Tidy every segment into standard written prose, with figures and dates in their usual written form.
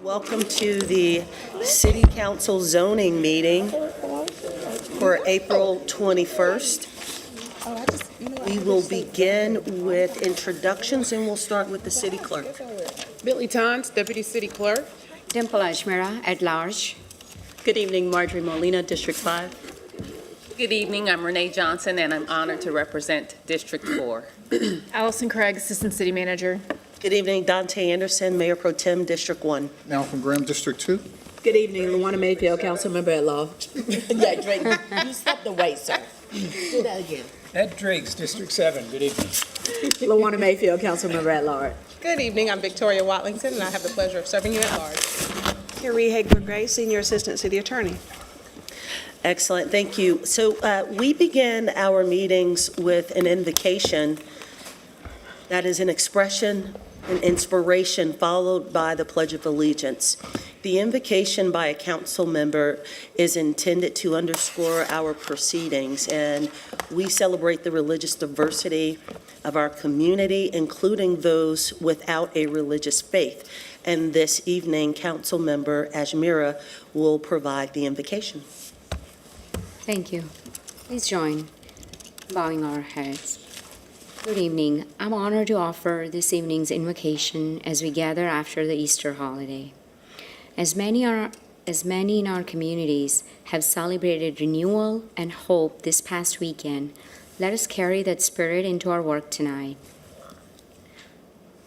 Welcome to the City Council zoning meeting for April 21st. We will begin with introductions and we'll start with the city clerk. Billy Tons, Deputy City Clerk. Dimple Ashmira at large. Good evening, Marjorie Molina, District 5. Good evening, I'm Renee Johnson, and I'm honored to represent District 4. Allison Craig, Assistant City Manager. Good evening, Dante Anderson, Mayor Pro Tem, District 1. Malcolm Graham, District 2. Good evening, Luana Mayfield, Councilmember at Large. Yeah, Drake, you stepped away, sir. Do that again. Ed Driggs, District 7. Good evening. Luana Mayfield, Councilmember at Large. Good evening, I'm Victoria Watlington, and I have the pleasure of serving you at large. Carrie Hager-Gray, Senior Assistant City Attorney. Excellent, thank you. So we begin our meetings with an invocation that is an expression, an inspiration, followed by the Pledge of Allegiance. The invocation by a council member is intended to underscore our proceedings, and we celebrate the religious diversity of our community, including those without a religious faith. And this evening, Council Member Ashmira will provide the invocation. Thank you. Please join bowing our heads. Good evening. I'm honored to offer this evening's invocation as we gather after the Easter holiday. As many in our communities have celebrated renewal and hope this past weekend, let us carry that spirit into our work tonight.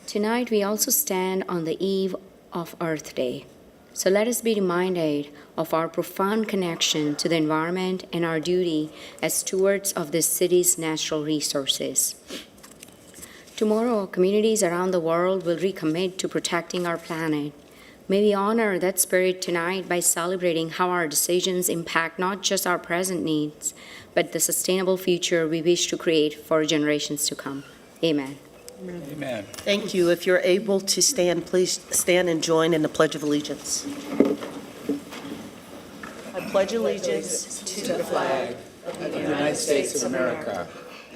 Tonight, we also stand on the eve of Earth Day. So let us be reminded of our profound connection to the environment and our duty as stewards of this city's natural resources. Tomorrow, communities around the world will recommit to protecting our planet. May we honor that spirit tonight by celebrating how our decisions impact not just our present needs, but the sustainable future we wish to create for generations to come. Amen. Amen. Thank you. If you're able to stand, please stand and join in the Pledge of Allegiance. I pledge allegiance to the flag Of the United States of America,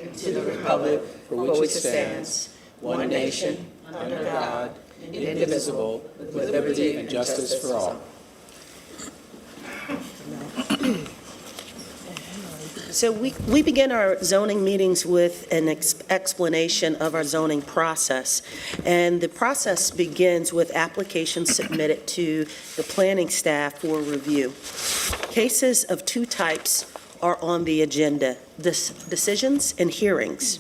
and to the republic for which it stands, one nation, under God, indivisible, with liberty and justice for all. So we begin our zoning meetings with an explanation of our zoning process. And the process begins with applications submitted to the planning staff for review. Cases of two types are on the agenda: decisions and hearings.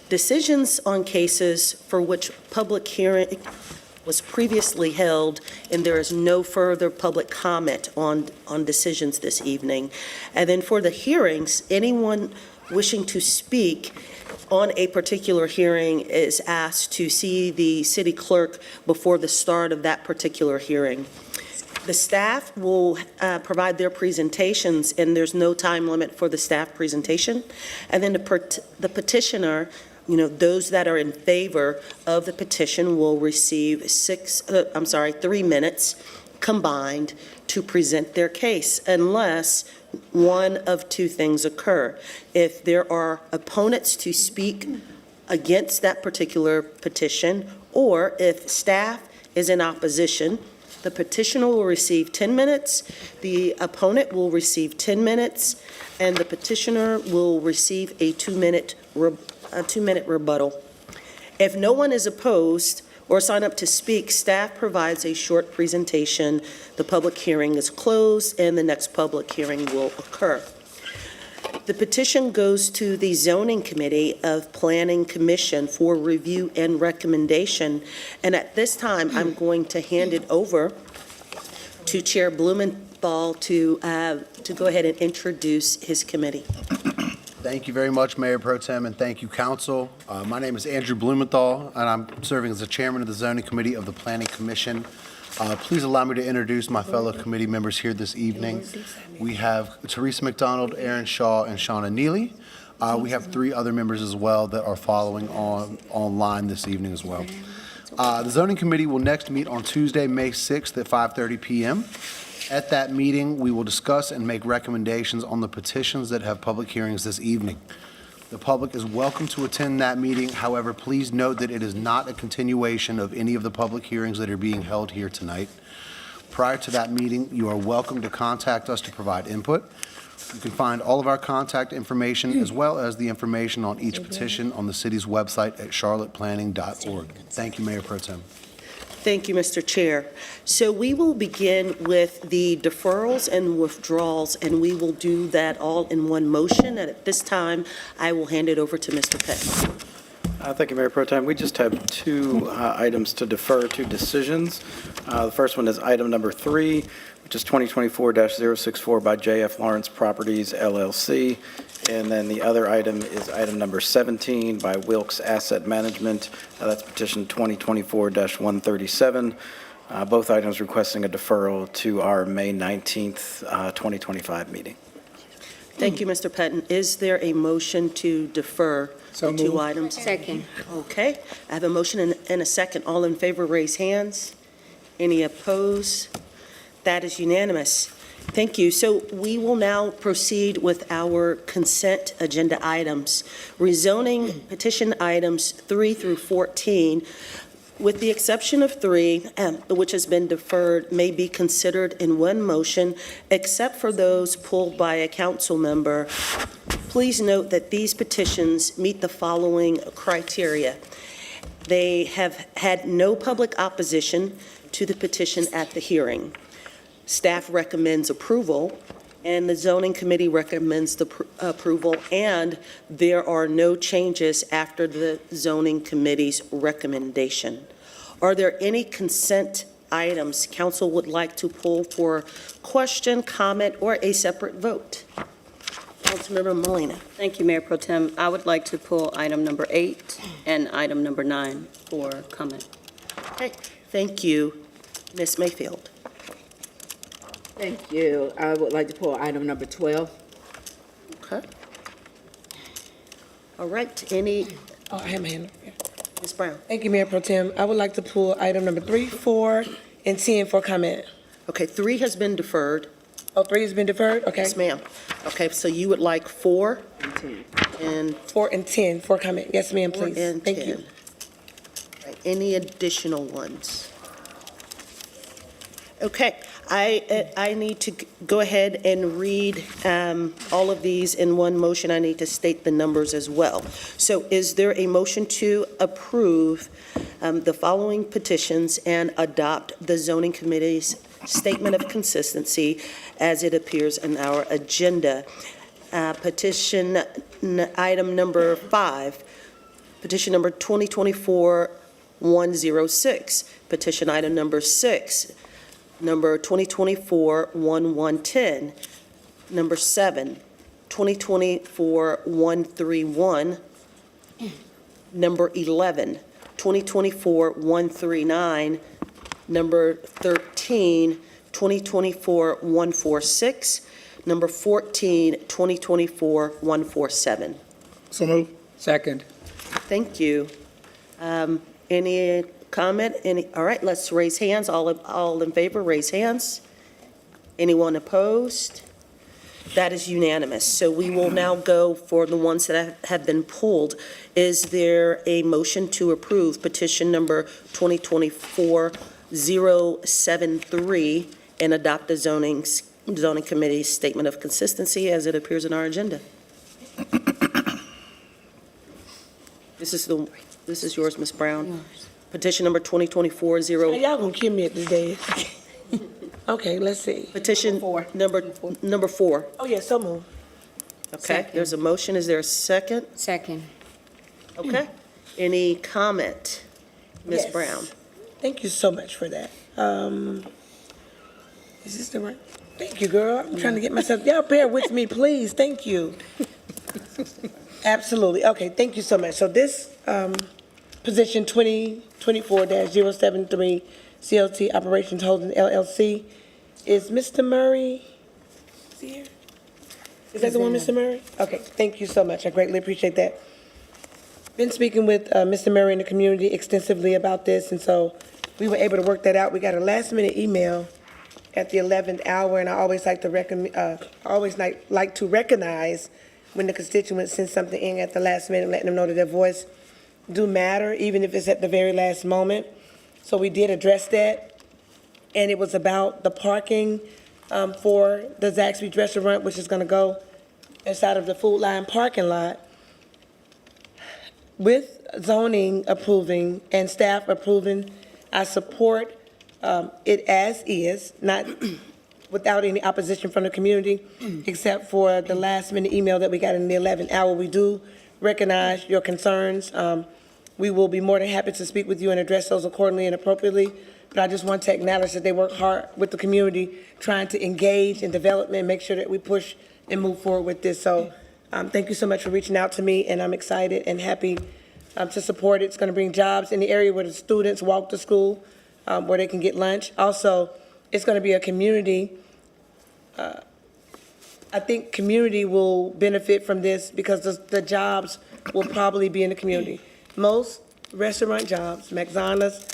Decisions on cases for which public hearing was previously held and there is no further public comment on decisions this evening. And then for the hearings, anyone wishing to speak on a particular hearing is asked to see the city clerk before the start of that particular hearing. The staff will provide their presentations, and there's no time limit for the staff presentation. And then the petitioner, those that are in favor of the petition will receive 3 minutes combined to present their case, unless one of two things occur. If there are opponents to speak against that particular petition, or if staff is in opposition, the petitioner will receive 10 minutes, the opponent will receive 10 minutes, and the petitioner will receive a 2-minute rebuttal. If no one is opposed or sign up to speak, staff provides a short presentation. The public hearing is closed and the next public hearing will occur. The petition goes to the Zoning Committee of Planning Commission for review and recommendation. And at this time, I'm going to hand it over to Chair Blumenthal to go ahead and introduce his committee. Thank you very much, Mayor Pro Tem, and thank you, Council. My name is Andrew Blumenthal, and I'm serving as the Chairman of the Zoning Committee of the Planning Commission. Please allow me to introduce my fellow committee members here this evening. We have Teresa McDonald, Aaron Shaw, and Shauna Neely. We have 3 other members as well that are following online this evening as well. The Zoning Committee will next meet on Tuesday, May 6th at 5:30 p.m. At that meeting, we will discuss and make recommendations on the petitions that have public hearings this evening. The public is welcome to attend that meeting. However, please note that it is not a continuation of any of the public hearings that are being held here tonight. Prior to that meeting, you are welcome to contact us to provide input. You can find all of our contact information as well as the information on each petition on the city's website at charlotteplanning.org. Thank you, Mayor Pro Tem. Thank you, Mr. Chair. So we will begin with the deferrals and withdrawals, and we will do that all in one motion. And at this time, I will hand it over to Mr. Pettin. Thank you, Mayor Pro Tem. We just have two items to defer, two decisions. The first one is item number 3, which is 2024-064 by JF Lawrence Properties, LLC. And then the other item is item number 17 by Wilkes Asset Management. That's petition 2024-137. Both items requesting a deferral to our May 19th, 2025 meeting. Thank you, Mr. Pettin. Is there a motion to defer the two items? Second. Okay. I have a motion and a second. All in favor, raise hands. Any opposed? That is unanimous. Thank you. So we will now proceed with our consent agenda items. Rezoning petition items 3 through 14, with the exception of 3, which has been deferred, may be considered in one motion, except for those pulled by a council member. Please note that these petitions meet the following criteria. They have had no public opposition to the petition at the hearing. Staff recommends approval, and the zoning committee recommends the approval, and there are no changes after the zoning committee's recommendation. Are there any consent items council would like to pull for question, comment, or a separate vote? Councilmember Molina. Thank you, Mayor Pro Tem. I would like to pull item number 8 and item number 9 for comment. Okay, thank you. Ms. Mayfield. Thank you. I would like to pull item number 12. Okay. All right, any, Oh, I have my hand. Ms. Brown? Thank you, Mayor Pro Tem. I would like to pull item number 3, 4, and 10 for comment. Okay, 3 has been deferred. Oh, 3 has been deferred? Okay. Yes, ma'am. Okay, so you would like 4 and 4 and 10 for comment. Yes, ma'am, 4 please. and Thank 10. you. Right, any additional ones? Okay, I need to go ahead and read all of these in one motion. I need to state the numbers as well. So is there a motion to approve the following petitions and adopt the zoning committee's statement of consistency as it appears in our agenda? Petition item number 5, petition number 2024-106, petition item number 6, number 2024-1110, number 7, 2024-131, number 11, 2024-139, number 13, 2024-146, number 14, 2024-147. So moved. Second. Thank you. Any comment? All right, let's raise hands. All in favor, raise hands. Anyone opposed? That is unanimous. So we will now go for the ones that have been pulled. Is there a motion to approve petition number 2024-073 and adopt the zoning committee's statement of consistency as it appears in our agenda? This is yours, Ms. Brown. Petition number 2024-0. Y'all gonna kill me at this day. Okay, let's see. Petition number 4. Oh, yeah, so moved. Okay, Second. there's a motion. Is there a second? Second. Okay. Any comment? Ms. Yes. Brown? Thank you so much for that. Is this the right? Thank you, girl. I'm trying to get myself, y'all bear with me, please. Thank you. Absolutely. Okay, thank you so much. So this, position 2024-073, CLT Operations Holding LLC, is Mr. Murray, is he here? Is that the one, Mr. Murray? Okay, thank you so much. I greatly appreciate that. Been speaking with Mr. Murray in the community extensively about this, and so we were able to work that out. We got a last-minute email at the 11th hour, and I always like to recognize when the constituents send something in at the last minute, letting them know that their voice do matter, even if it's at the very last moment. So we did address that, and it was about the parking for the Zaxby's restaurant, which is going to go inside of the Food Line parking lot. With zoning approving and staff approving, I support it as is, not without any opposition from the community, except for the last minute email that we got in the 11th hour. We do recognize your concerns. We will be more than happy to speak with you and address those accordingly and appropriately. But I just want to acknowledge that they work hard with the community, trying to engage in development, make sure that we push and move forward with this. So thank you so much for reaching out to me, and I'm excited and happy to support it. It's going to bring jobs in the area where the students walk to school, where they can get lunch. Also, it's going to be a community. I think community will benefit from this because the jobs will probably be in the community. Most restaurant jobs, McDonald's,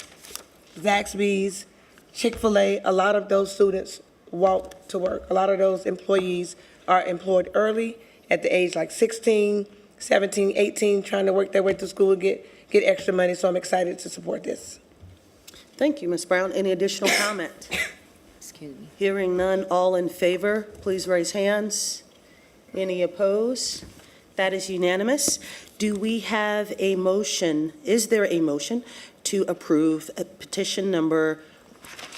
Zaxby's, Chick-fil-A, a lot of those students walk to work. A lot of those employees are employed early at the age like 16, 17, 18, trying to work their way through school and get extra money. So I'm excited to support this. Thank you, Ms. Brown. Any additional comment? Excuse me. Hearing none, all in favor, please raise hands. Any opposed? That is unanimous. Do we have a motion? Is there a motion to approve petition number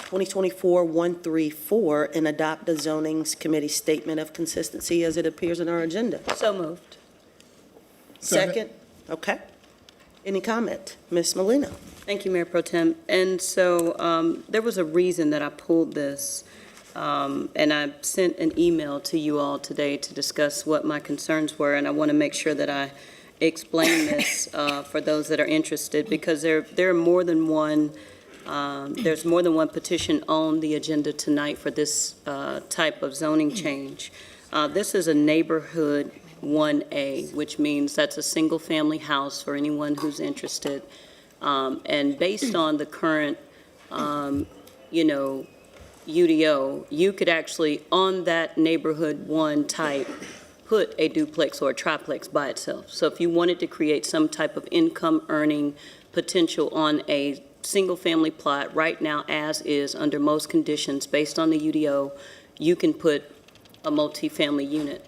2024-134 and adopt the Zonings Committee Statement of Consistency as it appears in our agenda? So moved. Second? Okay. Any comment? Ms. Molina? Thank you, Mayor Pro Tem. And so there was a reason that I pulled this, and I sent an email to you all today to discuss what my concerns were, and I want to make sure that I explain this for those that are interested, because there are more than one. There's more than one petition on the agenda tonight for this type of zoning change. This is a neighborhood 1A, which means that's a single-family house for anyone who's interested. And based on the current, UDO, you could actually, on that neighborhood 1 type, put a duplex or a triplex by itself. So if you wanted to create some type of income earning potential on a single-family plot right now, as is under most conditions based on the UDO, you can put a multifamily unit.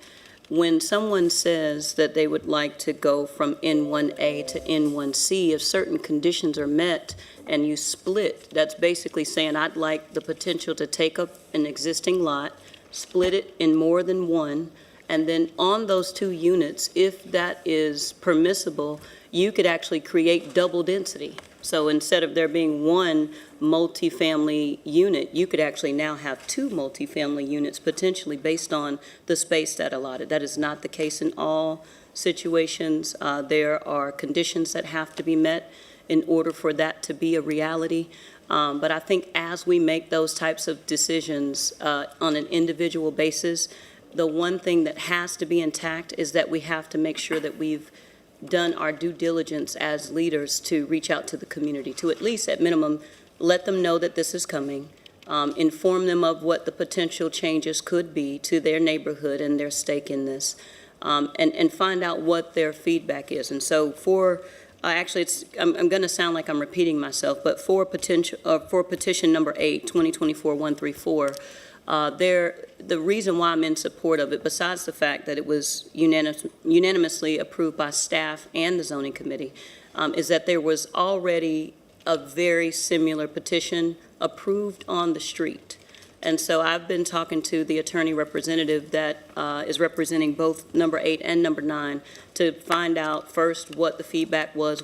When someone says that they would like to go from N1A to N1C, if certain conditions are met and you split, that's basically saying I'd like the potential to take up an existing lot, split it in more than one, and then on those 2 units, if that is permissible, you could actually create double density. So instead of there being 1 multifamily unit, you could actually now have 2 multifamily units potentially based on the space that allotted. That is not the case in all situations. There are conditions that have to be met in order for that to be a reality. But I think as we make those types of decisions on an individual basis, the one thing that has to be intact is that we have to make sure that we've done our due diligence as leaders to reach out to the community, to at least at minimum let them know that this is coming, inform them of what the potential changes could be to their neighborhood and their stake in this, and find out what their feedback is. And so for actually, I'm going to sound like I'm repeating myself, but for petition number 8, 2024-134, the reason why I'm in support of it, besides the fact that it was unanimously approved by staff and the zoning committee, is that there was already a very similar petition approved on the street. And so I've been talking to the attorney representative that is representing both number 8 and number 9 to find out first what the feedback was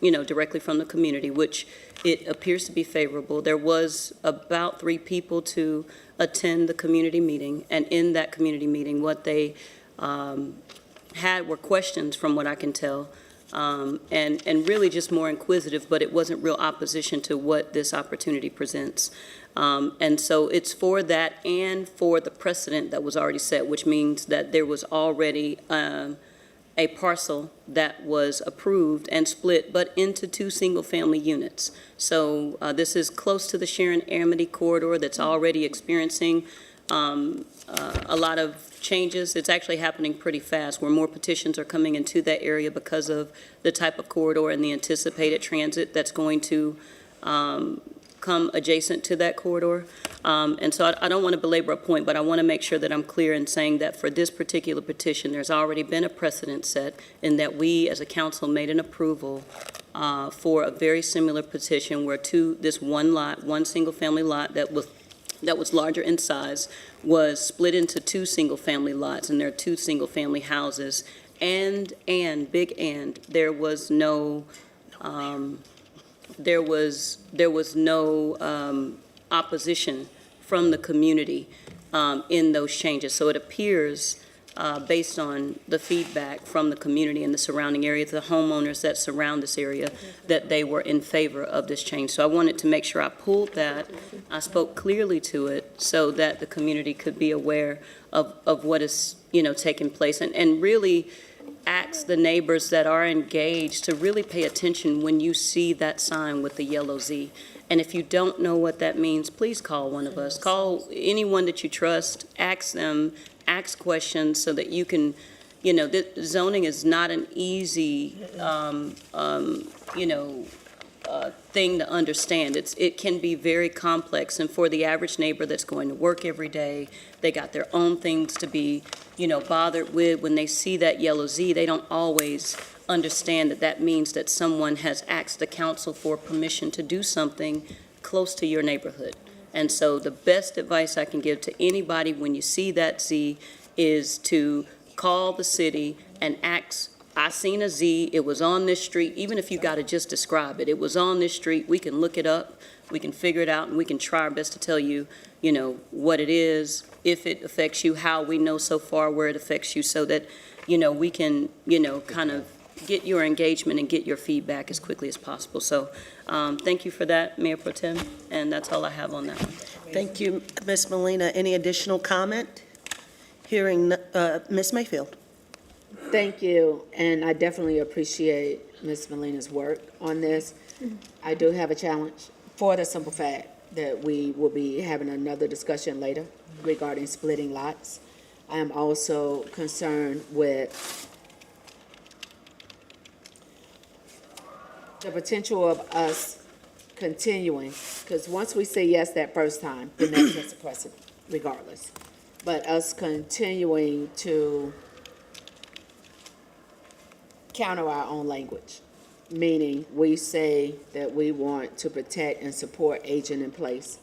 directly from the community, which it appears to be favorable. There was about 3 people to attend the community meeting, and in that community meeting, what they had were questions, from what I can tell, and really just more inquisitive, but it wasn't real opposition to what this opportunity presents. And so it's for that and for the precedent that was already set, which means that there was already a parcel that was approved and split, but into 2 single-family units. So this is close to the Sharon-Amity corridor that's already experiencing a lot of changes. It's actually happening pretty fast, where more petitions are coming into that area because of the type of corridor and the anticipated transit that's going to come adjacent to that corridor. And so I don't want to belabor a point, but I want to make sure that I'm clear in saying that for this particular petition, there's already been a precedent set in that we, as a council, made an approval for a very similar petition where this one single-family lot that was larger in size was split into two single-family lots, and there are two single-family houses. And there was no opposition from the community in those changes. So it appears, based on the feedback from the community in the surrounding area, the homeowners that surround this area, that they were in favor of this change. So I wanted to make sure I pulled that, I spoke clearly to it, so that the community could be aware of what is, taking place, and really ask the neighbors that are engaged to really pay attention when you see that sign with the yellow Z. And if you don't know what that means, please call one of us. Call anyone that you trust, ask them, ask questions so that you can, zoning is not an easy, thing to understand. It can be very complex, and for the average neighbor that's going to work every day, they got their own things to be, bothered with. When they see that yellow Z, they don't always understand that means that someone has asked the council for permission to do something close to your neighborhood. And so the best advice I can give to anybody when you see that Z is to call the city and ask, I seen a Z, it was on this street, even if you got to just describe it. It was on this street, we can look it up, we can figure it out, and we can try our best to tell you, what it is, if it affects you, how we know so far where it affects you, so that, we can, kind of get your engagement and get your feedback as quickly as possible. So thank you for that, Mayor Pro Tem, and that's all I have on that one. Thank you, Ms. Molina. Any additional comment? Hearing Ms. Mayfield. Thank you, and I definitely appreciate Ms. Molina's work on this. I do have a challenge for the simple fact that we will be having another discussion later regarding splitting lots. I am also concerned with the potential of us continuing, because once we say yes that first time, then that sets a precedent regardless. But us continuing to counter our own language, meaning we say that we want to protect and support aging in place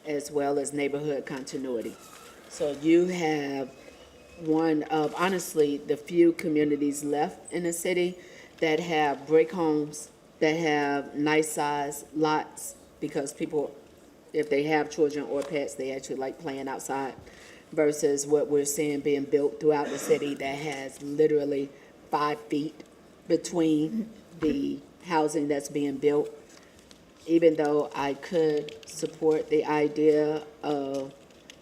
as well as neighborhood continuity. So you have one of, honestly, the few communities left in the city that have brick homes, that have nice size lots, because people, if they have children or pets, they actually like playing outside, versus what we're seeing being built throughout the city that has literally 5 feet between the housing that's being built. Even though I could support the idea of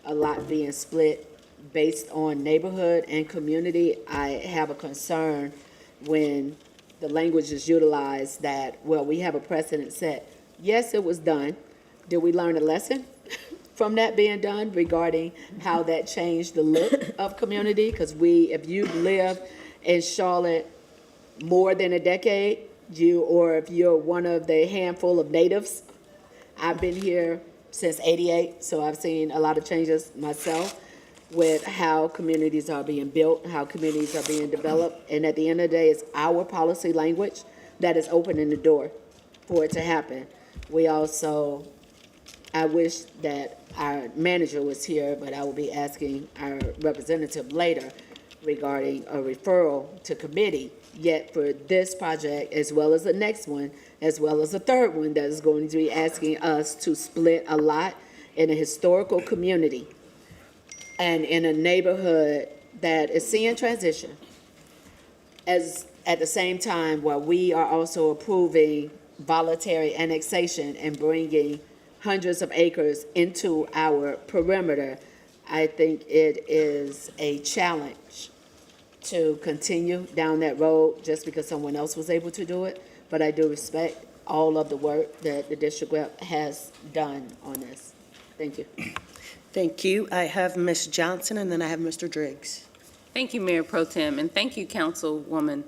a lot being split based on neighborhood and community, I have a concern when the language is utilized that, well, we have a precedent set. Yes, it was done. Did we learn a lesson from that being done regarding how that changed the look of community? Because if you live in Charlotte more than a decade, or if you're one of the handful of natives, I've been here since '88, so I've seen a lot of changes myself with how communities are being built, how communities are being developed, and at the end of the day, it's our policy language that is opening the door for it to happen. I wish that our manager was here, but I will be asking our representative later regarding a referral to committee, yet for this project, as well as the next one, as well as the third one that is going to be asking us to split a lot in a historical community and in a neighborhood that is seeing transition, as at the same time while we are also approving voluntary annexation and bringing hundreds of acres into our perimeter. I think it is a challenge to continue down that road just because someone else was able to do it, but I do respect all of the work that the district rep has done on this. Thank you. Thank you. I have Ms. Johnson, and then I have Mr. Driggs. Thank you, Mayor Pro Tem, and thank you, Councilwoman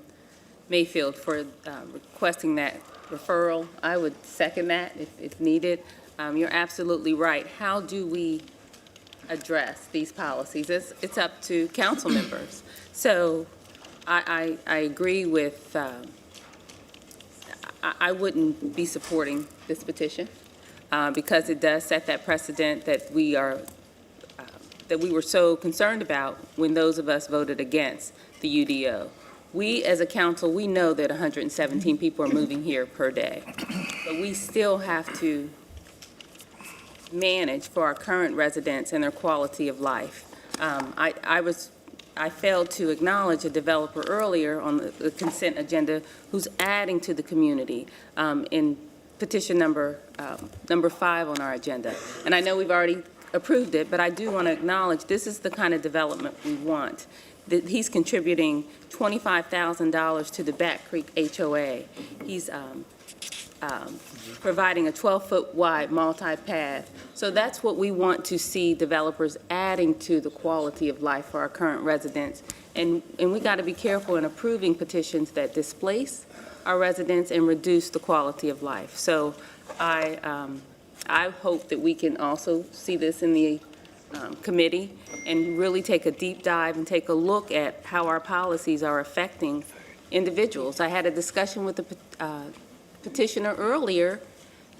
Mayfield, for requesting that referral. I would second that if needed. You're absolutely right. How do we address these policies? It's up to council members. So I agree with, I wouldn't be supporting this petition because it does set that precedent that we were so concerned about when those of us voted against the UDO. We, as a council, we know that 117 people are moving here per day, but we still have to manage for our current residents and their quality of life. I failed to acknowledge a developer earlier on the consent agenda who's adding to the community in petition number 5 on our agenda. And I know we've already approved it, but I do want to acknowledge this is the kind of development we want. That he's contributing $25,000 to the Back Creek HOA. He's providing a 12-foot wide multi-path. So that's what we want to see developers adding to the quality of life for our current residents. And we got to be careful in approving petitions that displace our residents and reduce the quality of life. So I hope that we can also see this in the committee and really take a deep dive and take a look at how our policies are affecting individuals. I had a discussion with the petitioner earlier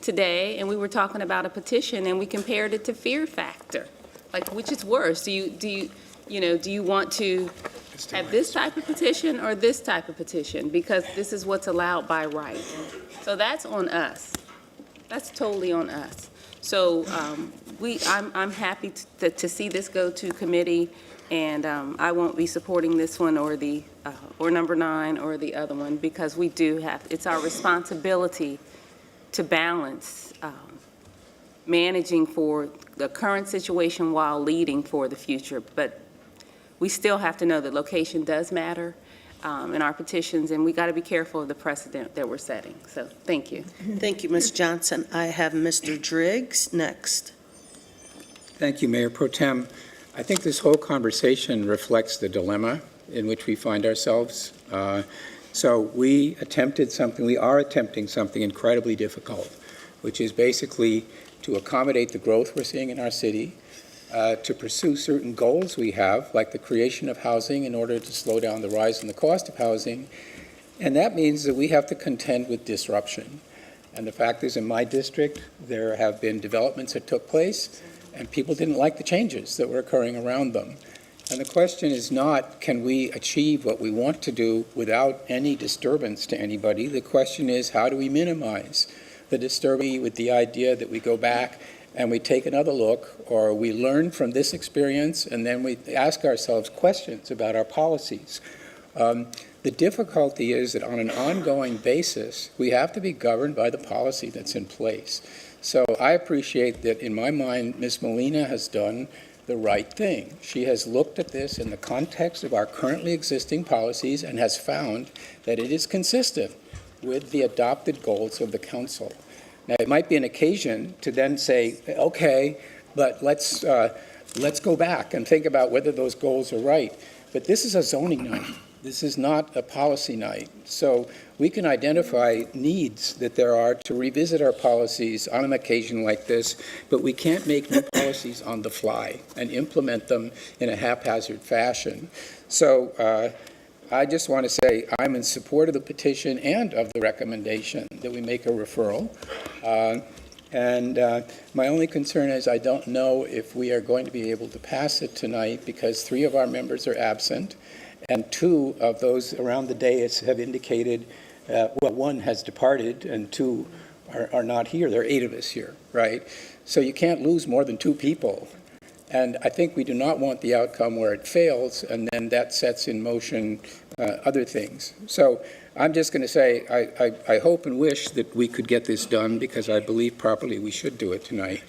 today, and we were talking about a petition, and we compared it to fear factor. Like, which is worse? Do you want to have this type of petition or this type of petition? Because this is what's allowed by right. So that's on us. That's totally on us. So I'm happy to see this go to committee, and I won't be supporting this one or the or number 9 or the other one, because we do have, it's our responsibility to balance managing for the current situation while leading for the future. But we still have to know that location does matter in our petitions, and we got to be careful of the precedent that we're setting. So thank you. Thank you, Ms. Johnson. I have Mr. Driggs next. Thank you, Mayor Pro Tem. I think this whole conversation reflects the dilemma in which we find ourselves. So we are attempting something incredibly difficult, which is basically to accommodate the growth we're seeing in our city, to pursue certain goals we have, like the creation of housing in order to slow down the rise in the cost of housing. And that means that we have to contend with disruption. And the fact is, in my district, there have been developments that took place, and people didn't like the changes that were occurring around them. And the question is not, can we achieve what we want to do without any disturbance to anybody? The question is, how do we minimize the disturbance with the idea that we go back and we take another look, or we learn from this experience, and then we ask ourselves questions about our policies. The difficulty is that on an ongoing basis, we have to be governed by the policy that's in place. So I appreciate that, in my mind, Ms. Molina has done the right thing. She has looked at this in the context of our currently existing policies and has found that it is consistent with the adopted goals of the council. Now, it might be an occasion to then say, okay, but let's go back and think about whether those goals are right. But this is a zoning night. This is not a policy night. So we can identify needs that there are to revisit our policies on an occasion like this, but we can't make new policies on the fly and implement them in a haphazard fashion. So I just want to say I'm in support of the petition and of the recommendation that we make a referral. My only concern is I don't know if we are going to be able to pass it tonight, because 3 of our members are absent, and 2 of those around the dais have indicated, well, 1 has departed and 2 are not here. There are 8 of us here, right? So you can't lose more than 2 people. And I think we do not want the outcome where it fails, and then that sets in motion other things. So I'm just going to say I hope and wish that we could get this done, because I believe properly we should do it tonight.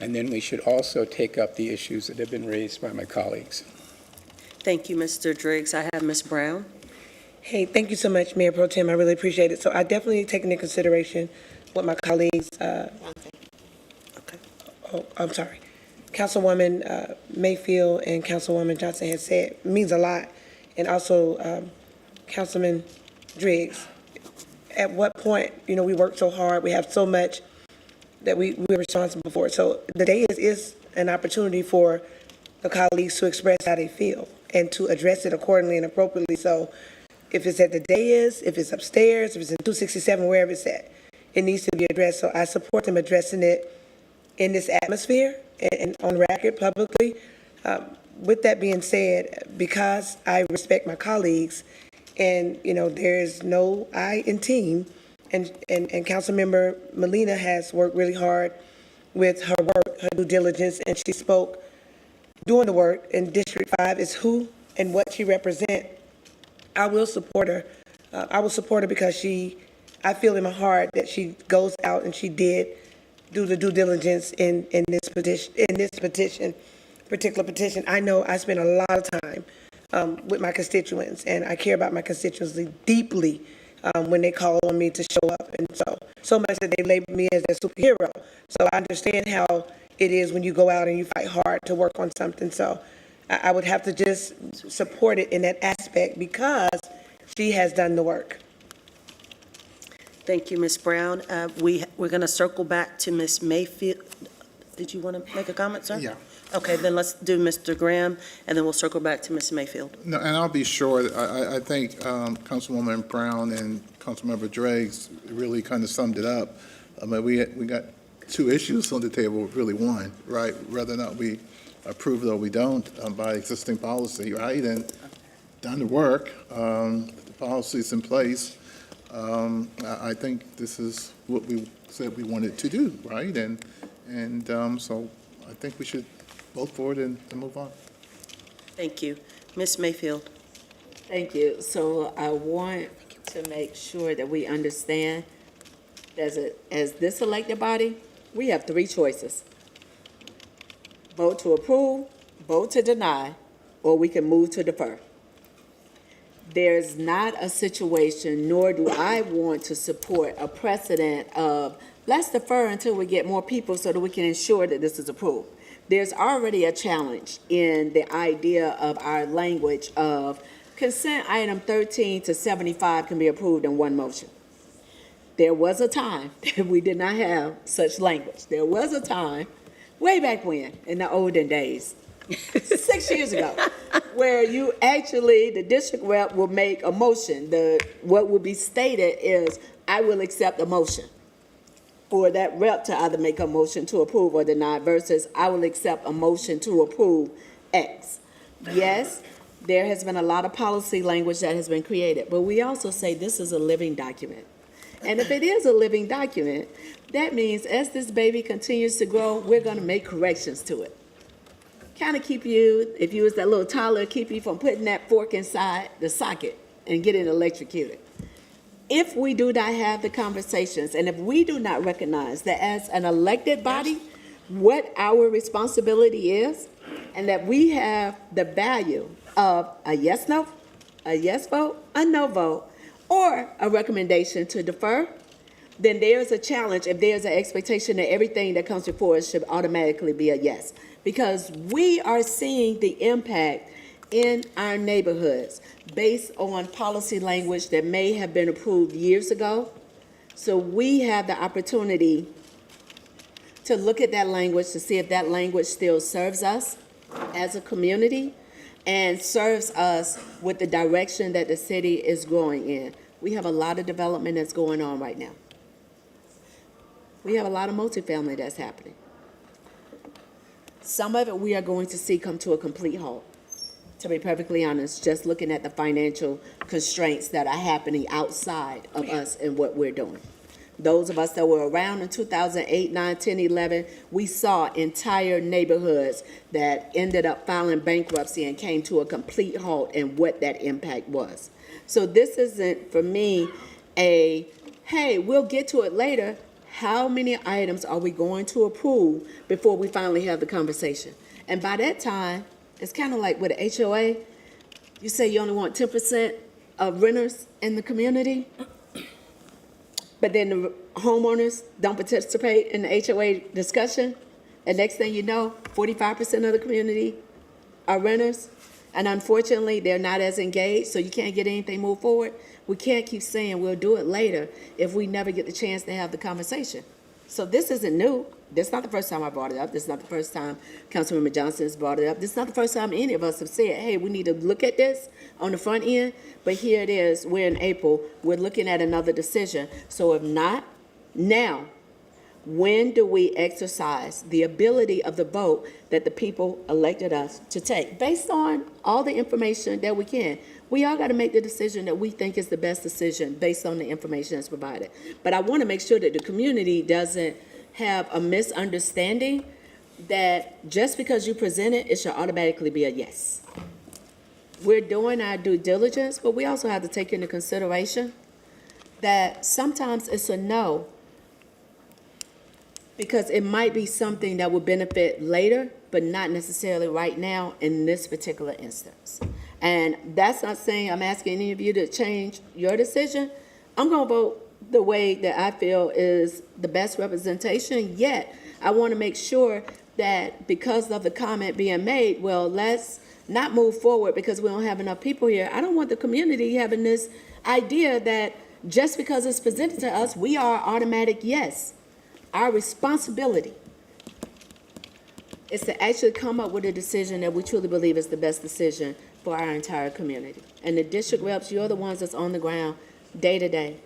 And then we should also take up the issues that have been raised by my colleagues. Thank you, Mr. Driggs. I have Ms. Brown. Hey, thank you so much, Mayor Pro Tem. I really appreciate it. So I definitely take into consideration what my colleagues, Okay. oh, I'm sorry. Councilwoman Mayfield and Councilwoman Johnson had said means a lot, and also Councilman Driggs. At what point, we work so hard, we have so much that we're responsible for. So the day is an opportunity for the colleagues to express how they feel and to address it accordingly and appropriately. So if it's at the dais, if it's upstairs, if it's in 267, wherever it's at, it needs to be addressed. So I support them addressing it in this atmosphere and on record publicly. With that being said, because I respect my colleagues and, there is no I in team, and Councilmember Molina has worked really hard with her work, her due diligence, and she spoke doing the work, and District 5 is who and what she represents. I will support her. I will support her because I feel in my heart that she goes out and she did do the due diligence in this particular petition. I know I spend a lot of time with my constituents, and I care about my constituents deeply when they call on me to show up, and so much that they label me as their superhero. So I understand how it is when you go out and you fight hard to work on something. So I would have to just support it in that aspect because she has done the work. Thank you, Ms. Brown. We're going to circle back to Ms. Mayfield. Did you want to make a comment, sir? Yeah. Okay, then let's do Mr. Graham, and then we'll circle back to Ms. Mayfield. No, and I'll be short. I think Councilwoman Brown and Councilmember Driggs really kind of summed it up. I mean, we got two issues on the table, really one, right? Whether or not we approve it or we don't by existing policy, right? And done the work, the policy's in place. I think this is what we said we wanted to do, right? And so I think we should vote for it and move on. Thank you. Ms. Mayfield. Thank you. So I want to make sure that we understand, as this elected body, we have three choices. Vote to approve, vote to deny, or we can move to defer. There's not a situation, nor do I want to support a precedent of let's defer until we get more people so that we can ensure that this is approved. There's already a challenge in the idea of our language of consent item 13 to 75 can be approved in one motion. There was a time that we did not have such language. There was a time, way back when, in the olden days, 6 years ago, where you actually, the district rep will make a motion. What will be stated is, I will accept a motion. For that rep to either make a motion to approve or deny versus I will accept a motion to approve X. Yes, there has been a lot of policy language that has been created, but we also say this is a living document. And if it is a living document, that means as this baby continues to grow, we're going to make corrections to it. Kind of keep you, if you was that little toddler, keep you from putting that fork inside the socket and getting electrocuted. If we do not have the conversations, and if we do not recognize that as an elected body, what our responsibility is, and that we have the value of a yes vote, a no vote, or a recommendation to defer, then there's a challenge if there's an expectation that everything that comes before us should automatically be a yes. Because we are seeing the impact in our neighborhoods based on policy language that may have been approved years ago. So we have the opportunity to look at that language to see if that language still serves us as a community and serves us with the direction that the city is growing in. We have a lot of development that's going on right now. We have a lot of multifamily that's happening. Some of it we are going to see come to a complete halt. To be perfectly honest, just looking at the financial constraints that are happening outside of us and what we're doing. Those of us that were around in 2008, 9, 10, 11, we saw entire neighborhoods that ended up filing bankruptcy and came to a complete halt and what that impact was. So this isn't, for me, hey, we'll get to it later. How many items are we going to approve before we finally have the conversation? And by that time, it's kind of like with an HOA. You say you only want 10% of renters in the community, but then the homeowners don't participate in the HOA discussion. And next thing you know, 45% of the community are renters. And unfortunately, they're not as engaged, so you can't get anything moved forward. We can't keep saying we'll do it later if we never get the chance to have the conversation. So this isn't new. This is not the first time I brought it up. This is not the first time Councilmember Johnson has brought it up. This is not the first time any of us have said, hey, we need to look at this on the front end. But here it is. We're in April. We're looking at another decision. So if not now, when do we exercise the ability of the vote that the people elected us to take? Based on all the information that we can. We all got to make the decision that we think is the best decision based on the information that's provided. But I want to make sure that the community doesn't have a misunderstanding that just because you present it, it should automatically be a yes. We're doing our due diligence, but we also have to take into consideration that sometimes it's a no, because it might be something that will benefit later, but not necessarily right now in this particular instance. And that's not saying I'm asking any of you to change your decision. I'm going to vote the way that I feel is the best representation, yet I want to make sure that because of the comment being made, well, let's not move forward because we don't have enough people here. I don't want the community having this idea that just because it's presented to us, we are automatic yes. Our responsibility is to actually come up with a decision that we truly believe is the best decision for our entire community. And the district reps, you're the ones that's on the ground day to day.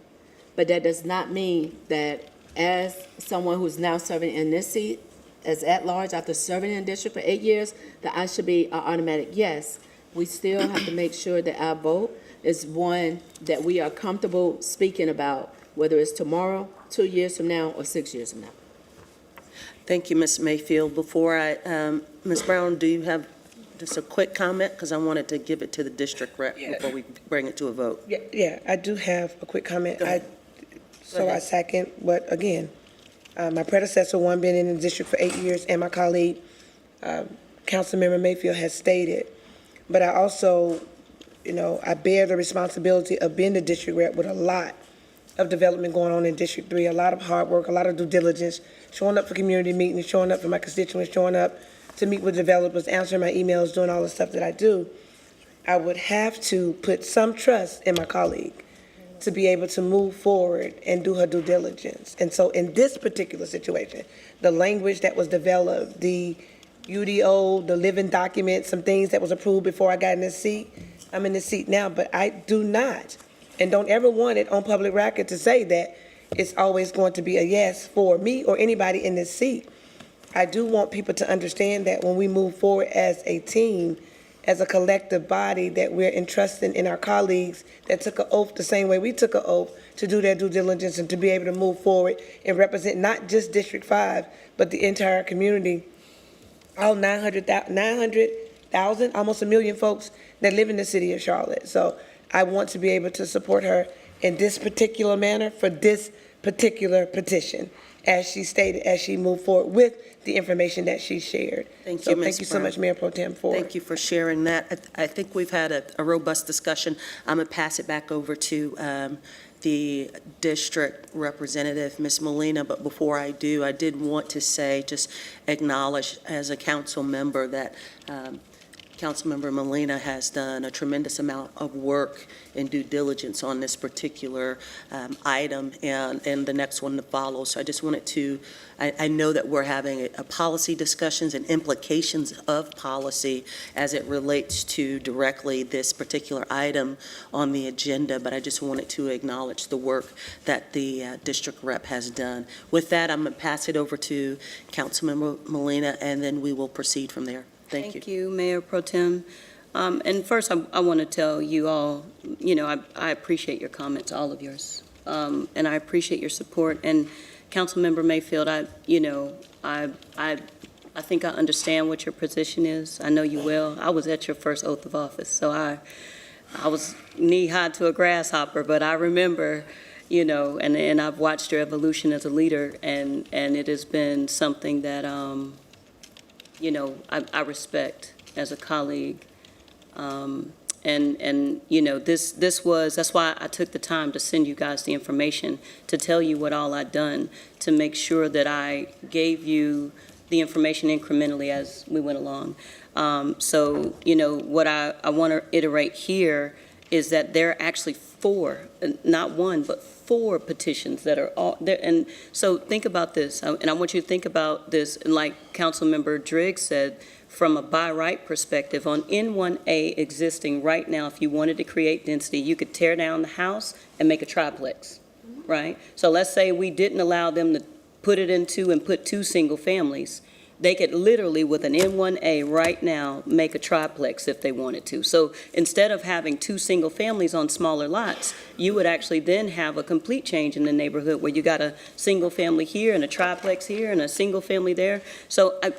But that does not mean that as someone who's now serving in this seat, as at large after serving in district for 8 years, that I should be an automatic yes. We still have to make sure that our vote is one that we are comfortable speaking about, whether it's tomorrow, 2 years from now, or 6 years from now. Thank you, Ms. Mayfield. Before Ms. Brown, do you have just a quick comment? Because I wanted to give it to the district rep before we bring it to a vote. Yeah, I do have a quick comment. Go ahead. I second what, again, my predecessor, one being in the district for 8 years, and my colleague, Councilmember Mayfield, has stated. But I also, I bear the responsibility of being the district rep with a lot of development going on in District 3, a lot of hard work, a lot of due diligence, showing up for community meetings, showing up for my constituents, showing up to meet with developers, answering my emails, doing all the stuff that I do. I would have to put some trust in my colleague to be able to move forward and do her due diligence. And so in this particular situation, the language that was developed, the UDO, the living document, some things that was approved before I got in this seat, I'm in this seat now, but I do not, and don't ever want it on public record to say that it's always going to be a yes for me or anybody in this seat. I do want people to understand that when we move forward as a team, as a collective body, that we're entrusting in our colleagues that took an oath the same way we took an oath to do their due diligence and to be able to move forward and represent not just District 5, but the entire community, all 900,000, almost 1 million folks that live in the city of Charlotte. So I want to be able to support her in this particular manner for this particular petition, as she stated, as she moved forward with the information that she shared. Thank you, Ms. Thank you so much, Mayor Pro Tem, for. Thank you for sharing that. I think we've had a robust discussion. I'm going to pass it back over to the district representative, Ms. Molina, but before I do, I did want to say, just acknowledge as a council member that Councilmember Molina has done a tremendous amount of work and due diligence on this particular item and the next one to follow. So I just wanted to, I know that we're having a policy discussions and implications of policy as it relates to directly this particular item on the agenda, but I just wanted to acknowledge the work that the district rep has done. With that, I'm going to pass it over to Councilmember Molina, and then we will proceed from there. Thank you. Mayor Pro Tem. And first, I want to tell you all, I appreciate your comments, all of yours, and I appreciate your support. And Councilmember Mayfield, I think I understand what your position is. I know you will. I was at your first oath of office, so I was knee-high to a grasshopper, but I remember, and I've watched your evolution as a leader, and it has been something that, I respect as a colleague. That's why I took the time to send you guys the information to tell you what all I'd done to make sure that I gave you the information incrementally as we went along. So, what I want to iterate here is that there are actually 4, not 1, but 4 petitions that are all there. And so think about this, and I want you to think about this, and like Councilmember Driggs said, from a by right perspective, on N1A existing right now, if you wanted to create density, you could tear down the house and make a triplex, right? So let's say we didn't allow them to put it into and put 2 single families. They could literally, with an N1A right now, make a triplex if they wanted to. So instead of having 2 single families on smaller lots, you would actually then have a complete change in the neighborhood where you got a single family here and a triplex here and a single family there. So I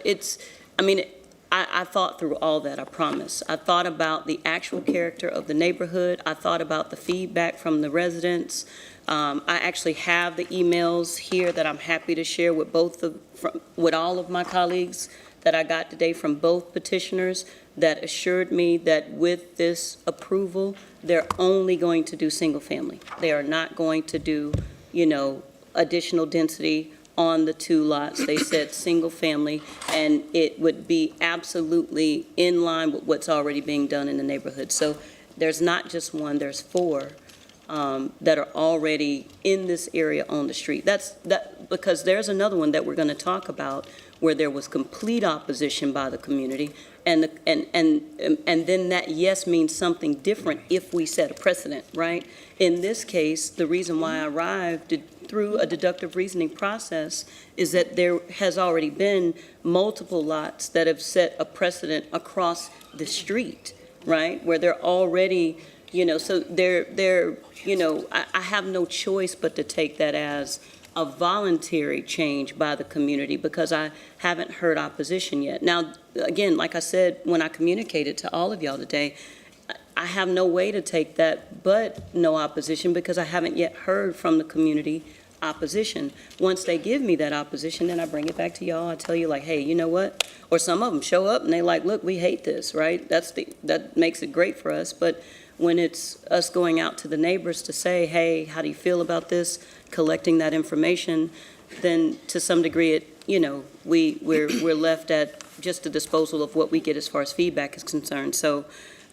thought through all that, I promise. I thought about the actual character of the neighborhood. I thought about the feedback from the residents. I actually have the emails here that I'm happy to share with with all of my colleagues that I got today from both petitioners that assured me that with this approval, they're only going to do single family. They are not going to do, additional density on the 2 lots. They said single family, and it would be absolutely in line with what's already being done in the neighborhood. So there's not just 1, there's 4 that are already in this area on the street. Because there's another one that we're going to talk about where there was complete opposition by the community, and then that yes means something different if we set a precedent, right? In this case, the reason why I arrived through a deductive reasoning process is that there has already been multiple lots that have set a precedent across the street, right? Where they're already, so they're I have no choice but to take that as a voluntary change by the community because I haven't heard opposition yet. Now, again, like I said, when I communicated to all of y'all today, I have no way to take that but no opposition because I haven't yet heard from the community opposition. Once they give me that opposition, then I bring it back to y'all. I tell you like, hey, you know what? Or some of them show up and they like, look, we hate this, right? That makes it great for us. But when it's us going out to the neighbors to say, hey, how do you feel about this? Collecting that information, then to some degree we're left at just the disposal of what we get as far as feedback is concerned. So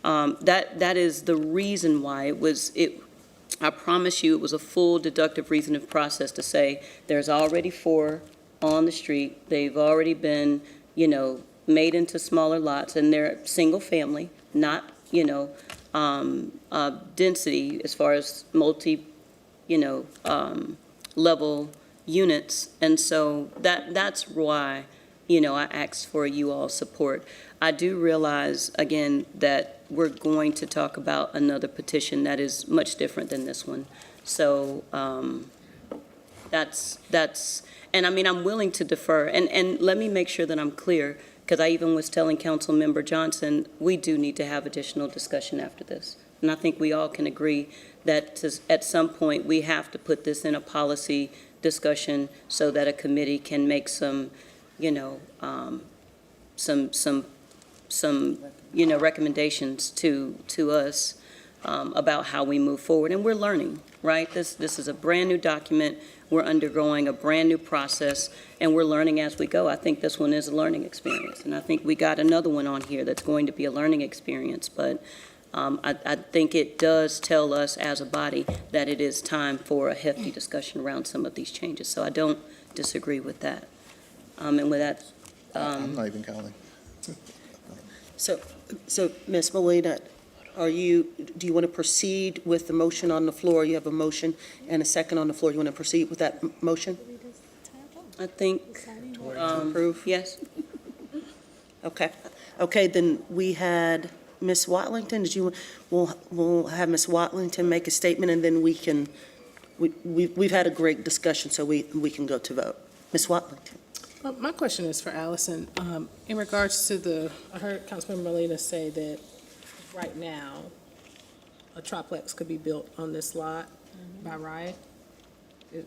that is the reason why I promise you it was a full deductive reasoning process to say there's already 4 on the street. They've already been, made into smaller lots, and they're single family, not, density as far as multi, level units. And so that's why, I asked for you all support. I do realize, again, that we're going to talk about another petition that is much different than this one. So and I'm willing to defer. And let me make sure that I'm clear, because I even was telling Councilmember Johnson, we do need to have additional discussion after this. And I think we all can agree that at some point we have to put this in a policy discussion so that a committee can make some, recommendations to us about how we move forward. And we're learning, right? This is a brand new document. We're undergoing a brand new process, and we're learning as we go. I think this one is a learning experience, and I think we got another one on here that's going to be a learning experience. But I think it does tell us as a body that it is time for a hefty discussion around some of these changes. So I don't disagree with that. And with that, I'm not even counting. So Ms. Molina, do you want to proceed with the motion on the floor? You have a motion and a second on the floor. You want to proceed with that motion? I think, Approve? yes. Okay, then we had Ms. Watlington. We'll have Ms. Watlington make a statement, and then we've had a great discussion, so we can go to vote. Ms. Watlington. Well, my question is for Allison. In regards to I heard Councilmember Molina say that right now, a triplex could be built on this lot by right.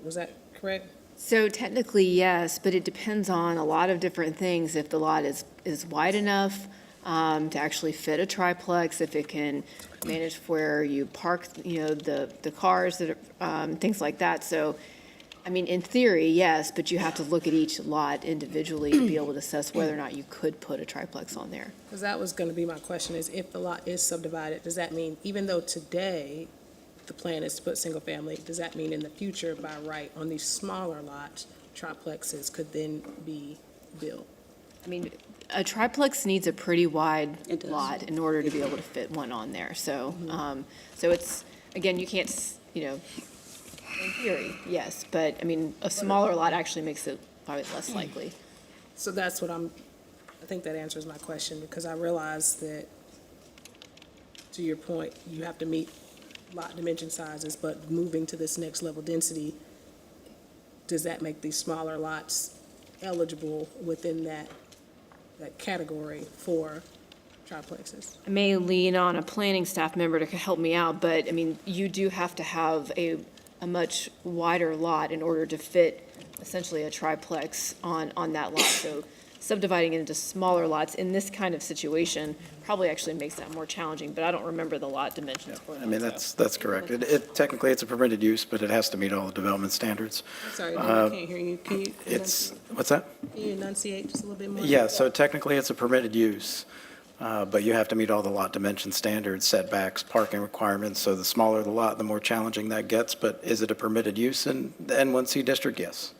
Was that correct? So technically, yes, but it depends on a lot of different things. If the lot is wide enough to actually fit a triplex, if it can manage where you park, the cars, that things like that. So I mean, in theory, yes, but you have to look at each lot individually to be able to assess whether or not you could put a triplex on there. Because that was going to be my question, is if the lot is subdivided, does that mean, even though today the plan is to put single family, does that mean in the future, by right, on these smaller lots, triplexes could then be built? I mean, a triplex needs a pretty wide It does. lot in order to be able to fit one on there. So, so it's, again, you can't, in theory, yes, but, I mean, a smaller lot actually makes it probably less likely. So that's what I think that answers my question, because I realize that, to your point, you have to meet lot dimension sizes, but moving to this next level density, does that make these smaller lots eligible within that category for triplexes? I may lean on a planning staff member to help me out, but, I mean, you do have to have a much wider lot in order to fit essentially a triplex on that lot. So subdividing it into smaller lots in this kind of situation probably actually makes that more challenging, but I don't remember the lot dimensions for I mean, that. that's correct. Technically, it's a permitted use, but it has to meet all the development standards. I'm sorry, I can't hear you. Can you What's that? can you enunciate just a little bit more? Yeah, so technically, it's a permitted use, but you have to meet all the lot dimension standards, setbacks, parking requirements. So the smaller the lot, the more challenging that gets. But is it a permitted use in the N1C district? Yes.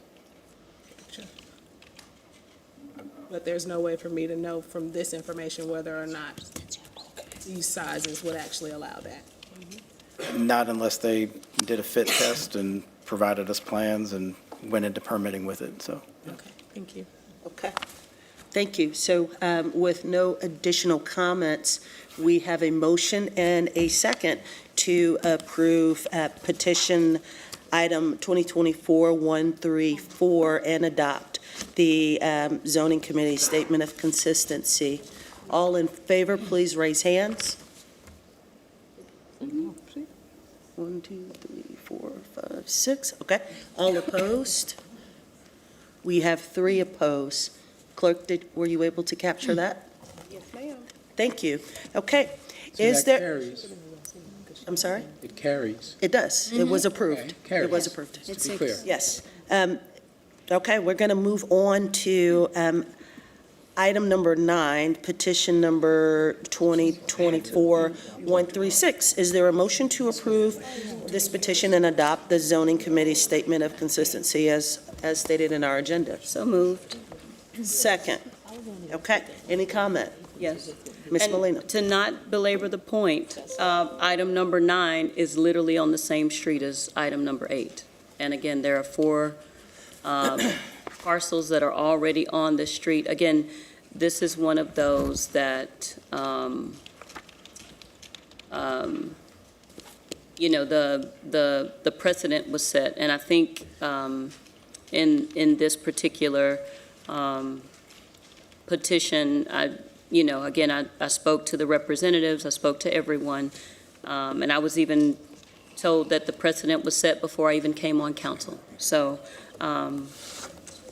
But there's no way for me to know from this information whether or not these sizes would actually allow that. Not unless they did a fit test and provided us plans and went into permitting with it, so. Okay, thank you. Okay. Thank you. So with no additional comments, we have a motion and a second to approve petition item 2024-134 and adopt the zoning committee statement of consistency. All in favor, please raise hands. 1, 2, 3, 4, 5, 6. Okay. All opposed? We have 3 opposed. Clerk, were you able to capture that? Yes, ma'am. Thank you. Okay. So Is that there? carries. I'm sorry? It carries. It does. It was approved. Okay, carries. It was approved. Just to be clear. Yes. Okay, we're going to move on to item number 9, petition number 2024-136. Is there a motion to approve this petition and adopt the zoning committee statement of consistency as stated in our agenda? So moved. Second. Okay, any comment? Yes. Ms. And Molina? to not belabor the point, item number 9 is literally on the same street as item number 8. And again, there are 4 parcels that are already on the street. Again, this is one of those that, you know, the precedent was set. And I think in this particular petition, you know, again, I spoke to the representatives, I spoke to everyone, and I was even told that the precedent was set before I even came on council. So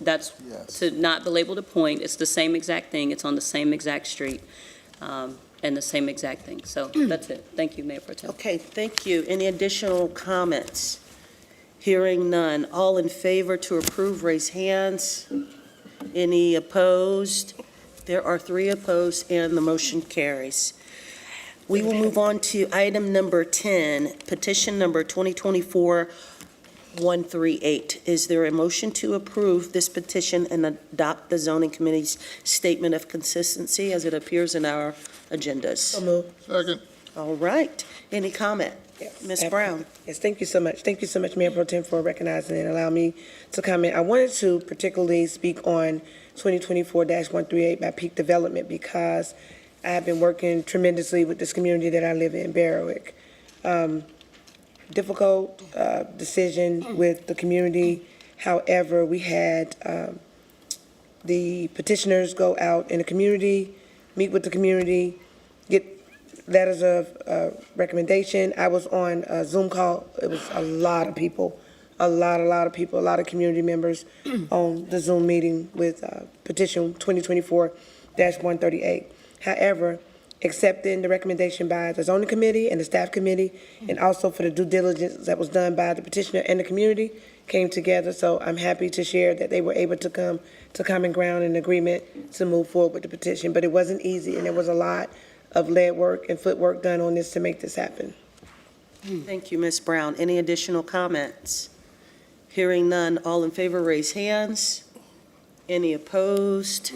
that's to not belabor the point. It's the same exact thing. It's on the same exact street and the same exact thing. So that's it. Thank you, Mayor Pro Tem. Okay, thank you. Any additional comments? Hearing none. All in favor to approve, raise hands. Any opposed? There are 3 opposed, and the motion carries. We will move on to item number 10, petition number 2024-138. Is there a motion to approve this petition and adopt the zoning committee's statement of consistency as it appears in our agendas? So moved. Second. All right. Any comment? Ms. Brown? Yes, thank you so much. Thank you so much, Mayor Pro Tem, for recognizing and allowing me to comment. I wanted to particularly speak on 2024-138 by Peak Development because I have been working tremendously with this community that I live in, Berwick. Difficult decision with the community. However, we had the petitioners go out in the community, meet with the community, get letters of recommendation. I was on a Zoom call. It was a lot of people, a lot of people, a lot of community members on the Zoom meeting with petition 2024-138. However, accepting the recommendation by the zoning committee and the staff committee, and also for the due diligence that was done by the petitioner and the community came together. So I'm happy to share that they were able to come to common ground and agreement to move forward with the petition. But it wasn't easy, and there was a lot of lead work and footwork done on this to make this happen. Thank you, Ms. Brown. Any additional comments? Hearing none, all in favor, raise hands. Any opposed?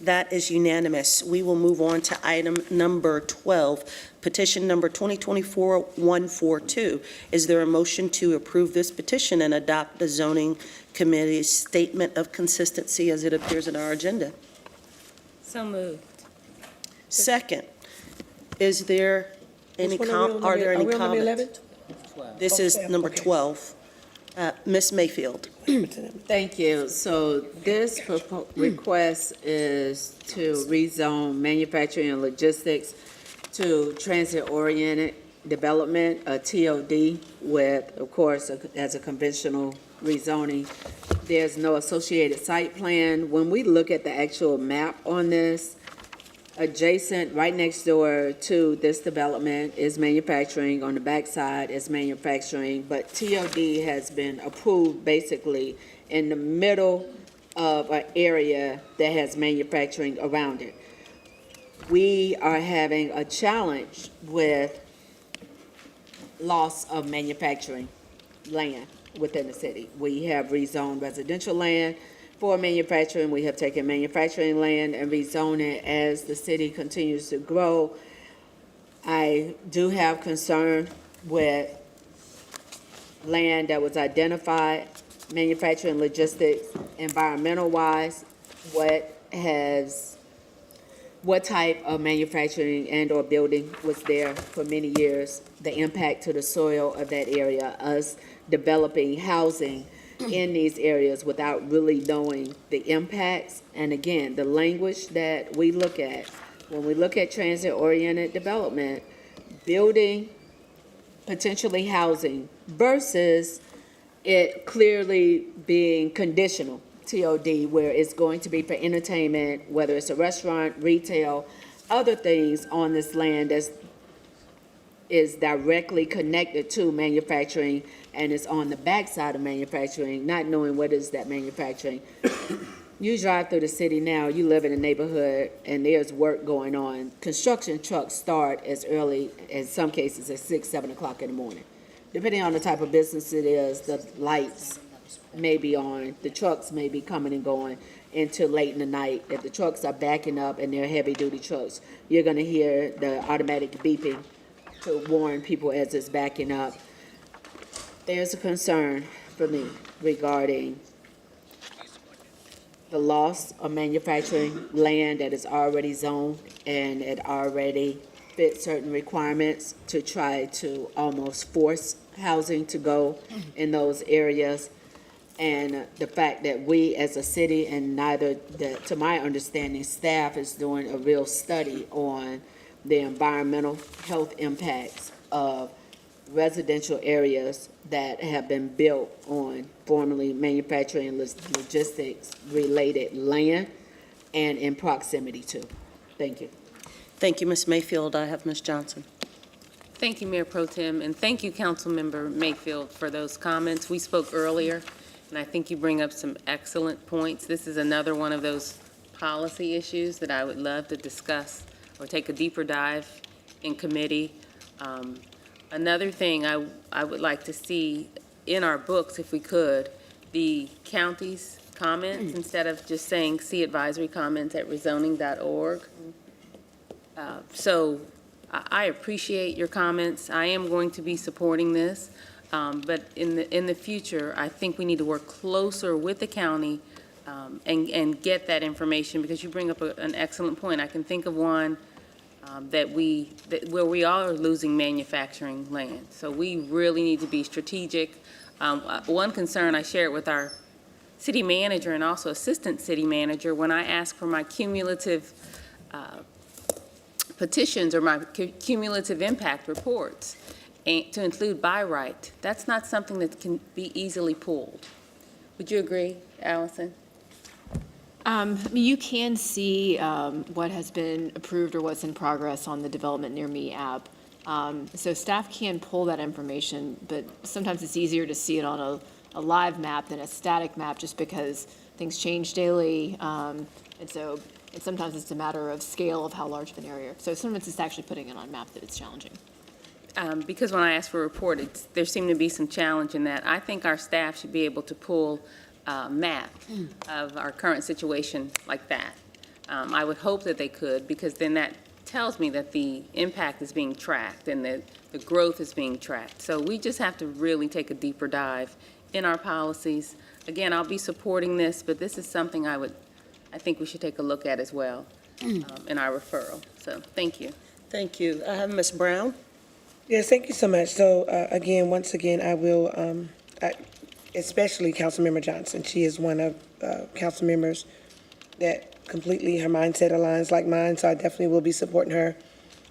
That is unanimous. We will move on to item number 12, petition number 2024-142. Is there a motion to approve this petition and adopt the zoning committee's statement of consistency as it appears in our agenda? So moved. Second, is there any are there any comments? This is number 12. Ms. Mayfield. Thank you. So this request is to rezone manufacturing and logistics to transit-oriented development, a TOD, with, of course, as a conventional rezoning. There's no associated site plan. When we look at the actual map on this, adjacent, right next door to this development is manufacturing. On the backside is manufacturing, but TOD has been approved basically in the middle of an area that has manufacturing around it. We are having a challenge with loss of manufacturing land within the city. We have rezoned residential land for manufacturing. We have taken manufacturing land and rezoned it as the city continues to grow. I do have concern with land that was identified, manufacturing, logistics, environmental-wise, what type of manufacturing and or building was there for many years, the impact to the soil of that area, us developing housing in these areas without really knowing the impacts. And again, the language that we look at, when we look at transit-oriented development, building, potentially housing, versus it clearly being conditional, TOD, where it's going to be for entertainment, whether it's a restaurant, retail, other things on this land that is directly connected to manufacturing and is on the backside of manufacturing, not knowing what is that manufacturing. You drive through the city now, you live in a neighborhood, and there's work going on. Construction trucks start as early, in some cases, at 6, 7 o'clock in the morning. Depending on the type of business it is, the lights may be on, the trucks may be coming and going until late in the night. If the trucks are backing up and they're heavy-duty trucks, you're gonna hear the automatic beeping to warn people as it's backing up. There's a concern for me regarding the loss of manufacturing land that is already zoned and it already fits certain requirements to try to almost force housing to go in those areas. And the fact that we as a city, and to my understanding, staff is doing a real study on the environmental health impacts of residential areas that have been built on formerly manufacturing and logistics related land and in proximity to. Thank you. Thank you, Ms. Mayfield. I have Ms. Johnson. Thank you, Mayor Pro Tem, and thank you, Councilmember Mayfield, for those comments. We spoke earlier, and I think you bring up some excellent points. This is another one of those policy issues that I would love to discuss or take a deeper dive in committee. Another thing I would like to see in our books, if we could, the county's comments instead of just saying see advisory comments at rezoning.org. So I appreciate your comments. I am going to be supporting this, but in the future, I think we need to work closer with the county and get that information, because you bring up an excellent point. I can think of one where we are losing manufacturing land. So we really need to be strategic. One concern I shared with our city manager and also assistant city manager when I asked for my cumulative petitions or my cumulative impact reports to include by right. That's not something that can be easily pulled. Would you agree, Allison? I mean, you can see what has been approved or what's in progress on the Development Near Me app. So staff can pull that information, but sometimes it's easier to see it on a live map than a static map, just because things change daily. And sometimes it's a matter of scale of how large of an area. So sometimes it's actually putting it on a map that it's challenging. Because when I asked for a report, there seemed to be some challenge in that. I think our staff should be able to pull a map of our current situation like that. I would hope that they could, because then that tells me that the impact is being tracked and that the growth is being tracked. So we just have to really take a deeper dive in our policies. Again, I'll be supporting this, but this is something I think we should take a look at as well in our referral. So thank you. Thank you. Ms. Brown? Yes, thank you so much. So, once again, I will, especially Councilmember Johnson. She is one of council members that completely, her mindset aligns like mine, so I definitely will be supporting her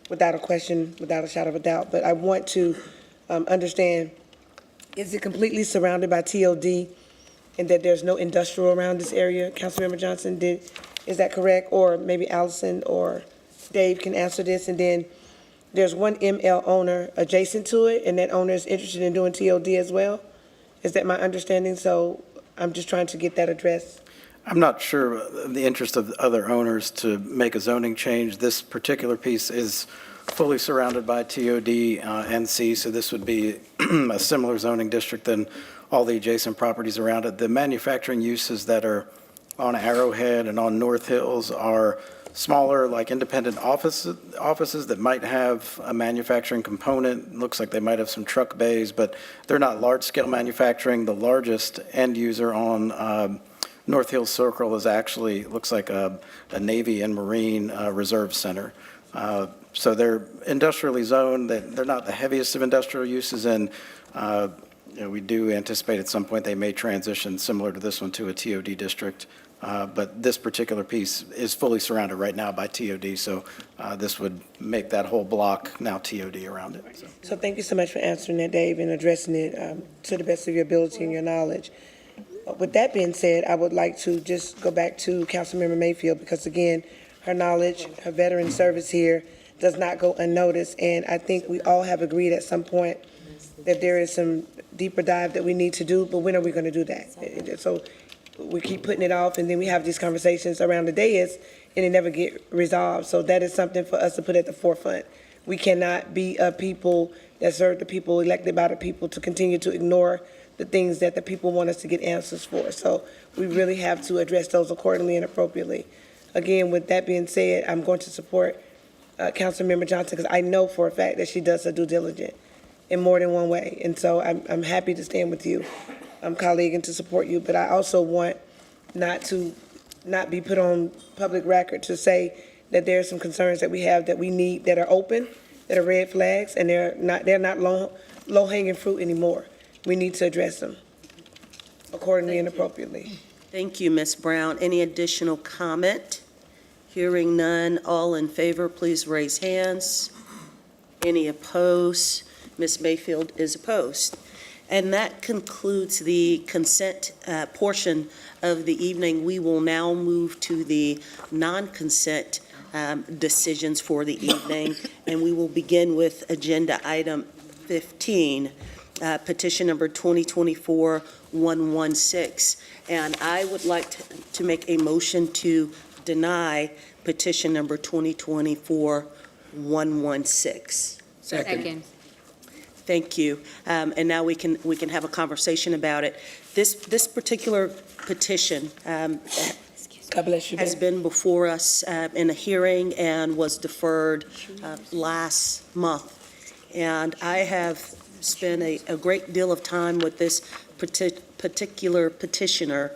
without a question, without a shadow of a doubt. But I want to understand, is it completely surrounded by TOD and that there's no industrial around this area? Councilmember Johnson, is that correct? Or maybe Allison or Dave can answer this. And then there's one ML owner adjacent to it, and that owner is interested in doing TOD as well? Is that my understanding? So I'm just trying to get that addressed. I'm not sure of the interest of other owners to make a zoning change. This particular piece is fully surrounded by TOD and C, so this would be a similar zoning district than all the adjacent properties around it. The manufacturing uses that are on Arrowhead and on North Hills are smaller, like independent offices that might have a manufacturing component. Looks like they might have some truck bays, but they're not large-scale manufacturing. The largest end user on North Hills Circle is actually, looks like a Navy and Marine Reserve Center. So they're industrially zoned. They're not the heaviest of industrial uses, and we do anticipate at some point they may transition similar to this one to a TOD district. But this particular piece is fully surrounded right now by TOD, so this would make that whole block now TOD around it. So thank you so much for answering that, Dave, and addressing it to the best of your ability and your knowledge. With that being said, I would like to just go back to Councilmember Mayfield, because again, her knowledge, her veteran service here does not go unnoticed, and I think we all have agreed at some point that there is some deeper dive that we need to do, but when are we going to do that? So we keep putting it off, and then we have these conversations around the dais, and they never get resolved. So that is something for us to put at the forefront. We cannot be a people that serve the people, elected by the people, to continue to ignore the things that the people want us to get answers for. So we really have to address those accordingly and appropriately. Again, with that being said, I'm going to support Councilmember Johnson, because I know for a fact that she does her due diligence in more than one way. And so I'm happy to stand with you, colleague, and to support you. But I also want not be put on public record to say that there are some concerns that we have that we need, that are open, that are red flags, and they're not low-hanging fruit anymore. We need to address them accordingly and appropriately. Thank you, Ms. Brown. Any additional comment? Hearing none, all in favor, please raise hands. Any opposed? Ms. Mayfield is opposed. And that concludes the consent portion of the evening. We will now move to the non-consent decisions for the evening, and we will begin with agenda item 15, petition number 2024-116. And I would like to make a motion to deny petition number 2024-116. Second. Thank you. And now we can have a conversation about it. This particular petition God bless you, has been before us in a hearing and was deferred last month. And I have spent a great deal of time with this particular petitioner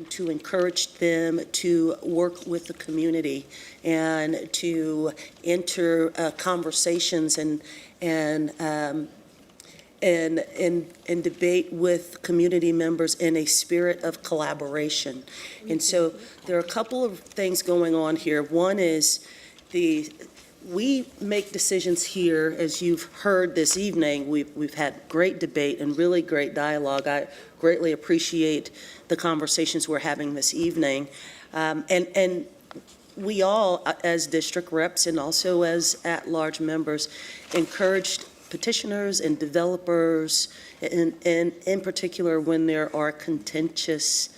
to encourage them to work with the community and to enter conversations and debate with community members in a spirit of collaboration. And so there are a couple of things going on here. One is the we make decisions here, as you've heard this evening. We've had great debate and really great dialogue. I greatly appreciate the conversations we're having this evening. And we all, as district reps and also as at-large members, encouraged petitioners and developers, and in particular when there are contentious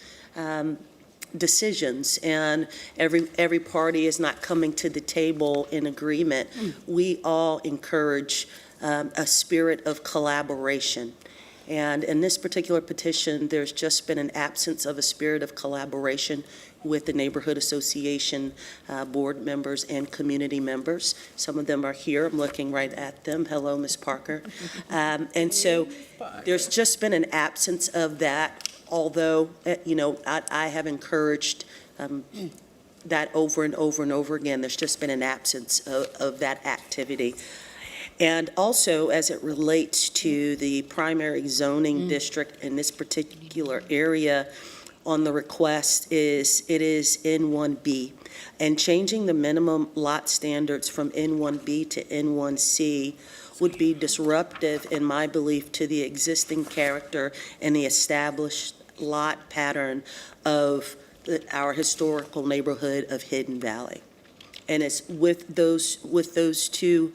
decisions and every party is not coming to the table in agreement, we all encourage a spirit of collaboration. And in this particular petition, there's just been an absence of a spirit of collaboration with the neighborhood association board members and community members. Some of them are here. I'm looking right at them. Hello, Ms. Parker. And so there's just been an absence of that, although, I have encouraged that over and over and over again. There's just been an absence of that activity. And also, as it relates to the primary zoning district in this particular area, on the request it is N1B. And changing the minimum lot standards from N1B to N1C would be disruptive, in my belief, to the existing character and the established lot pattern of our historical neighborhood of Hidden Valley. And it's with those two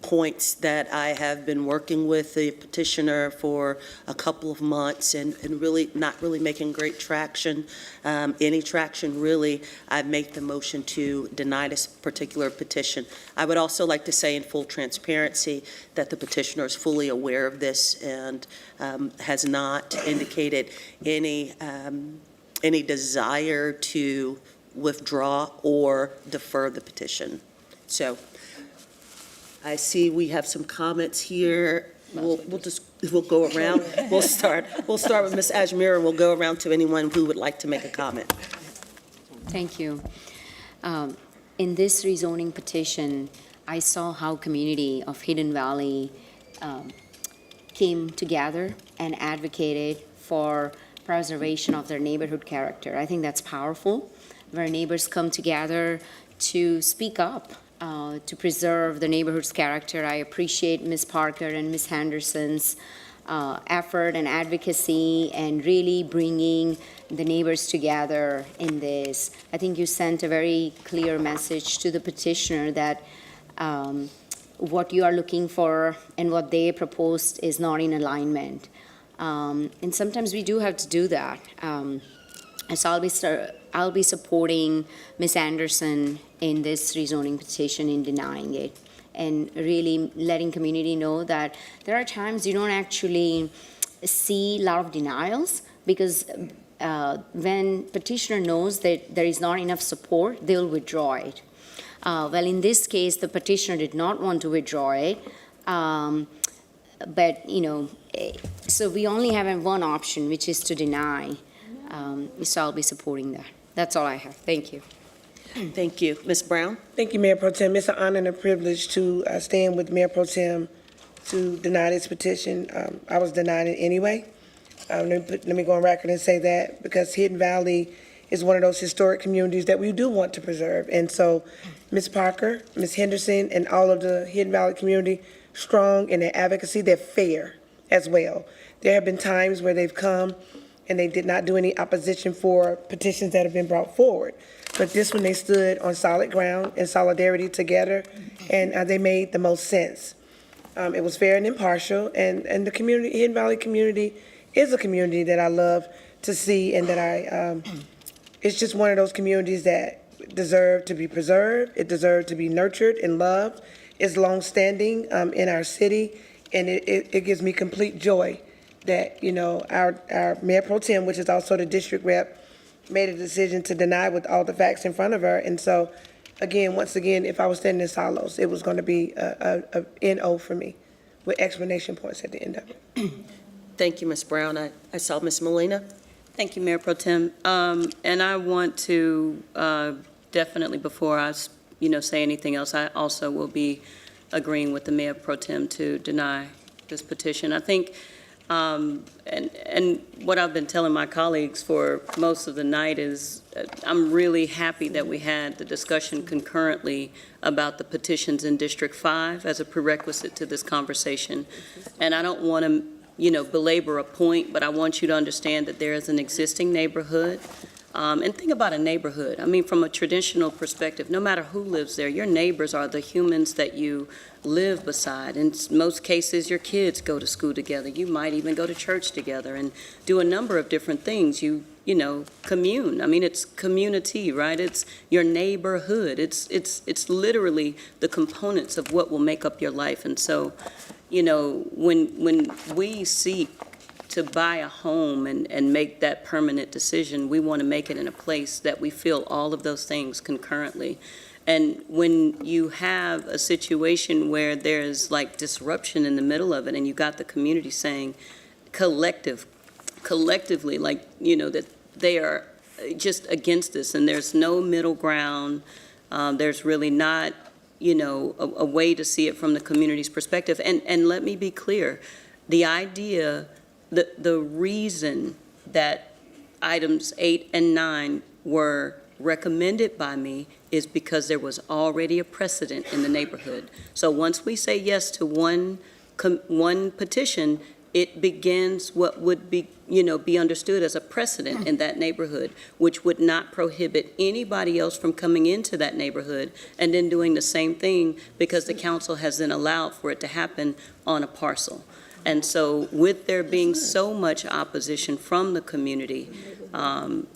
points that I have been working with the petitioner for a couple of months and really not really making great traction, any traction really. I've made the motion to deny this particular petition. I would also like to say in full transparency that the petitioner is fully aware of this and has not indicated any desire to withdraw or defer the petition. So I see we have some comments here. We'll go around. We'll start with Ms. Ajmir, and we'll go around to anyone who would like to make a comment. Thank you. In this rezoning petition, I saw how community of Hidden Valley came together and advocated for preservation of their neighborhood character. I think that's powerful, where neighbors come together to speak up, to preserve the neighborhood's character. I appreciate Ms. Parker and Ms. Henderson's effort and advocacy and really bringing the neighbors together in this. I think you sent a very clear message to the petitioner that what you are looking for and what they proposed is not in alignment. And sometimes we do have to do that. So I'll be supporting Ms. Anderson in this rezoning petition in denying it, and really letting community know that there are times you don't actually see a lot of denials, because when petitioner knows that there is not enough support, they'll withdraw it. Well, in this case, the petitioner did not want to withdraw it, but so we only have one option, which is to deny. So I'll be supporting that. That's all I have. Thank you. Thank you. Ms. Brown? Thank you, Mayor Pro Tem. It's an honor and a privilege to stand with Mayor Pro Tem to deny this petition. I was denied it anyway. Let me go on record and say that, because Hidden Valley is one of those historic communities that we do want to preserve. And so Ms. Parker, Ms. Henderson, and all of the Hidden Valley community, strong in their advocacy. They're fair as well. There have been times where they've come and they did not do any opposition for petitions that have been brought forward. But this one, they stood on solid ground in solidarity together, and they made the most sense. It was fair and impartial, and the community, Hidden Valley community, is a community that I love to see, and that it's just one of those communities that deserve to be preserved. It deserves to be nurtured and loved. It's longstanding in our city, and it gives me complete joy that, our Mayor Pro Tem, which is also the district rep, made a decision to deny with all the facts in front of her. And so, once again, if I was standing in silos, it was going to be a NO for me, with explanation points at the end of it. Thank you, Ms. Brown. I saw Ms. Molina. Thank you, Mayor Pro Tem. And I want to definitely, before I say anything else, I also will be agreeing with the Mayor Pro Tem to deny this petition. I think And what I've been telling my colleagues for most of the night is I'm really happy that we had the discussion concurrently about the petitions in District 5 as a prerequisite to this conversation. And I don't want to, belabor a point, but I want you to understand that there is an existing neighborhood. And think about a neighborhood. I mean, from a traditional perspective, no matter who lives there, your neighbors are the humans that you live beside. In most cases, your kids go to school together. You might even go to church together and do a number of different things. You commune. I mean, it's community, right? It's your neighborhood. It's literally the components of what will make up your life. And so, when we seek to buy a home and make that permanent decision, we want to make it in a place that we feel all of those things concurrently. And when you have a situation where there's like disruption in the middle of it, and you got the community saying collectively, that they are just against this, and there's no middle ground, there's really not, a way to see it from the community's perspective. And let me be clear, the idea, the reason that items 8 and 9 were recommended by me is because there was already a precedent in the neighborhood. So once we say yes to one petition, it begins what would be understood as a precedent in that neighborhood, which would not prohibit anybody else from coming into that neighborhood and then doing the same thing, because the council has then allowed for it to happen on a parcel. And so with there being so much opposition from the community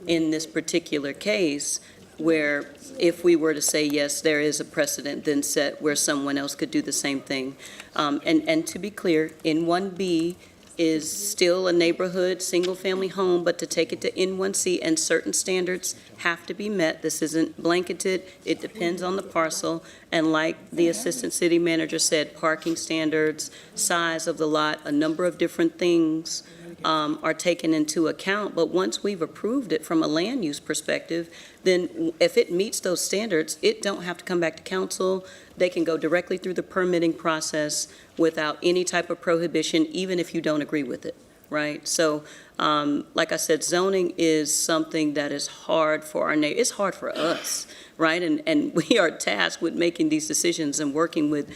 in this particular case, where if we were to say yes, there is a precedent then set where someone else could do the same thing. And to be clear, N1B is still a neighborhood, single-family home, but to take it to N1C, and certain standards have to be met. This isn't blanketed. It depends on the parcel. And like the assistant city manager said, parking standards, size of the lot, a number of different things are taken into account. But once we've approved it from a land use perspective, then if it meets those standards, it don't have to come back to council. They can go directly through the permitting process without any type of prohibition, even if you don't agree with it, right? So, like I said, zoning is something that is hard for our neighbors. It's hard for us, right? And we are tasked with making these decisions and working with,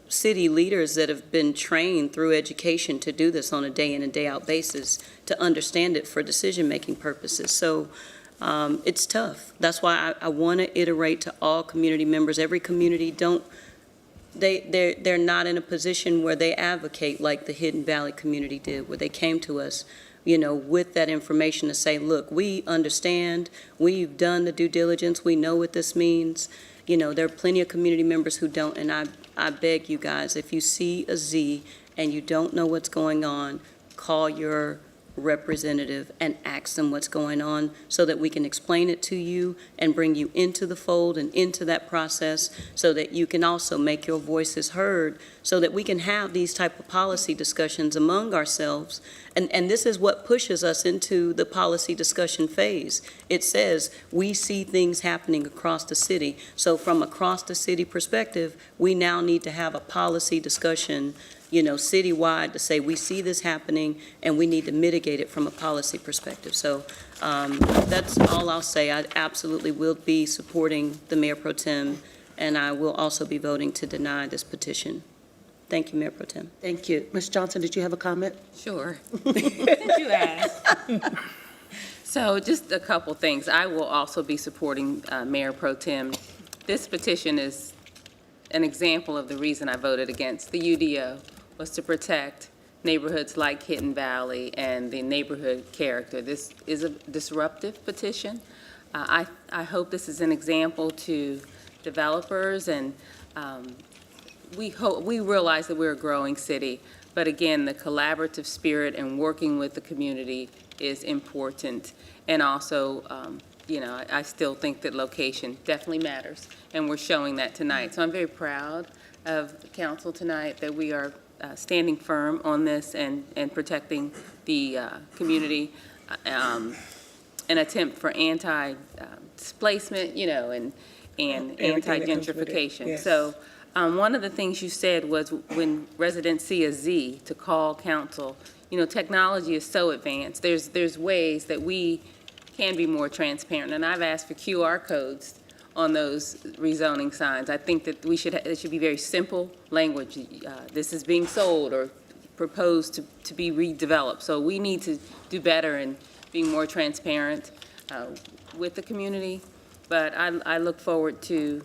city leaders that have been trained through education to do this on a day in and day out basis, to understand it for decision-making purposes. So it's tough. That's why I want to iterate to all community members. Every community they're not in a position where they advocate like the Hidden Valley community did, where they came to us, with that information to say, look, we understand, we've done the due diligence, we know what this means. There are plenty of community members who don't, and I beg you guys, if you see a Z and you don't know what's going on, call your representative and ask them what's going on so that we can explain it to you and bring you into the fold and into that process so that you can also make your voices heard, so that we can have these type of policy discussions among ourselves. And this is what pushes us into the policy discussion phase. It says we see things happening across the city. So from across the city perspective, we now need to have a policy discussion citywide to say we see this happening and we need to mitigate it from a policy perspective. So that's all I'll say. I absolutely will be supporting the Mayor Pro Tem, and I will also be voting to deny this petition. Thank you, Mayor Pro Tem. Thank you. Ms. Johnson, did you have a comment? Sure. Since you asked. So just a couple things. I will also be supporting Mayor Pro Tem. This petition is an example of the reason I voted against the UDO, was to protect neighborhoods like Hidden Valley and the neighborhood character. This is a disruptive petition. I hope this is an example to developers, and we realize that we're a growing city, but again, the collaborative spirit and working with the community is important. And also, I still think that location definitely matters, and we're showing that tonight. So I'm very proud of the council tonight that we are standing firm on this and protecting the community, an attempt for anti-displacement, and anti-gentrification. Yes. So One of the things you said was when residents see a Z, to call council. You know, technology is so advanced. There's ways that we can be more transparent, and I've asked for QR codes on those rezoning signs. I think that it should be very simple language. This is being sold or proposed to be redeveloped. So we need to do better in being more transparent with the community. But I look forward to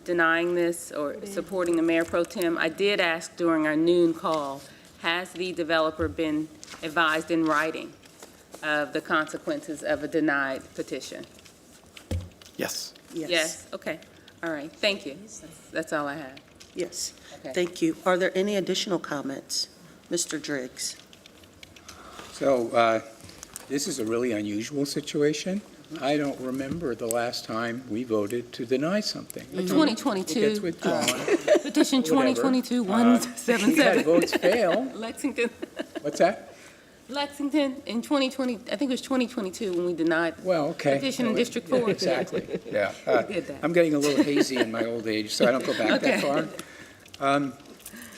denying this or supporting the Mayor Pro Tem. I did ask during our noon call, has the developer been advised in writing of the consequences of a denied petition? Yes. Yes? Okay. All right. Thank you. That's all I have. Yes, Okay. thank you. Are there any additional comments? Mr. Driggs? So this is a really unusual situation. I don't remember the last time we voted to deny something. It 2022. gets withdrawn. Petition Whatever. 2022-177. We've had votes fail. Lexington. What's that? Lexington in 2020, I think it was 2022 when we denied Well, okay. petition in District 4. Exactly, yeah. We did that. I'm getting a little hazy in my old age, so I don't go back that Okay. far.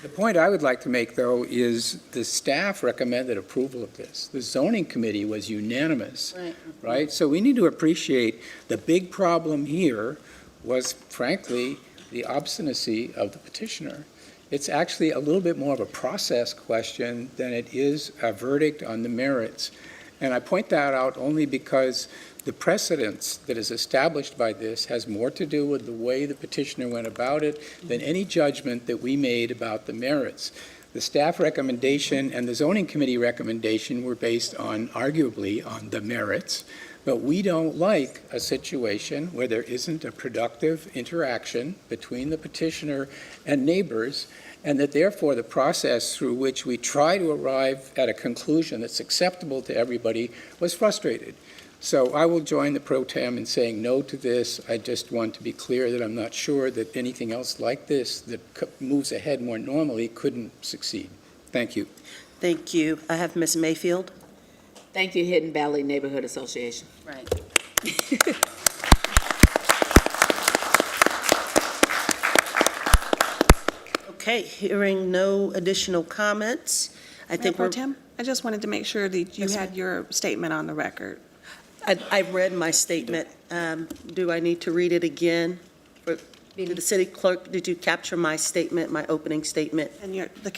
The point I would like to make, though, is the staff recommended approval of this. The zoning committee was unanimous, Right. right? So we need to appreciate the big problem here was, frankly, the obstinacy of the petitioner. It's actually a little bit more of a process question than it is a verdict on the merits. And I point that out only because the precedence that is established by this has more to do with the way the petitioner went about it than any judgment that we made about the merits. The staff recommendation and the zoning committee recommendation were based on, arguably, on the merits, but we don't like a situation where there isn't a productive interaction between the petitioner and neighbors, and that therefore the process through which we try to arrive at a conclusion that's acceptable to everybody was frustrated. So I will join the pro tem in saying no to this. I just want to be clear that I'm not sure that anything else like this that moves ahead more normally couldn't succeed. Thank you. Thank you. I have Ms. Mayfield. Thank you, Hidden Valley Neighborhood Association. Right. Okay, hearing no additional comments, I Mayor think Pro we're... Tem, I just wanted to make sure that you Yes, had your statement on the record. I read my statement. Do I need to read it again? To the city clerk, did you capture my statement, my opening statement? And the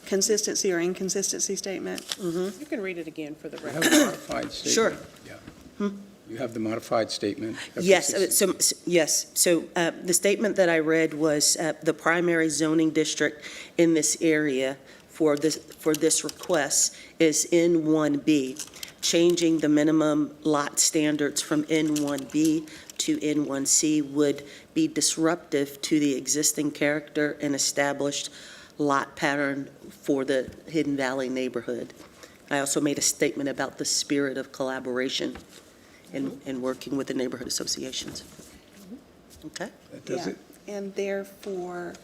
consistency or inconsistency statement? Mm-hmm. You can read it again for the You record. have the modified statement. Sure. Yeah. You have the modified statement. of Yes, consistency. so the statement that I read was the primary zoning district in this area for this request is N1B, changing the minimum lot standards from N1B to N1C would be disruptive to the existing character and established lot pattern for the Hidden Valley neighborhood. I also made a statement about the spirit of collaboration in working with the neighborhood associations. Okay? That does Yeah. it. And therefore,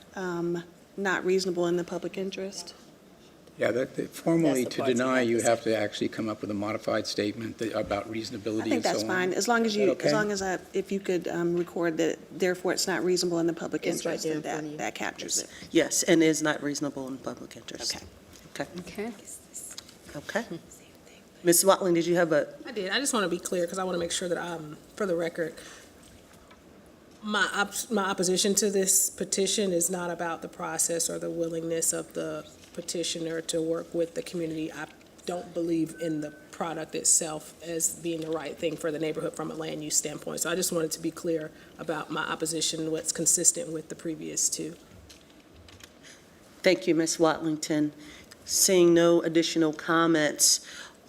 not reasonable in the public interest? Yeah, formally That's the to part you deny, have you to have to actually come up with a modified statement about reasonability I and think so on. that's fine, as long as Is you, that okay? as long as if you could record that, therefore it's not reasonable in the public It's right interest, there in that front of you. that captures it. Yes, and is not reasonable in public interest. Okay. Okay. Okay. Ms. Watling, did you have a, I did. I just want to be clear because I want to make sure that for the record, my opposition to this petition is not about the process or the willingness of the petitioner to work with the community. I don't believe in the product itself as being the right thing for the neighborhood from a land use standpoint. So I just wanted to be clear about my opposition, what's consistent with the previous two. thank you, Ms. Watlington. Seeing no additional comments,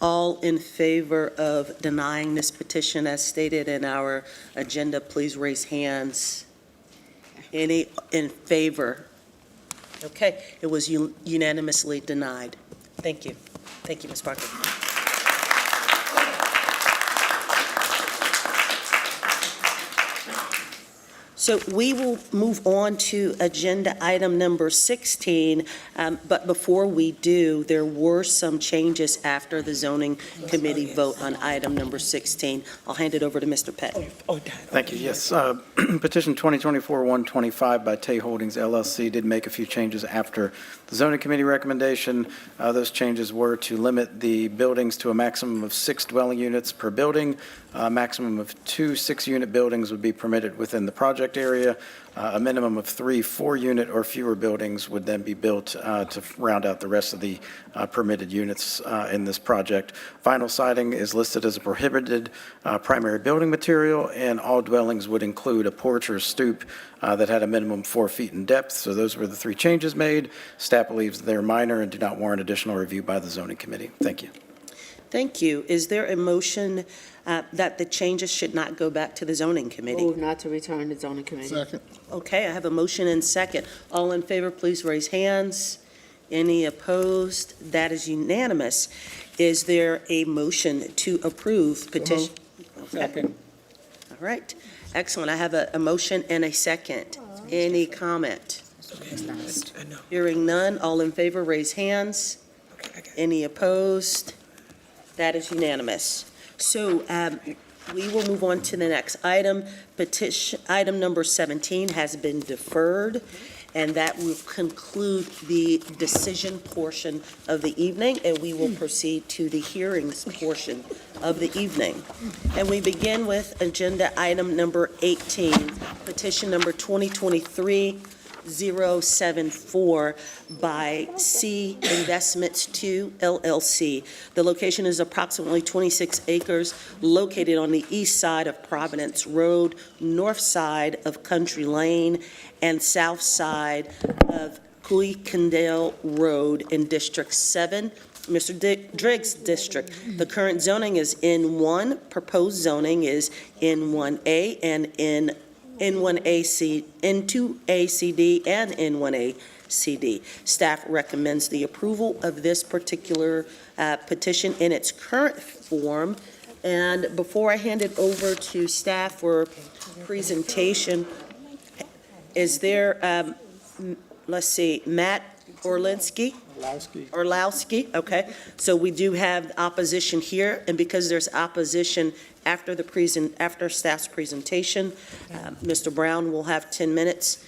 all in favor of denying this petition as stated in our agenda, please raise hands. Any in favor? Okay, it was unanimously denied. Thank you. Thank you, Ms. Parker. So we will move on to agenda item number 16, but before we do, there were some changes after the zoning committee vote on item number 16. I'll hand it over to Mr. Pett. Thank you. Yes, petition 2024-125 by Tay Holdings LLC did make a few changes after the zoning committee recommendation. Those changes were to limit the buildings to a maximum of 6 dwelling units per building. A maximum of 2 6-unit buildings would be permitted within the project area. A minimum of 3 4-unit or fewer buildings would then be built to round out the rest of the permitted units in this project. Vinyl siding is listed as a prohibited primary building material, and all dwellings would include a porch or stoop that had a minimum 4 feet in depth. So those were the 3 changes made. Staff believes they're minor and do not warrant additional review by the zoning committee. Thank you. Thank you. Is there a motion that the changes should not go back to the zoning committee? Move not to return to zoning committee. Second. Okay, I have a motion and second. All in favor, please raise hands. Any opposed? That is unanimous. Is there a motion to approve petition? Okay. Second. All right, excellent. I have a motion and a second. Any comment? Hearing none, all in favor, raise hands. Any opposed? That is unanimous. So we will move on to the next item. Petition, item number 17 has been deferred, and that will conclude the decision portion of the evening, and we will proceed to the hearings portion of the evening. And we begin with agenda item number 18, petition number 2023-074 by C Investments 2 LLC. The location is approximately 26 acres located on the east side of Providence Road, north side of Country Lane, and south side of Kuykendall Road in District 7, Mr. Driggs District. The current zoning is N1, proposed zoning is N1A and N1AC, N2ACD, and N1ACD. Staff recommends the approval of this particular petition in its current form. And before I hand it over to staff for presentation, is there, let's see, Matt Orlowski? Orlowski, okay. So we do have opposition here, and because there's opposition after staff's presentation, Mr. Brown will have 10 minutes.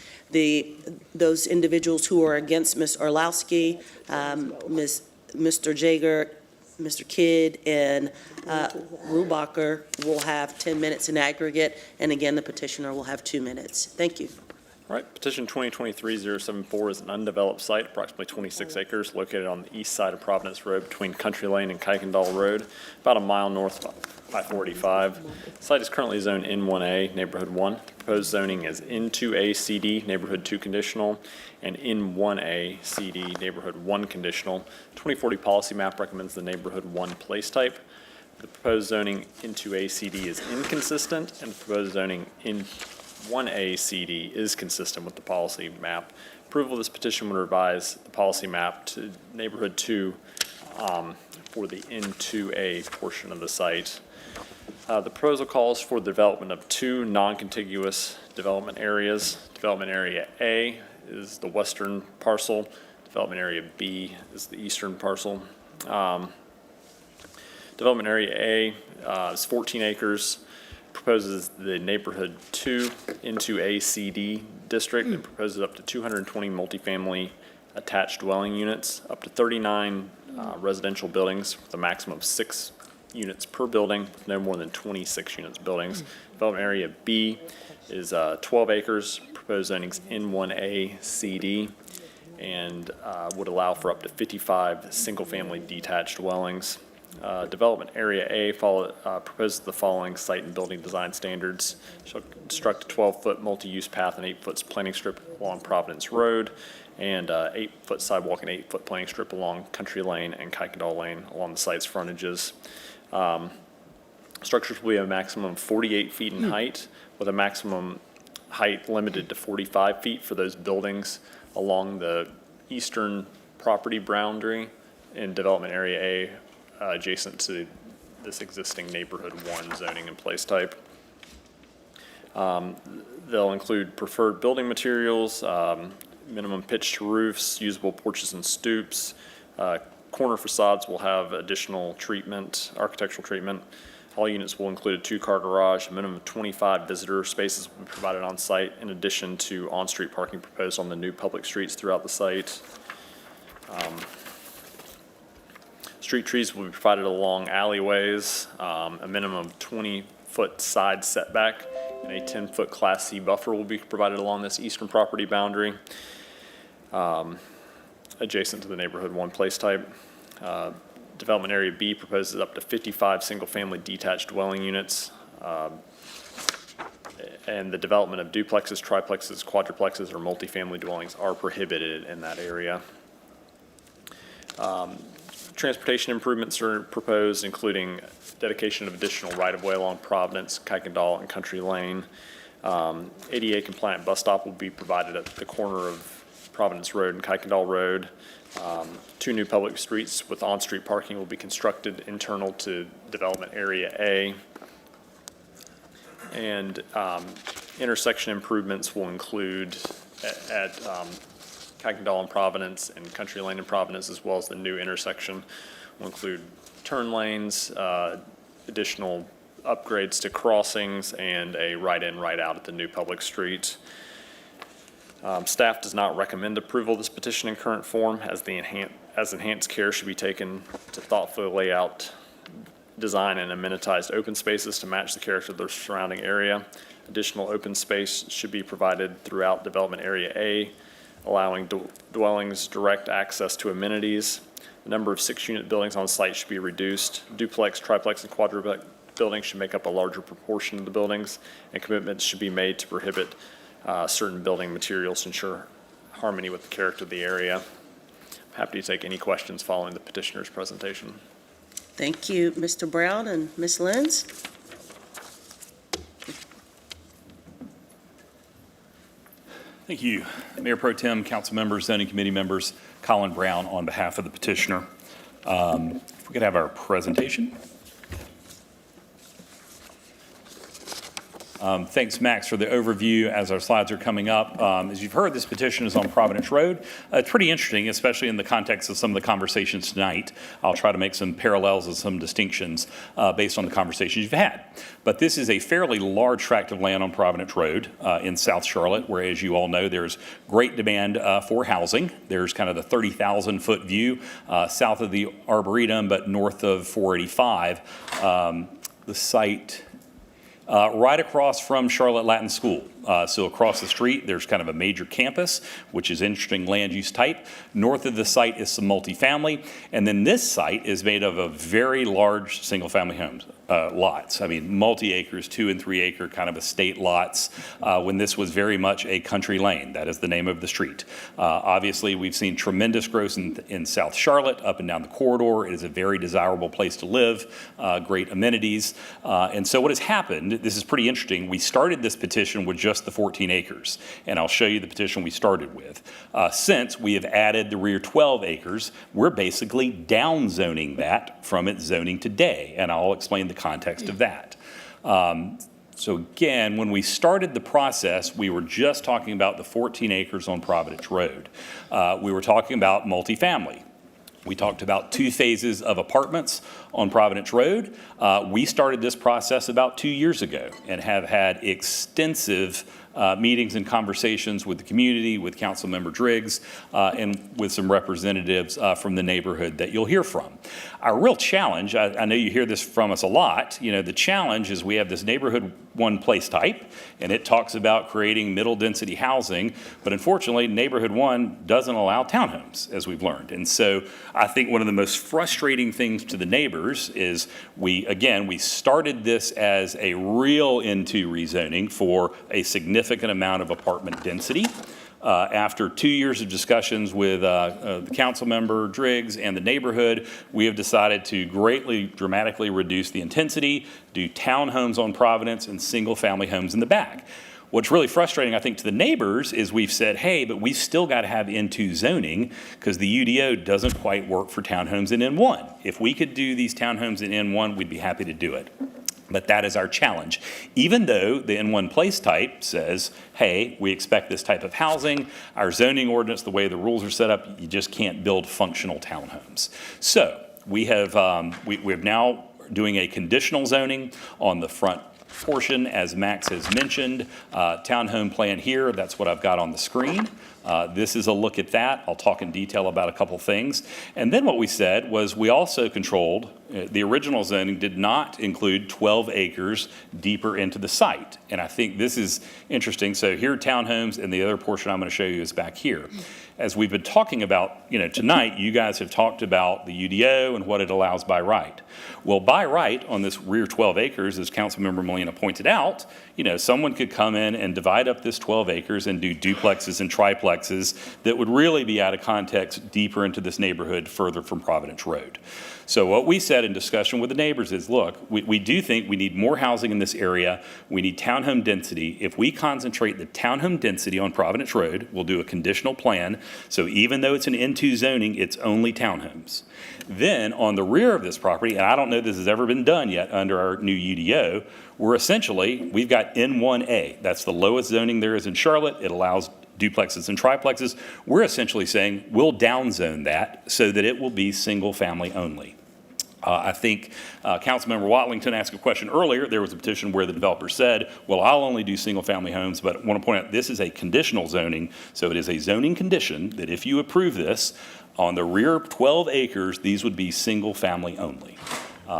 Those individuals who are against Ms. Orlowski, Mr. Jager, Mr. Kidd, and Rubacher will have 10 minutes in aggregate, and again, the petitioner will have 2 minutes. Thank you. All right, petition 2023-074 is an undeveloped site, approximately 26 acres, located on the east side of Providence Road between Country Lane and Kuykendall Road, about a mile north of I-485. The site is currently zoned N1A, Neighborhood 1. Proposed zoning is N2A CD, Neighborhood 2 conditional, and N1A CD, Neighborhood 1 conditional. 2040 policy map recommends the Neighborhood 1 place type. The proposed zoning N2A CD is inconsistent, and the proposed zoning N1A CD is consistent with the policy map. Approval of this petition would revise the policy map to Neighborhood 2 for the N2A portion of the site. The proposal calls for the development of 2 non-contiguous development areas. Development Area A is the western parcel. Development Area B is the eastern parcel. Development Area A is 14 acres. Proposes the Neighborhood 2 into ACD district and proposes up to 220 multifamily attached dwelling units, up to 39 residential buildings with a maximum of 6 units per building, with no more than 26 units buildings. Development Area B is 12 acres, proposed zoning's N1A CD, and would allow for up to 55 single-family detached dwellings. Development Area A proposes the following site and building design standards. Shall construct a 12-foot multi-use path and 8-foot planting strip along Providence Road, and 8-foot sidewalk and 8-foot planting strip along Country Lane and Kuykendall Lane along the site's frontages. Structures will be a maximum of 48 feet in height, with a maximum height limited to 45 feet for those buildings along the eastern property boundary in Development Area A, adjacent to this existing Neighborhood 1 zoning and place type. They'll include preferred building materials, minimum pitch to roofs, usable porches and stoops. Corner facades will have additional treatment, architectural treatment. All units will include a 2-car garage. A minimum of 25 visitor spaces will be provided on site, in addition to on-street parking proposed on the new public streets throughout the site. Street trees will be provided along alleyways, a minimum of 20-foot side setback, and a 10-foot Class C buffer will be provided along this eastern property boundary, adjacent to the neighborhood 1 place type. Development Area B proposes up to 55 single-family detached dwelling units, and the development of duplexes, triplexes, quadruplexes, or multifamily dwellings are prohibited in that area. Transportation improvements are proposed, including dedication of additional right-of-way along Providence, Kuykendall, and Country Lane. ADA-compliant bus stop will be provided at the corner of Providence Road and Kuykendall Road. 2 new public streets with on-street parking will be constructed internal to Development Area A. And intersection improvements will include at Kuykendall and Providence and Country Lane and Providence, as well as the new intersection will include turn lanes, additional upgrades to crossings, and a right-in, right-out at the new public street. Staff does not recommend approval of this petition in current form, as enhanced care should be taken to thoughtfully lay out, design, and amenitized open spaces to match the character of the surrounding area. Additional open space should be provided throughout Development Area A, allowing dwellings direct access to amenities. The number of 6-unit buildings on site should be reduced. Duplex, triplex, and quadruplex buildings should make up a larger proportion of the buildings, and commitments should be made to prohibit certain building materials to ensure harmony with the character of the area. I'm happy to take any questions following the petitioner's presentation. Thank you, Mr. Brown and Ms. Lenz. Thank you, Mayor Pro Tem, council members, zoning committee members. Colin Brown on behalf of the petitioner. If we could have our presentation. Thanks, Max, for the overview as our slides are coming up. As you've heard, this petition is on Providence Road. It's pretty interesting, especially in the context of some of the conversations tonight. I'll try to make some parallels and some distinctions based on the conversations you've had. But this is a fairly large tract of land on Providence Road in South Charlotte, where, as you all know, there's great demand for housing. There's kind of the 30,000-foot view south of the Arboretum, but north of 485. The site right across from Charlotte Latin School. So across the street, there's kind of a major campus, which is interesting land use type. North of the site is some multifamily. And then this site is made of a very large single-family homes. Lots. I mean, multi-acres, 2- and 3-acre kind of estate lots, when this was very much a country lane. That is the name of the street. Obviously, we've seen tremendous growth in South Charlotte, up and down the corridor. It is a very desirable place to live, great amenities. And so what has happened, this is pretty interesting, we started this petition with just the 14 acres. And I'll show you the petition we started with. Since we have added the rear 12 acres, we're basically down zoning that from its zoning today. And I'll explain the context of that. So again, when we started the process, we were just talking about the 14 acres on Providence Road. We were talking about multifamily. We talked about 2 phases of apartments on Providence Road. We started this process about 2 years ago and have had extensive meetings and conversations with the community, with Councilmember Driggs, and with some representatives from the neighborhood that you'll hear from. Our real challenge, I know you hear this from us a lot, the challenge is we have this neighborhood 1 place type, and it talks about creating middle density housing, but unfortunately, neighborhood 1 doesn't allow townhomes, as we've learned. And so I think one of the most frustrating things to the neighbors is we started this as a real into rezoning for a significant amount of apartment density. After 2 years of discussions with the council member Driggs and the neighborhood, we have decided to dramatically reduce the intensity, do townhomes on Providence and single family homes in the back. What's really frustrating, I think, to the neighbors is we've said, hey, but we still got to have N2 zoning because the UDO doesn't quite work for townhomes in N1. If we could do these townhomes in N1, we'd be happy to do it. But that is our challenge. Even though the N1 place type says, hey, we expect this type of housing, our zoning ordinance, the way the rules are set up, you just can't build functional townhomes. So we have, we're now doing a conditional zoning on the front portion, as Max has mentioned. Townhome plan here, that's what I've got on the screen. This is a look at that. I'll talk in detail about a couple things. And then what we said was we also controlled, the original zoning did not include 12 acres deeper into the site. And I think this is interesting. So here are townhomes, and the other portion I'm going to show you is back here. As we've been talking about, tonight, you guys have talked about the UDO and what it allows by right. Well, by right on this rear 12 acres, as Councilmember Molina pointed out, someone could come in and divide up this 12 acres and do duplexes and triplexes that would really be out of context deeper into this neighborhood further from Providence Road. So what we said in discussion with the neighbors is, look, we do think we need more housing in this area. We need townhome density. If we concentrate the townhome density on Providence Road, we'll do a conditional plan. So even though it's an N2 zoning, it's only townhomes. Then on the rear of this property, and I don't know this has ever been done yet under our new UDO, we've got N1A. That's the lowest zoning there is in Charlotte. It allows duplexes and triplexes. We're essentially saying we'll downzone that so that it will be single family only. I think Councilmember Watlington asked a question earlier. There was a petition where the developer said, well, I'll only do single-family homes, but I want to point out this is a conditional zoning, so it is a zoning condition that if you approve this, on the rear 12 acres, these would be single-family only.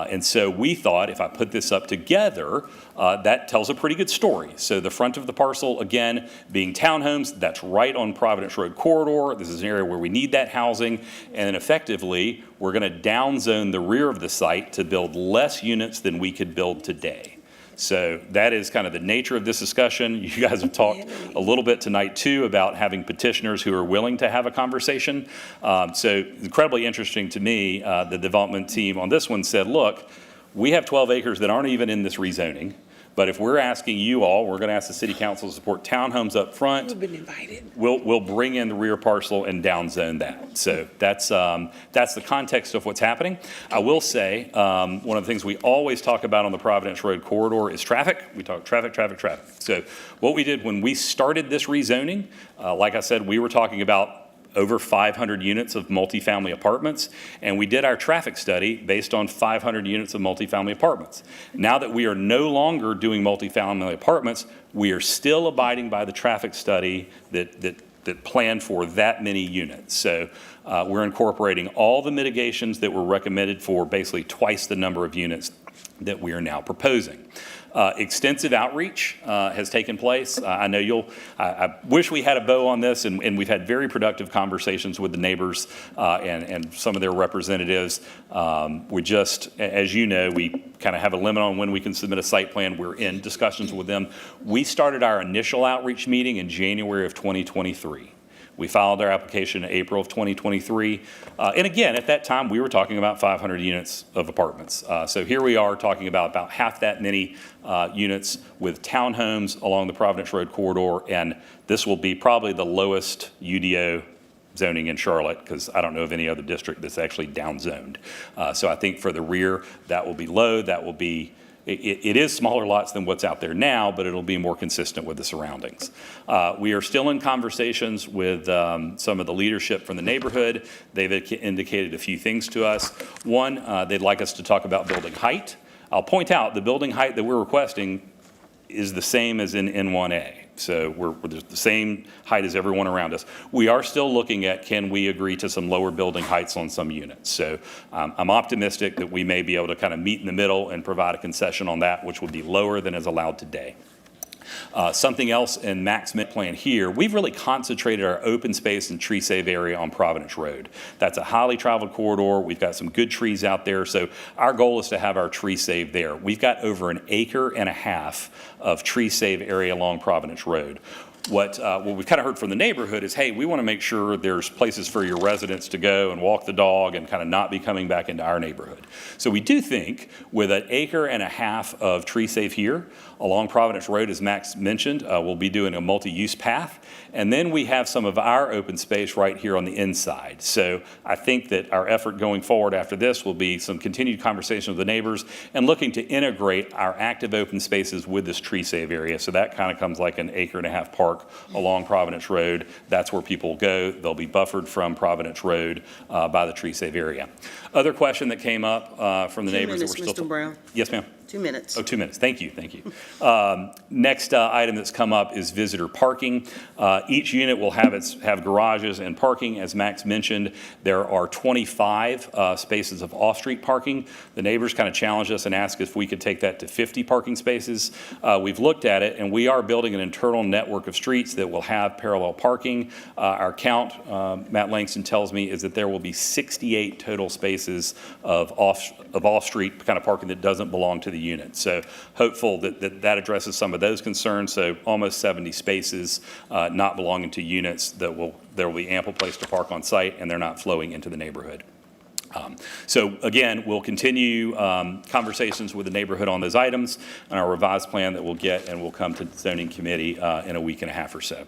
And so we thought if I put this up together, that tells a pretty good story. So the front of the parcel, again, being townhomes, that's right on Providence Road corridor. This is an area where we need that housing. And then effectively, we're going to downzone the rear of the site to build less units than we could build today. So that is kind of the nature of this discussion. You guys have talked a little bit tonight, too, about having petitioners who are willing to have a conversation. So incredibly interesting to me, the development team on this one said, look, we have 12 acres that aren't even in this rezoning. But if we're asking you all, we're going to ask the city council to support townhomes up front. We've been invited. We'll bring in the rear parcel and downzone that. So that's the context of what's happening. I will say one of the things we always talk about on the Providence Road corridor is traffic. We talk traffic. So what we did when we started this rezoning, like I said, we were talking about over 500 units of multifamily apartments, and we did our traffic study based on 500 units of multifamily apartments. Now that we are no longer doing multifamily apartments, we are still abiding by the traffic study that planned for that many units. So we're incorporating all the mitigations that were recommended for basically twice the number of units that we are now proposing. Extensive outreach has taken place. I know I wish we had a bow on this, and we've had very productive conversations with the neighbors and some of their representatives. We just, as you know, we kind of have a limit on when we can submit a site plan. We're in discussions with them. We started our initial outreach meeting in January of 2023. We filed our application in April of 2023. And again, at that time, we were talking about 500 units of apartments. So here we are talking about half that many units with townhomes along the Providence Road corridor. And this will be probably the lowest UDO zoning in Charlotte, because I don't know of any other district that's actually downzoned. So I think for the rear, that will be low. That will be It is smaller lots than what's out there now, but it'll be more consistent with the surroundings. We are still in conversations with some of the leadership from the neighborhood. They've indicated a few things to us. One, they'd like us to talk about building height. I'll point out the building height that we're requesting is the same as in N1A. So we're the same height as everyone around us. We are still looking at, can we agree to some lower building heights on some units? So I'm optimistic that we may be able to kind of meet in the middle and provide a concession on that, which would be lower than is allowed today. Something else in Mac's plan here, we've really concentrated our open space and tree save area on Providence Road. That's a highly traveled corridor. We've got some good trees out there. So our goal is to have our tree save there. We've got over 1.5 acres of tree save area along Providence Road. what we've kind of heard from the neighborhood is, hey, we want to make sure there's places for your residents to go and walk the dog and kind of not be coming back into our neighborhood. So we do think with 1.5 acres of tree save here along Providence Road, as Max mentioned, we'll be doing a multi-use path. And then we have some of our open space right here on the inside. So I think that our effort going forward after this will be some continued conversation with the neighbors and looking to integrate our active open spaces with this tree save area. So that kind of comes like 1.5 acre park along Providence Road. That's where people go. They'll be buffered from Providence Road by the tree save area. Other question that came up from the neighbors that we're still. Mr. Brown. Yes, ma'am. 2 minutes. Oh, 2 minutes. Thank you. Thank you. Next item that's come up is visitor parking. Each unit will have garages and parking. As Max mentioned, there are 25 spaces of off-street parking. The neighbors kind of challenged us and asked if we could take that to 50 parking spaces. We've looked at it, and we are building an internal network of streets that will have parallel parking. Our count, Matt Langston tells me, is that there will be 68 total spaces of off-street kind of parking that doesn't belong to the unit. So hopeful that addresses some of those concerns. So almost 70 spaces not belonging to units there will be ample place to park on site, and they're not flowing into the neighborhood. So again, we'll continue conversations with the neighborhood on those items and our revised plan that we'll get and will come to the zoning committee in a week and a half or so.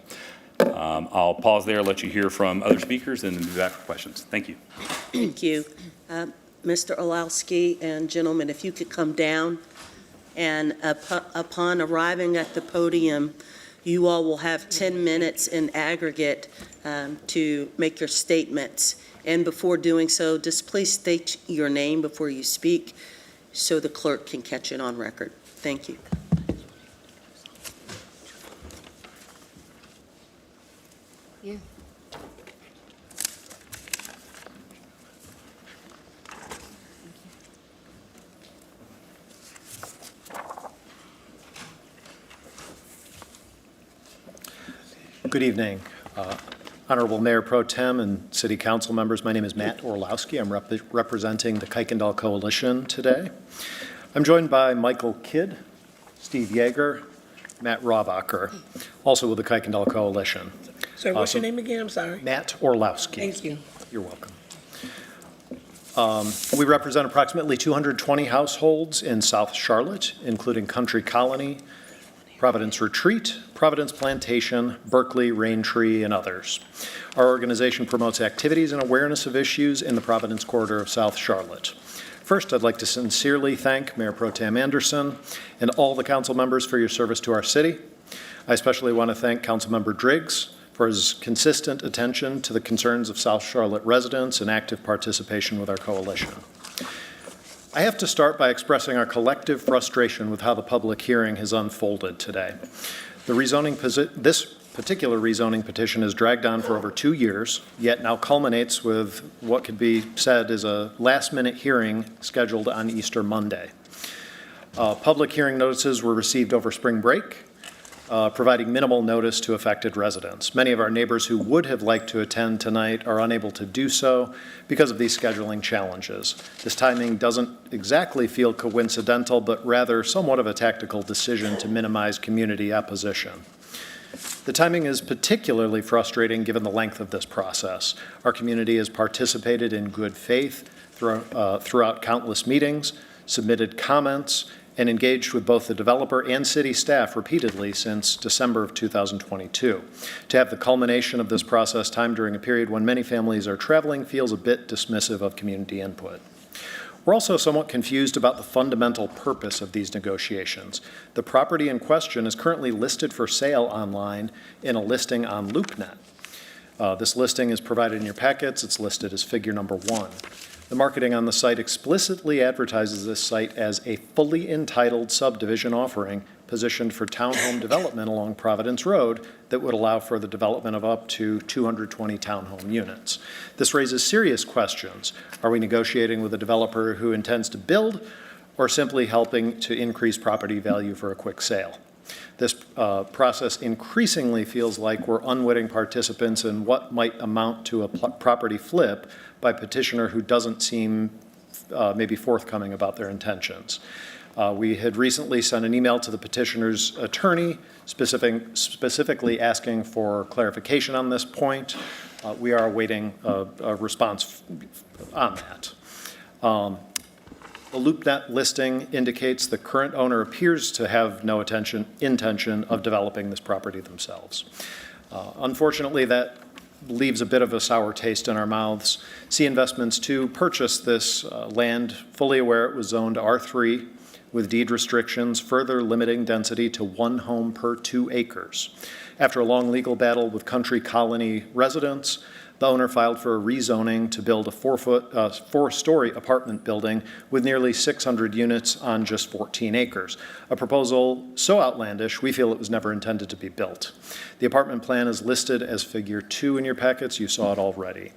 I'll pause there, let you hear from other speakers, and then be back for questions. Thank you. Thank you. Mr. Olowski and gentlemen, if you could come down, and upon arriving at the podium, you all will have 10 minutes in aggregate to make your statements. And before doing so, just please state your name before you speak so the clerk can catch it on record. Thank you. Yeah. Good evening, Honorable Mayor Pro Tem and City Council members. My name is Matt Orlowski. I'm representing the Kuykendall Coalition today. I'm joined by Michael Kidd, Steve Yeager, Matt Robacher, also with the Kuykendall Coalition. Sir, what's your name again? I'm sorry. Matt Orlowski. Thank you. You're welcome. We represent approximately 220 households in South Charlotte, including Country Colony, Providence Retreat, Providence Plantation, Berkeley, Raintree, and others. Our organization promotes activities and awareness of issues in the Providence corridor of South Charlotte. First, I'd like to sincerely thank Mayor Pro Tem Anderson and all the council members for your service to our city. I especially want to thank Councilmember Driggs for his consistent attention to the concerns of South Charlotte residents and active participation with our coalition. I have to start by expressing our collective frustration with how the public hearing has unfolded today. This particular rezoning petition has dragged on for over 2 years, yet now culminates with what could be said is a last-minute hearing scheduled on Easter Monday. Public hearing notices were received over spring break, providing minimal notice to affected residents. Many of our neighbors who would have liked to attend tonight are unable to do so because of these scheduling challenges. This timing doesn't exactly feel coincidental, but rather somewhat of a tactical decision to minimize community opposition. The timing is particularly frustrating given the length of this process. Our community has participated in good faith throughout countless meetings, submitted comments, and engaged with both the developer and city staff repeatedly since December of 2022. To have the culmination of this process timed during a period when many families are traveling feels a bit dismissive of community input. We're also somewhat confused about the fundamental purpose of these negotiations. The property in question is currently listed for sale online in a listing on LoopNet. This listing is provided in your packets. It's listed as figure number 1. The marketing on the site explicitly advertises this site as a fully entitled subdivision offering positioned for townhome development along Providence Road that would allow for the development of up to 220 townhome units. This raises serious questions. Are we negotiating with a developer who intends to build or simply helping to increase property value for a quick sale? This process increasingly feels like we're unwitting participants in what might amount to a property flip by a petitioner who doesn't seem maybe forthcoming about their intentions. We had recently sent an email to the petitioner's attorney specifically asking for clarification on this point. We are awaiting a response on that. The LoopNet listing indicates the current owner appears to have no intention of developing this property themselves. Unfortunately, that leaves a bit of a sour taste in our mouths. C Investments 2 purchased this land, fully aware it was zoned R3 with deed restrictions, further limiting density to 1 home per 2 acres. After a long legal battle with Country Colony residents, the owner filed for a rezoning to build a 4-story apartment building with nearly 600 units on just 14 acres. A proposal so outlandish, we feel it was never intended to be built. The apartment plan is listed as Figure 2 in your packets. You saw it already.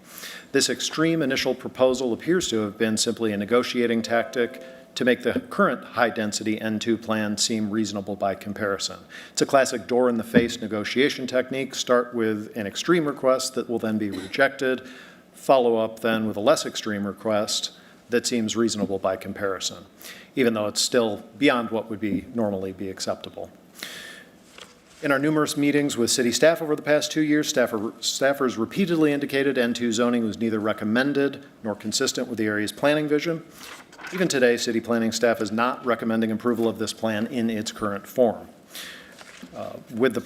This extreme initial proposal appears to have been simply a negotiating tactic to make the current high-density N2 plan seem reasonable by comparison. It's a classic door-in-the-face negotiation technique. Start with an extreme request that will then be rejected, follow up then with a less extreme request that seems reasonable by comparison, even though it's still beyond what would normally be acceptable. In our numerous meetings with city staff over the past 2 years, staffers repeatedly indicated N2 zoning was neither recommended nor consistent with the area's planning vision. Even today, city planning staff is not recommending approval of this plan in its current form. With the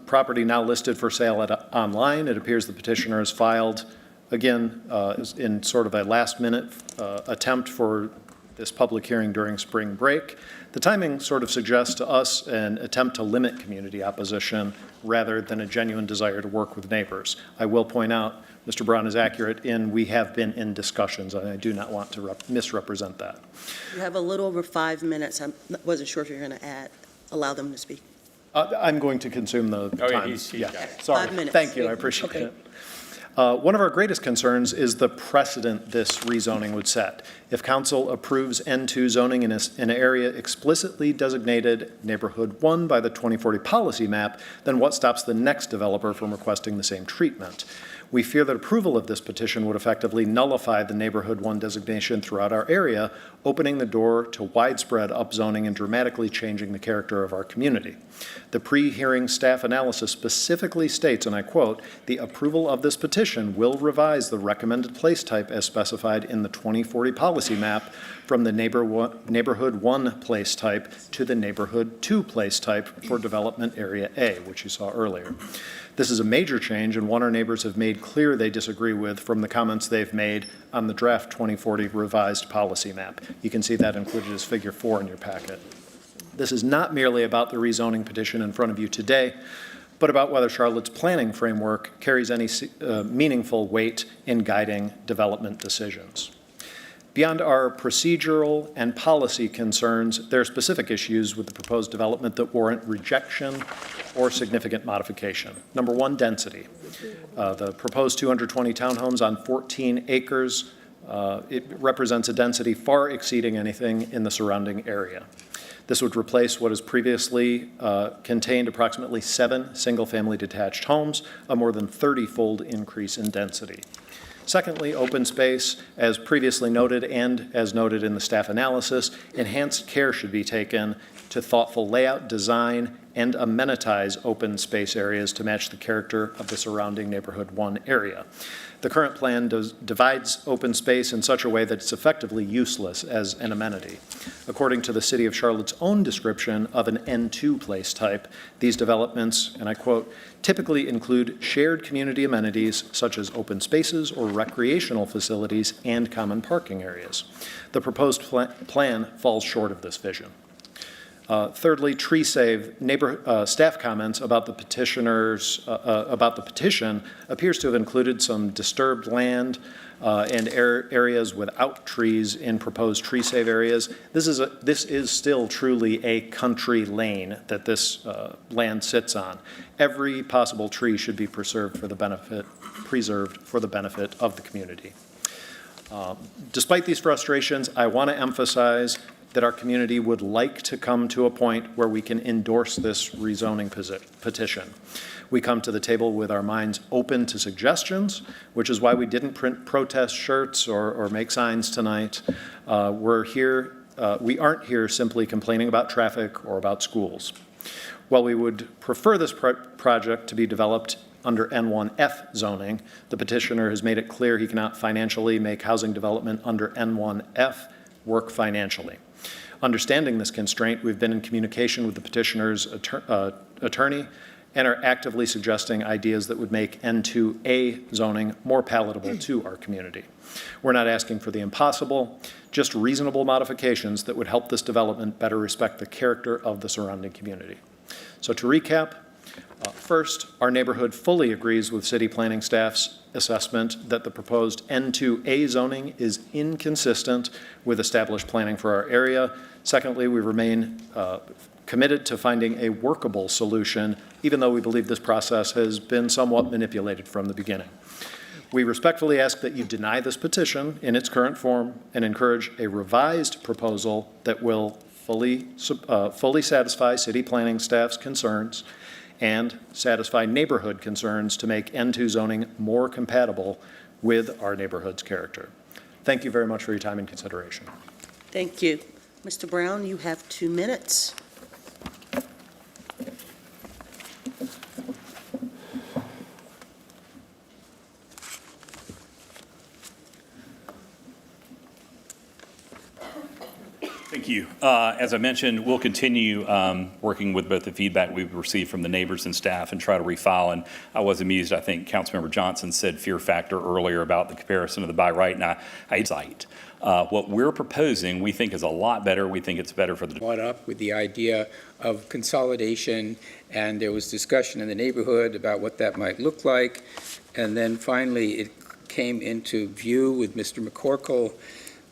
property now listed for sale online, it appears the petitioner has filed, again, in sort of a last-minute attempt for this public hearing during spring break. The timing sort of suggests to us an attempt to limit community opposition rather than a genuine desire to work with neighbors. I will point out, Mr. Brown is accurate in we have been in discussions, and I do not want to misrepresent that. You have a little over 5 minutes. I wasn't sure if you're going to allow them to speak. I'm going to consume the time. Sorry. 5 minutes. Thank you, I appreciate it. One of our greatest concerns is the precedent this rezoning would set. If council approves N2 zoning in an area explicitly designated Neighborhood 1 by the 2040 policy map, then what stops the next developer from requesting the same treatment? We fear that approval of this petition would effectively nullify the Neighborhood 1 designation throughout our area, opening the door to widespread upzoning and dramatically changing the character of our community. The pre-hearing staff analysis specifically states, and I quote, "The approval of this petition will revise the recommended place type as specified in the 2040 policy map from the Neighborhood 1 place type to the Neighborhood 2 place type for Development Area A," which you saw earlier. This is a major change and one our neighbors have made clear they disagree with from the comments they've made on the draft 2040 revised policy map. You can see that included as Figure 4 in your packet. This is not merely about the rezoning petition in front of you today, but about whether Charlotte's planning framework carries any meaningful weight in guiding development decisions. Beyond our procedural and policy concerns, there are specific issues with the proposed development that warrant rejection or significant modification. Number one, density. The proposed 220 townhomes on 14 acres, it represents a density far exceeding anything in the surrounding area. This would replace what has previously contained approximately 7 single-family detached homes, a more than 30-fold increase in density. Secondly, open space, as previously noted and as noted in the staff analysis, enhanced care should be taken to thoughtful layout, design, and amenitize open space areas to match the character of the surrounding Neighborhood 1 area. The current plan divides open space in such a way that it's effectively useless as an amenity. According to the City of Charlotte's own description of an N2 place type, these developments, and I quote, typically include shared community amenities such as open spaces or recreational facilities and common parking areas. The proposed plan falls short of this vision. Thirdly, tree save. Staff comments about the petition appears to have included some disturbed land and areas without trees in proposed tree save areas. This is still truly a country lane that this land sits on. Every possible tree should be preserved for the benefit of the community. Despite these frustrations, I want to emphasize that our community would like to come to a point where we can endorse this rezoning petition. We come to the table with our minds open to suggestions, which is why we didn't print protest shirts or make signs tonight. We're here we aren't here simply complaining about traffic or about schools. While we would prefer this project to be developed under N1F zoning, the petitioner has made it clear he cannot financially make housing development under N1F work financially. Understanding this constraint, we've been in communication with the petitioner's attorney and are actively suggesting ideas that would make N2A zoning more palatable to our community. We're not asking for the impossible, just reasonable modifications that would help this development better respect the character of the surrounding community. So to recap, first, our neighborhood fully agrees with city planning staff's assessment that the proposed N2A zoning is inconsistent with established planning for our area. Secondly, we remain committed to finding a workable solution, even though we believe this process has been somewhat manipulated from the beginning. We respectfully ask that you deny this petition in its current form and encourage a revised proposal that will fully satisfy city planning staff's concerns and satisfy neighborhood concerns to make N2 zoning more compatible with our neighborhood's character. Thank you very much for your time and consideration. Thank you. Mr. Brown, you have 2 minutes. Thank you. As I mentioned, we'll continue working with both the feedback we've received from the neighbors and staff and try to refile. And I was amused, I think Councilmember Johnson said fear factor earlier about the comparison of the by right, and I cite. What we're proposing, we think is a lot better. We think it's better for the... Brought up with the idea of consolidation, and there was discussion in the neighborhood about what that might look like. And then finally, it came into view with Mr. McCorkle.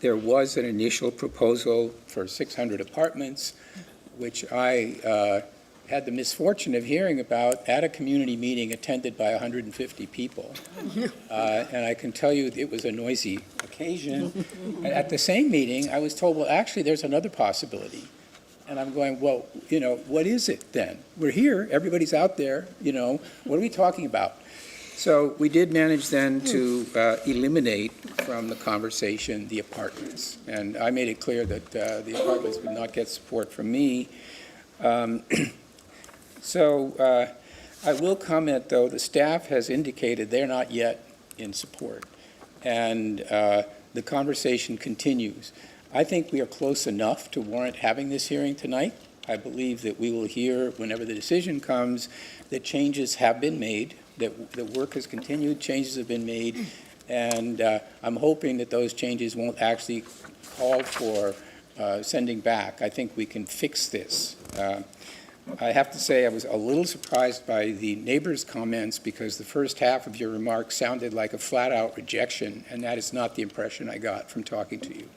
There was an initial proposal for 600 apartments, which I had the misfortune of hearing about at a community meeting attended by 150 people. And I can tell you it was a noisy occasion. At the same meeting, I was told, well, actually, there's another possibility. And I'm going, well, what is it then? We're here, everybody's out there, what are we talking about? So we did manage then to eliminate from the conversation the apartments. And I made it clear that the apartments would not get support from me. So I will comment, though, the staff has indicated they're not yet in support. And the conversation continues. I think we are close enough to warrant having this hearing tonight. I believe that we will hear, whenever the decision comes, that changes have been made, that the work has continued, changes have been made, and I'm hoping that those changes won't actually call for sending back. I think we can fix this. I have to say I was a little surprised by the neighbors' comments because the first half of your remarks sounded like a flat-out rejection, and that is not the impression I got from talking to you.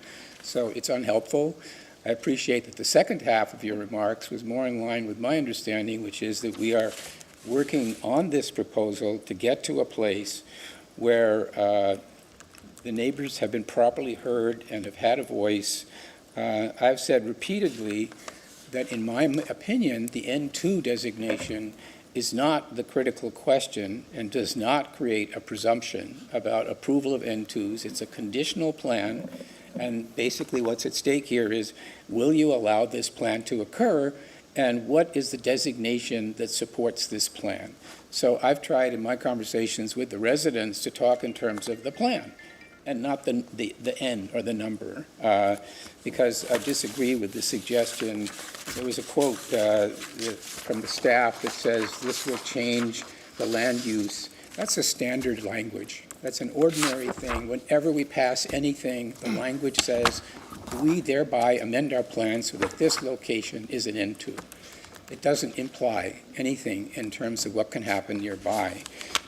So it's unhelpful. I appreciate that the second half of your remarks was more in line with my understanding, which is that we are working on this proposal to get to a place where the neighbors have been properly heard and have had a voice. I've said repeatedly that in my opinion, the N2 designation is not the critical question and does not create a presumption about approval of N2s. It's a conditional plan, and basically what's at stake here is, will you allow this plan to occur, and what is the designation that supports this plan? So I've tried in my conversations with the residents to talk in terms of the plan and not the N or the number, because I disagree with the suggestion. There was a quote from the staff that says this will change the land use. That's a standard language. That's an ordinary thing. Whenever we pass anything, the language says, we thereby amend our plan so that this location is an N2. It doesn't imply anything in terms of what can happen nearby.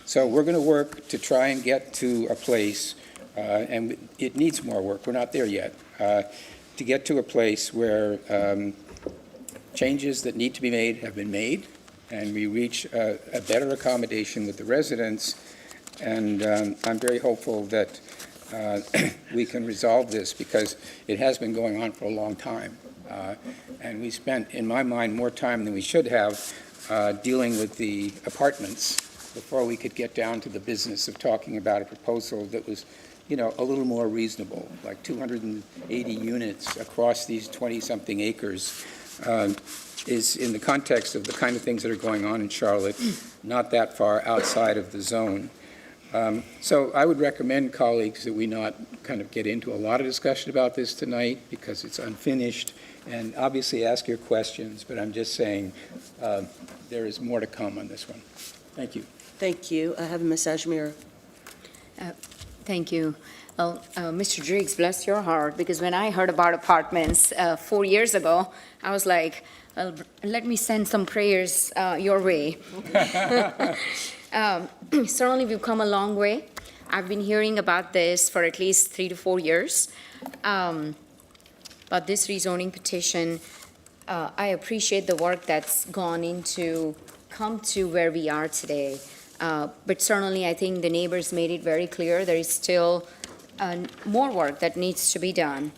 So we're going to work to try and get to a place, and it needs more work, we're not there yet, to get to a place where changes that need to be made have been made, and we reach a better accommodation with the residents. And I'm very hopeful that we can resolve this because it has been going on for a long time. And we spent, in my mind, more time than we should have dealing with the apartments before we could get down to the business of talking about a proposal that was, a little more reasonable, like 280 units across these 20-something acres, is in the context of the kind of things that are going on in Charlotte, not that far outside of the zone. So I would recommend, colleagues, that we not kind of get into a lot of discussion about this tonight because it's unfinished, and obviously ask your questions, but I'm just saying there is more to come on this one. Thank you. Thank you. I have Ms. Ajmer. Thank you. Well, Mr. Driggs, bless your heart, because when I heard about apartments 4 years ago, I was like, let me send some prayers your way. Certainly, we've come a long way. I've been hearing about this for at least 3 to 4 years. But this rezoning petition, I appreciate the work that's gone into come to where we are today. But certainly, I think the neighbors made it very clear there is still more work that needs to be done.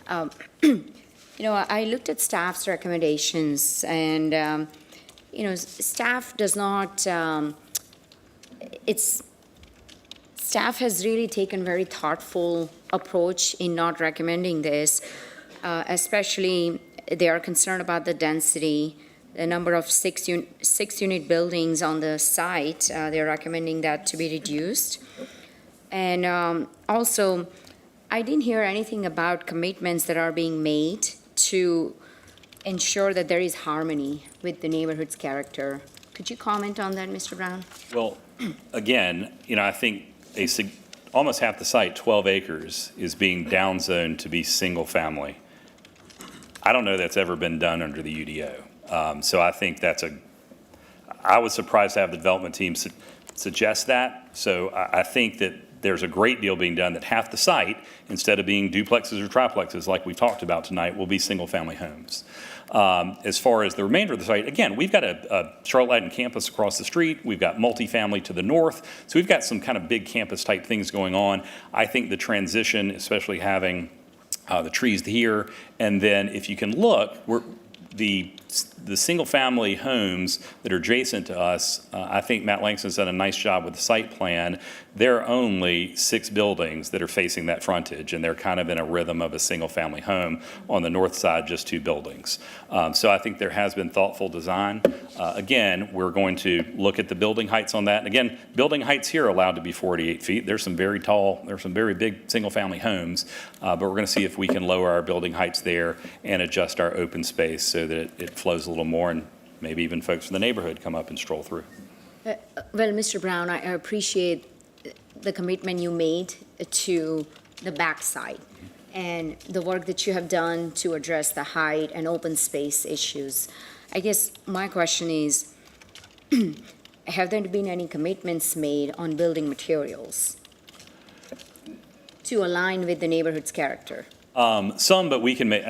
I looked at staff's recommendations, and staff does not. Staff has really taken very thoughtful approach in not recommending this, especially they are concerned about the density, the number of six-unit buildings on the site. They're recommending that to be reduced. And also, I didn't hear anything about commitments that are being made to ensure that there is harmony with the neighborhood's character. Could you comment on that, Mr. Brown? Well, again, I think almost half the site, 12 acres, is being downzoned to be single-family. I don't know that's ever been done under the UDO. So I think I was surprised to have the development team suggest that. So I think that there's a great deal being done that half the site, instead of being duplexes or triplexes like we talked about tonight, will be single-family homes. As far as the remainder of the site, again, we've got a Charlotte Lighton campus across the street. We've got multifamily to the north. So we've got some kind of big campus-type things going on. I think the transition, especially having the trees here, and then if you can look, the single-family homes that are adjacent to us, I think Matt Langston's done a nice job with the site plan. There are only 6 buildings that are facing that frontage, and they're kind of in a rhythm of a single-family home. On the north side, just 2 buildings. So I think there has been thoughtful design. Again, we're going to look at the building heights on that. And again, building heights here are allowed to be 48 feet. There's some very tall, there's some very big single-family homes, but we're going to see if we can lower our building heights there and adjust our open space so that it flows a little more, and maybe even folks from the neighborhood come up and stroll through. Well, Mr. Brown, I appreciate the commitment you made to the backside and the work that you have done to address the height and open space issues. I guess my question is, have there been any commitments made on building materials to align with the neighborhood's character? Some, but we can make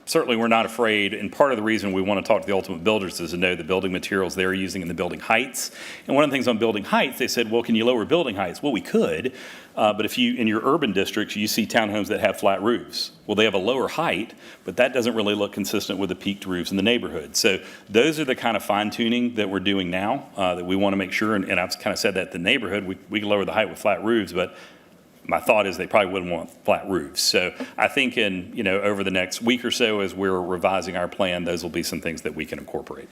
certainly we're not afraid, and part of the reason we want to talk to the ultimate builders is to know the building materials they're using in the building heights. And one of the things on building heights, they said, well, can you lower building heights? Well, we could, but if you, in your urban districts, you see townhomes that have flat roofs. Well, they have a lower height, but that doesn't really look consistent with the peaked roofs in the neighborhood. So those are the kind of fine tuning that we're doing now, that we want to make sure, and I've kind of said that the neighborhood, we can lower the height with flat roofs, but my thought is they probably wouldn't want flat roofs. So I think over the next week or so, as we're revising our plan, those will be some things that we can incorporate.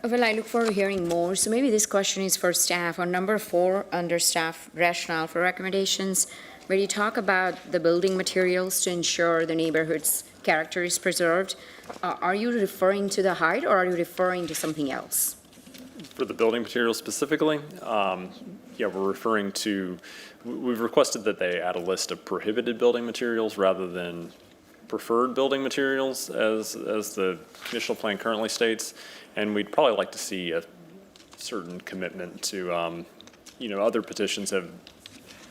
Well, I look forward to hearing more. So maybe this question is for staff. On number 4, under staff rationale for recommendations, where you talk about the building materials to ensure the neighborhood's character is preserved, are you referring to the height, or are you referring to something else? For the building materials specifically, we're referring to, we've requested that they add a list of prohibited building materials rather than preferred building materials as the conditional plan currently states. And we'd probably like to see a certain commitment to, other petitions have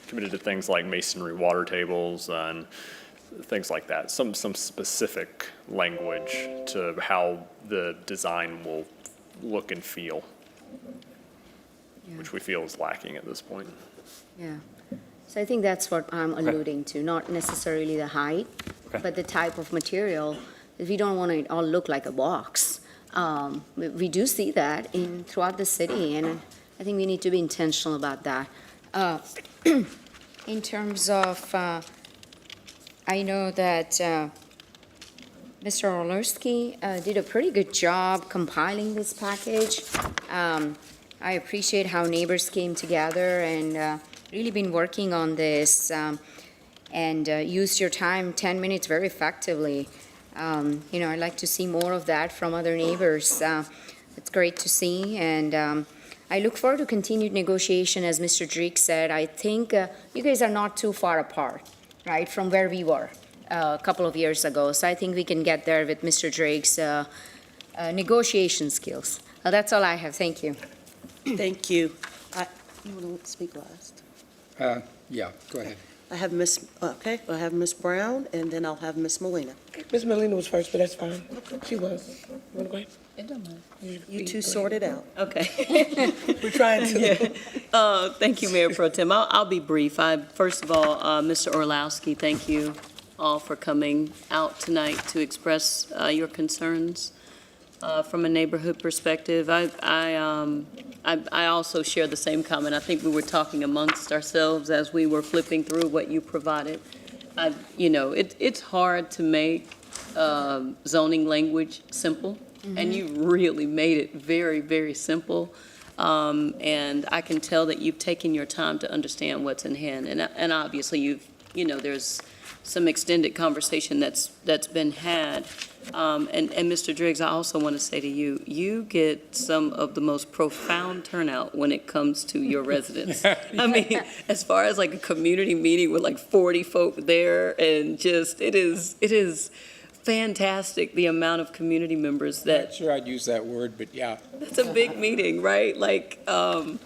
committed to things like masonry water tables and things like that. Some specific language to how the design will look and feel, which we feel is lacking at this point. Yeah. So I think that's what I'm alluding to, not necessarily the height, but the type of material. We don't want it all look like a box. We do see that throughout the city, and I think we need to be intentional about that. In terms of, I know that Mr. Orlowski did a pretty good job compiling this package. I appreciate how neighbors came together and really been working on this and used your time, 10 minutes, very effectively. I'd like to see more of that from other neighbors. It's great to see, and I look forward to continued negotiation. As Mr. Drake said, I think you guys are not too far apart, right, from where we were a couple of years ago. So I think we can get there with Mr. Drake's negotiation skills. That's all I have. Thank you. Thank you. You want to speak last? Yeah, go ahead. I have Miss Brown, and then I'll have Miss Molina. Ms. Molina was first, but that's fine. She was. You want to go ahead? It don't matter. You two sort it out. Okay. We're trying to. Thank you, Mayor Pro Tem. I'll be brief. First of all, Mr. Orlowski, thank you all for coming out tonight to express your concerns from a neighborhood perspective. I also share the same comment. I think we were talking amongst ourselves as we were flipping through what you provided. It's hard to make zoning language simple, and you really made it very, very simple. And I can tell that you've taken your time to understand what's in hand. And obviously there's some extended conversation that's been had. And Mr. Driggs, I also want to say to you, you get some of the most profound turnout when it comes to your residents. I mean, as far as like a community meeting with like 40 folk there, and just, it is fantastic the amount of community members that. Not sure I'd use that word, but yeah. That's a big meeting, right? Like, and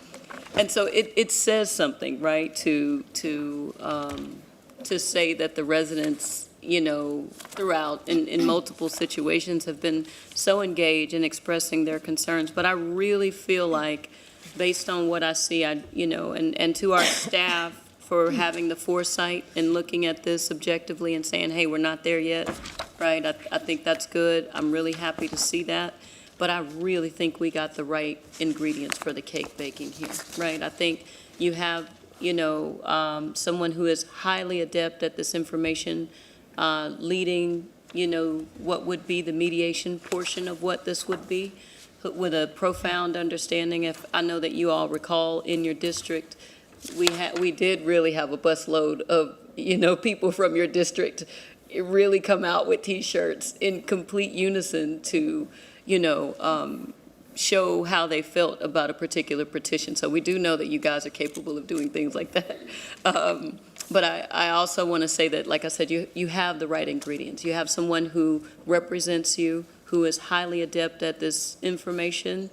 so it says something, right, to say that the residents, throughout in multiple situations have been so engaged in expressing their concerns. But I really feel like, based on what I see, and to our staff for having the foresight and looking at this objectively and saying, hey, we're not there yet, right? I think that's good. I'm really happy to see that. But I really think we got the right ingredients for the cake baking here, right? I think you have, someone who is highly adept at this information, leading, what would be the mediation portion of what this would be, with a profound understanding. If I know that you all recall in your district, we did really have a busload of, people from your district really come out with T-shirts in complete unison to, show how they felt about a particular petition. So we do know that you guys are capable of doing things like that. But I also want to say that, like I said, you have the right ingredients. You have someone who represents you, who is highly adept at this information.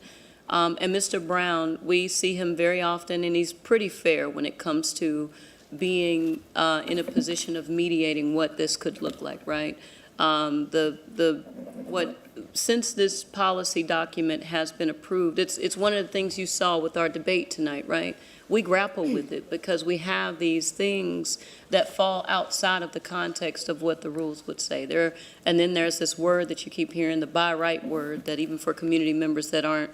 And Mr. Brown, we see him very often, and he's pretty fair when it comes to being in a position of mediating what this could look like, right? Since this policy document has been approved, it's one of the things you saw with our debate tonight, right? We grapple with it because we have these things that fall outside of the context of what the rules would say. And then there's this word that you keep hearing, the by right word, that even for community members that aren't,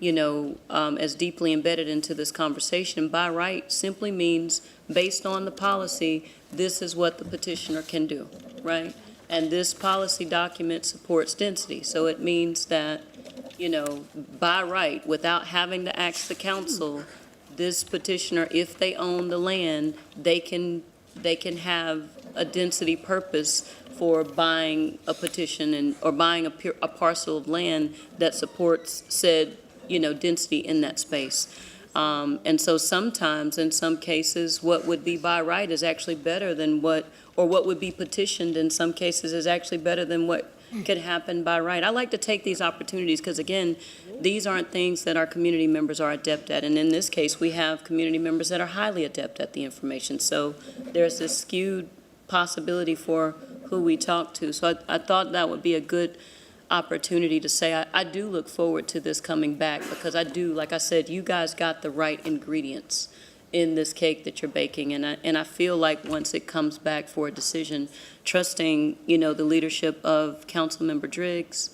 as deeply embedded into this conversation, by right simply means, based on the policy, this is what the petitioner can do, right? And this policy document supports density. So it means that, by right, without having to ask the council, this petitioner, if they own the land, they can have a density purpose for buying a petition or buying a parcel of land that supports said, density in that space. And so sometimes, in some cases, what would be by right is actually better than what would be petitioned in some cases is actually better than what could happen by right. I like to take these opportunities because, again, these aren't things that our community members are adept at. And in this case, we have community members that are highly adept at the information. So there's this skewed possibility for who we talk to. So I thought that would be a good opportunity to say I do look forward to this coming back, because I do, like I said, you guys got the right ingredients in this cake that you're baking, and I feel like once it comes back for a decision, trusting the leadership of Councilmember Driggs,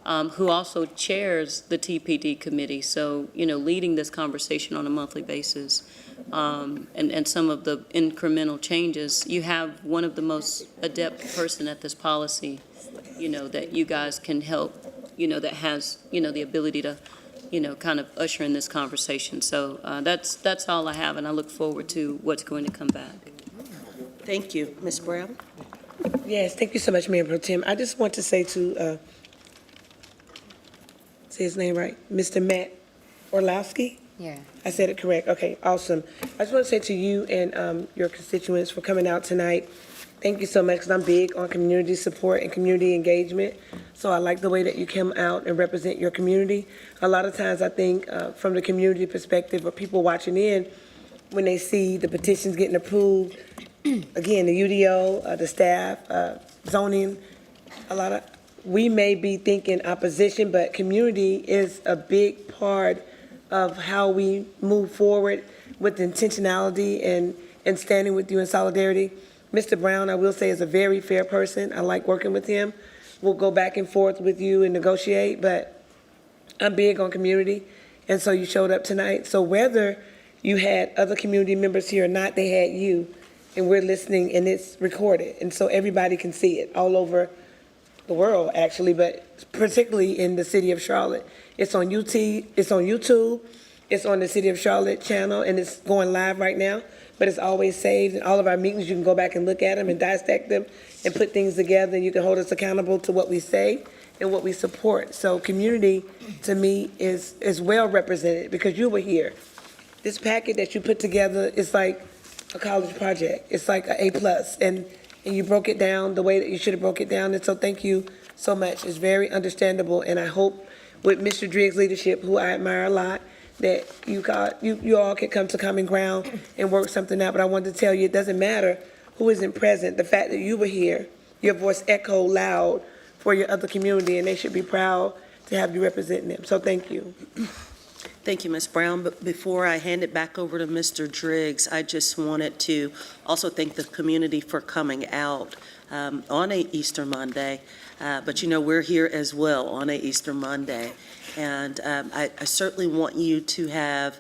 who also chairs the TPD committee. So, leading this conversation on a monthly basis, and some of the incremental changes, you have one of the most adept person at this policy, that you guys can help, that has, the ability to, kind of usher in this conversation. So that's all I have, and I look forward to what's going to come back. Thank you. Ms. Brown? Yes, thank you so much, Mayor Pro Tem. I just want to say to, say his name right, Mr. Matt Orlowski? Yeah. I said it correct. Okay, awesome. I just want to say to you and your constituents for coming out tonight, thank you so much, because I'm big on community support and community engagement. So I like the way that you come out and represent your community. A lot of times I think from the community perspective of people watching in, when they see the petitions getting approved, again, the UDO, the staff, zoning, we may be thinking opposition, but community is a big part of how we move forward with intentionality and standing with you in solidarity. Mr. Brown, I will say, is a very fair person. I like working with him. We'll go back and forth with you and negotiate, but I'm big on community, and so you showed up tonight. So whether you had other community members here or not, they had you, and we're listening, and it's recorded, and so everybody can see it all over the world, actually, but particularly in the city of Charlotte. It's on YouTube, it's on the City of Charlotte channel, and it's going live right now, but it's always saved. In all of our meetings, you can go back and look at them and dissect them and put things together, and you can hold us accountable to what we say and what we support. So community, to me, is well represented because you were here. This packet that you put together is like a college project. It's like an A+, and you broke it down the way that you should have broke it down, and so thank you so much. It's very understandable, and I hope with Mr. Driggs' leadership, who I admire a lot, that you all can come to common ground and work something out. But I wanted to tell you, it doesn't matter who isn't present. The fact that you were here, your voice echoed loud for your other community, and they should be proud to have you representing them. So thank you. Thank you, Ms. Brown. But before I hand it back over to Mr. Driggs, I just wanted to also thank the community for coming out on a Easter Monday. But we're here as well on a Easter Monday. And I certainly want you to have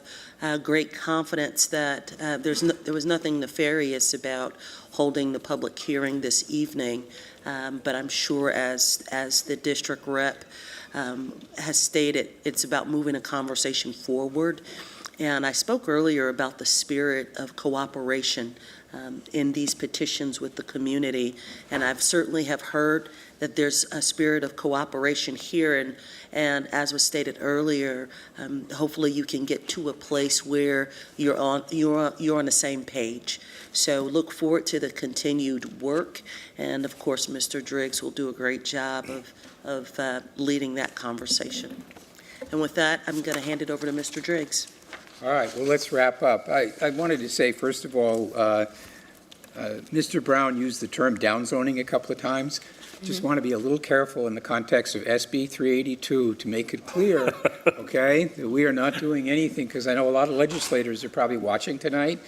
great confidence that there was nothing nefarious about holding the public hearing this evening. But I'm sure as the district rep has stated, it's about moving a conversation forward. And I spoke earlier about the spirit of cooperation in these petitions with the community. And I've certainly have heard that there's a spirit of cooperation here. And as was stated earlier, hopefully you can get to a place where you're on the same page. So look forward to the continued work. And of course, Mr. Driggs will do a great job of leading that conversation. And with that, I'm going to hand it over to Mr. Driggs. All right, well, let's wrap up. I wanted to say, first of all, Mr. Brown used the term downzoning a couple of times. Just want to be a little careful in the context of SB 382 to make it clear, okay, that we are not doing anything, because I know a lot of legislators are probably watching tonight.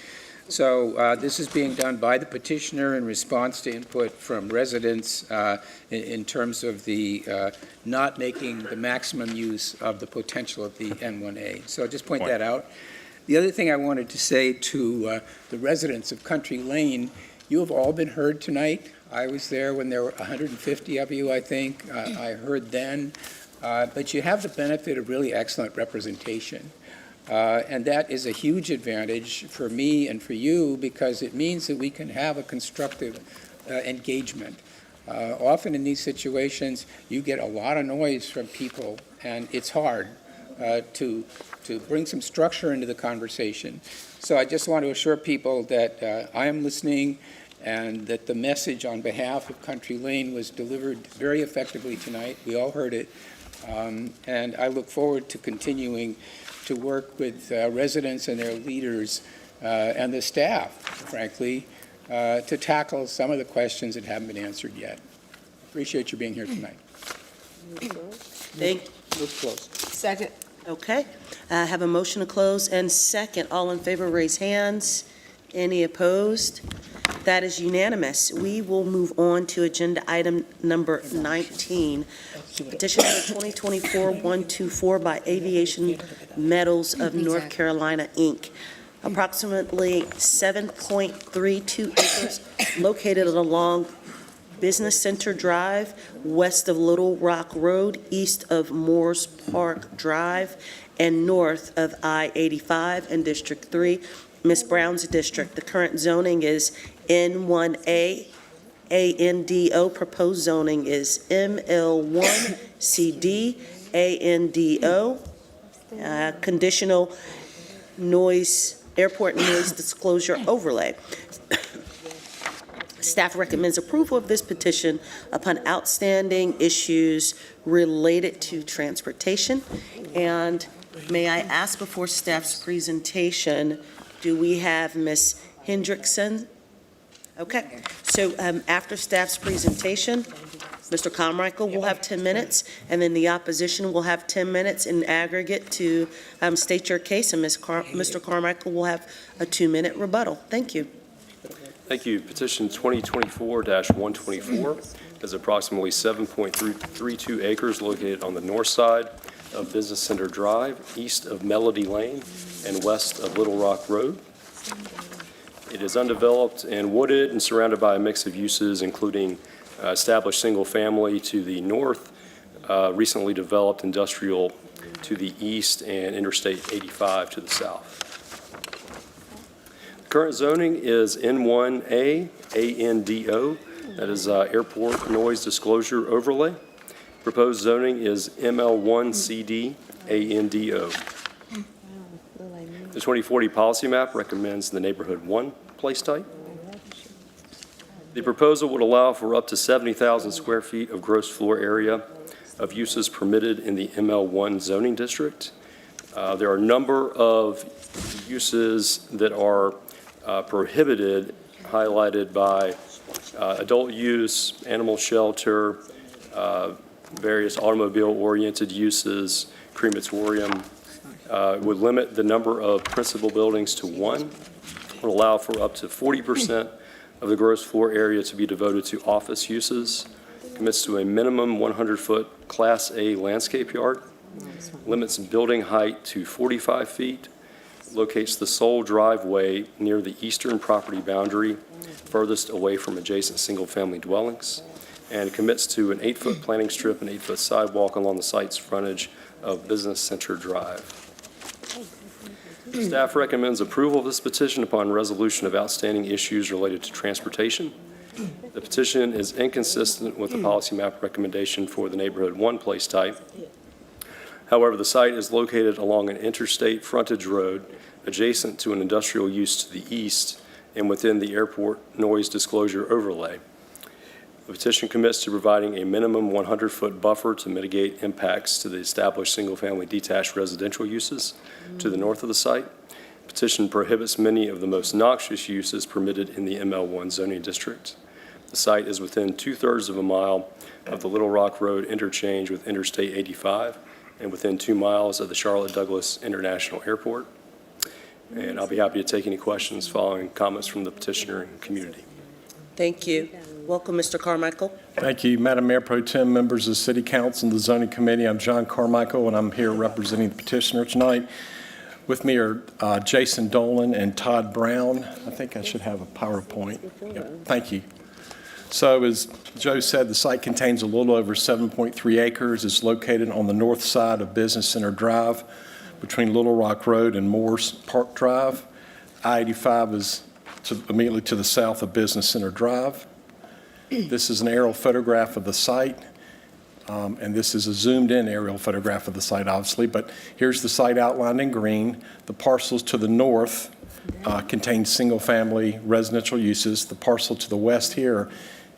So this is being done by the petitioner in response to input from residents in terms of the not making the maximum use of the potential of the N1A. So just point that out. The other thing I wanted to say to the residents of Country Lane, you have all been heard tonight. I was there when there were 150 of you, I think. I heard then. But you have the benefit of really excellent representation. And that is a huge advantage for me and for you, because it means that we can have a constructive engagement. Often in these situations, you get a lot of noise from people, and it's hard to bring some structure into the conversation. So I just want to assure people that I am listening, and that the message on behalf of Country Lane was delivered very effectively tonight. We all heard it. And I look forward to continuing to work with residents and their leaders and the staff, frankly, to tackle some of the questions that haven't been answered yet. Appreciate you being here tonight. Thank you. Move close. Second. Okay. I have a motion to close and second. All in favor, raise hands. Any opposed? That is unanimous. We will move on to agenda item number 19. Petition number 2024-124 by Aviation Metals of North Carolina, Inc. Approximately 7.32 acres located along Business Center Drive, west of Little Rock Road, east of Moores Park Drive, and north of I-85 in District 3, Ms. Brown's district. The current zoning is N1A, ANDO. Proposed zoning is ML1CD, ANDO. Conditional noise, airport noise disclosure overlay. Staff recommends approval of this petition upon outstanding issues related to transportation. And may I ask, before staff's presentation, do we have Ms. Hendrickson? Okay, so after staff's presentation, Mr. Carmichael will have 10 minutes, and then the opposition will have 10 minutes in aggregate to state your case, and Mr. Carmichael will have a 2-minute rebuttal. Thank you. Thank you. Petition 2024-124 is approximately 7.32 acres located on the north side of Business Center Drive, east of Melody Lane, and west of Little Rock Road. It is undeveloped and wooded and surrounded by a mix of uses, including established single-family to the north, recently developed industrial to the east, and Interstate 85 to the south. Current zoning is N1A, ANDO, that is Airport Noise Disclosure Overlay. Proposed zoning is ML1CD, ANDO. The 2040 policy map recommends the neighborhood 1 place type. The proposal would allow for up to 70,000 square feet of gross floor area of uses permitted in the ML1 zoning district. There are a number of uses that are prohibited, highlighted by adult use, animal shelter, various automobile-oriented uses, crematorium. Would limit the number of principal buildings to 1, would allow for up to 40% of the gross floor area to be devoted to office uses, commits to a minimum 100-foot Class A landscape yard, limits building height to 45 feet, locates the sole driveway near the eastern property boundary, furthest away from adjacent single-family dwellings, and commits to an 8-foot planting strip and 8-foot sidewalk along the site's frontage of Business Center Drive. Staff recommends approval of this petition upon resolution of outstanding issues related to transportation. The petition is inconsistent with the policy map recommendation for the neighborhood 1 place type. However, the site is located along an interstate frontage road adjacent to an industrial use to the east and within the airport noise disclosure overlay. The petition commits to providing a minimum 100-foot buffer to mitigate impacts to the established single-family detached residential uses to the north of the site. Petition prohibits many of the most noxious uses permitted in the ML1 zoning district. The site is within 2/3 of a mile of the Little Rock Road interchange with Interstate 85 and within 2 miles of the Charlotte Douglas International Airport. And I'll be happy to take any questions following comments from the petitioner and community. Thank you. Welcome, Mr. Carmichael. Thank you, Madam Mayor Pro Tem, members of the City Council and the Zoning Committee. I'm John Carmichael, and I'm here representing the petitioner tonight. With me are Jason Dolan and Todd Brown. I think I should have a PowerPoint. Yep. Thank you. So as Joe said, the site contains a little over 7.3 acres. It's located on the north side of Business Center Drive between Little Rock Road and Moores Park Drive. I-85 is immediately to the south of Business Center Drive. This is an aerial photograph of the site, and this is a zoomed-in aerial photograph of the site, obviously, but here's the site outlined in green. The parcels to the north contain single-family residential uses. The parcel to the west here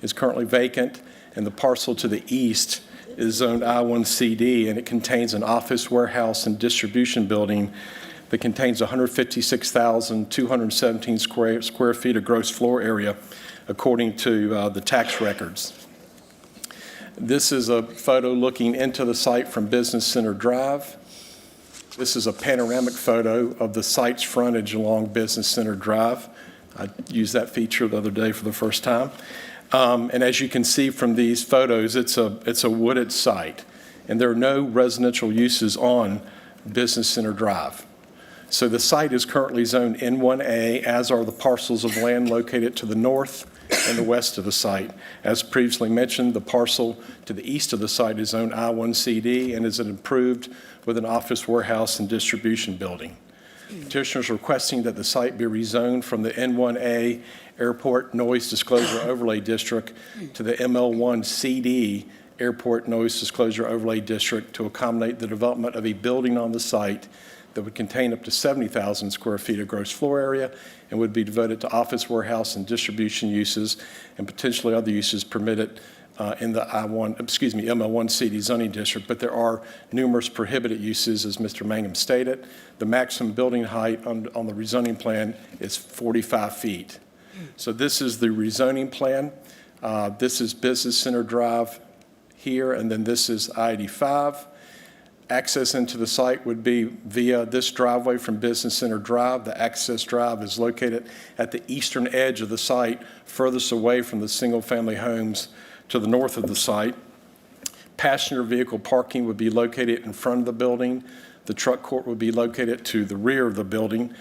is currently vacant, and the parcel to the east is zoned I1CD, and it contains an office, warehouse, and distribution building that contains 156,217 square feet of gross floor area, according to the tax records. This is a photo looking into the site from Business Center Drive. This is a panoramic photo of the site's frontage along Business Center Drive. I used that feature the other day for the first time. And as you can see from these photos, it's a wooded site, and there are no residential uses on Business Center Drive. So the site is currently zoned N1A, as are the parcels of land located to the north and the west of the site. As previously mentioned, the parcel to the east of the site is zoned I1CD and is improved with an office, warehouse, and distribution building. Petitioners are requesting that the site be rezoned from the N1A Airport Noise Disclosure Overlay District to the ML1CD Airport Noise Disclosure Overlay District to accommodate the development of a building on the site that would contain up to 70,000 square feet of gross floor area and would be devoted to office, warehouse, and distribution uses and potentially other uses permitted in the ML1CD zoning district. But there are numerous prohibited uses, as Mr. Mangum stated. The maximum building height on the rezoning plan is 45 feet. So this is the rezoning plan. This is Business Center Drive here, and then this is I-85. Access into the site would be via this driveway from Business Center Drive. The access drive is located at the eastern edge of the site, furthest away from the single-family homes to the north of the site. Passenger vehicle parking would be located in front of the building. The truck court would be located to the rear of the building.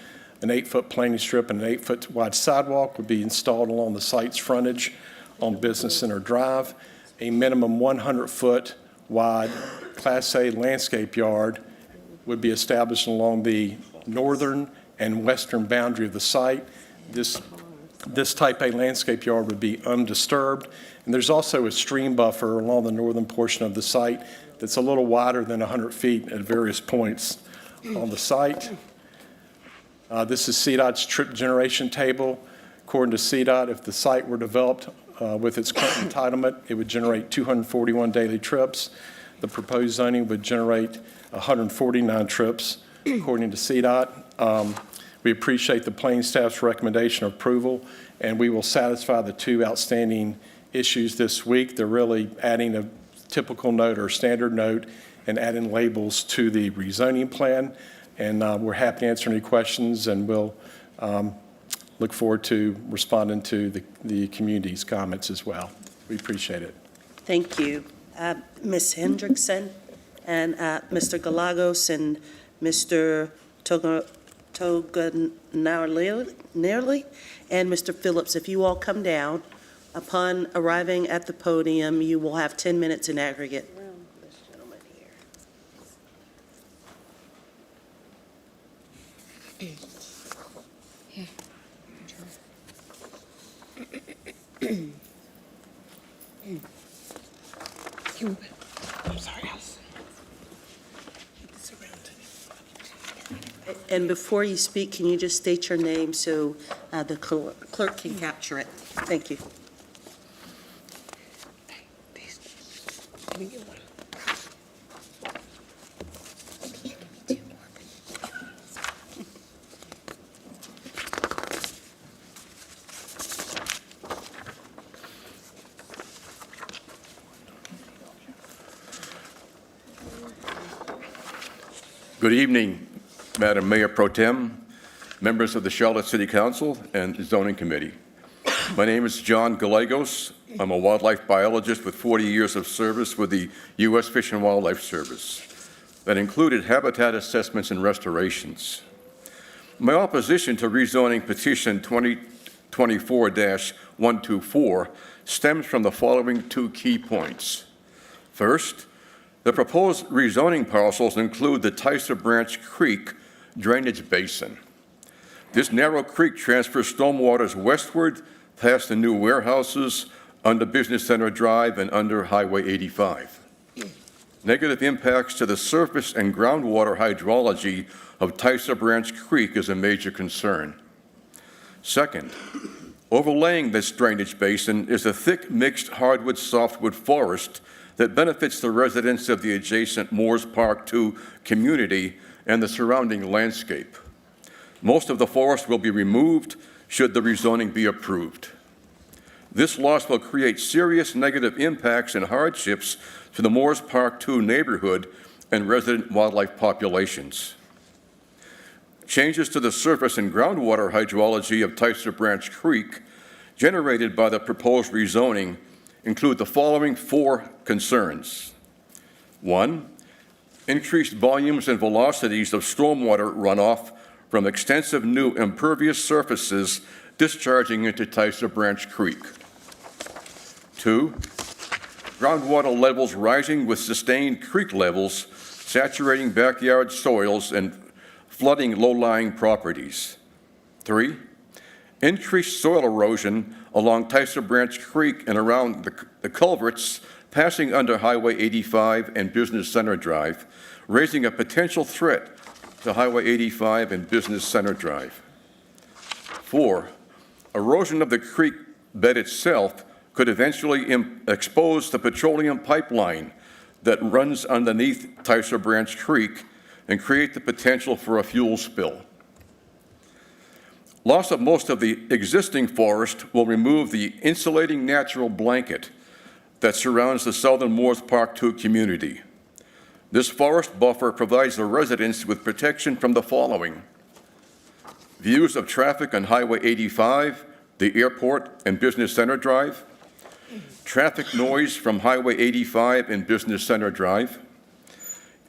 An 8-foot planing strip and an 8-foot wide sidewalk would be installed along the site's frontage on Business Center Drive. A minimum 100-foot wide Class A landscape yard would be established along the northern and western boundary of the site. This type A landscape yard would be undisturbed. And there's also a stream buffer along the northern portion of the site that's a little wider than 100 feet at various points on the site. This is CDOT's trip generation table. According to CDOT, if the site were developed with its current entitlement, it would generate 241 daily trips. The proposed zoning would generate 149 trips, according to CDOT. We appreciate the planning staff's recommendation of approval, and we will satisfy the two outstanding issues this week. They're really adding a typical note or standard note and adding labels to the rezoning plan. And we're happy to answer any questions, and we'll look forward to responding to the community's comments as well. We appreciate it. Thank you. Ms. Hendrickson and Mr. Galagos and Mr. Toganarli and Mr. Phillips, if you all come down, upon arriving at the podium, you will have 10 minutes in aggregate. I'm sorry, And before you speak, can you just state your name so the clerk can capture it? Thank you. Good evening, Madam Mayor Pro Tem, members of the Charlotte City Council and the Zoning Committee. My name is John Galagos. I'm a wildlife biologist with 40 years of service with the U.S. Fish and Wildlife Service. That included habitat assessments and restorations. My opposition to rezoning petition 2024-124 stems from the following two key points. First, the proposed rezoning parcels include the Tyser Branch Creek drainage basin. This narrow creek transfers stormwaters westward past the new warehouses, under Business Center Drive, and under Highway 85. Negative impacts to the surface and groundwater hydrology of Tyser Branch Creek is a major concern. Second, overlaying this drainage basin is a thick mixed hardwood-softwood forest that benefits the residents of the adjacent Moores Park 2 community and the surrounding landscape. Most of the forest will be removed should the rezoning be approved. This loss will create serious negative impacts and hardships to the Moores Park 2 neighborhood and resident wildlife populations. changes to the surface and groundwater hydrology of Tyser Branch Creek generated by the proposed rezoning include the following 4 concerns. 1, increased volumes and velocities of stormwater runoff from extensive new impervious surfaces discharging into Tyser Branch Creek. 2, groundwater levels rising with sustained creek levels, saturating backyard soils and flooding low-lying properties. 3, increased soil erosion along Tyser Branch Creek and around the culverts passing under Highway 85 and Business Center Drive, raising a potential threat to Highway 85 and Business Center Drive. 4, erosion of the creek bed itself could eventually expose the petroleum pipeline that runs underneath Tyser Branch Creek and create the potential for a fuel spill. Loss of most of the existing forest will remove the insulating natural blanket that surrounds the southern Moores Park 2 community. This forest buffer provides the residents with protection from the following: views of traffic on Highway 85, the airport, and Business Center Drive, traffic noise from Highway 85 and Business Center Drive,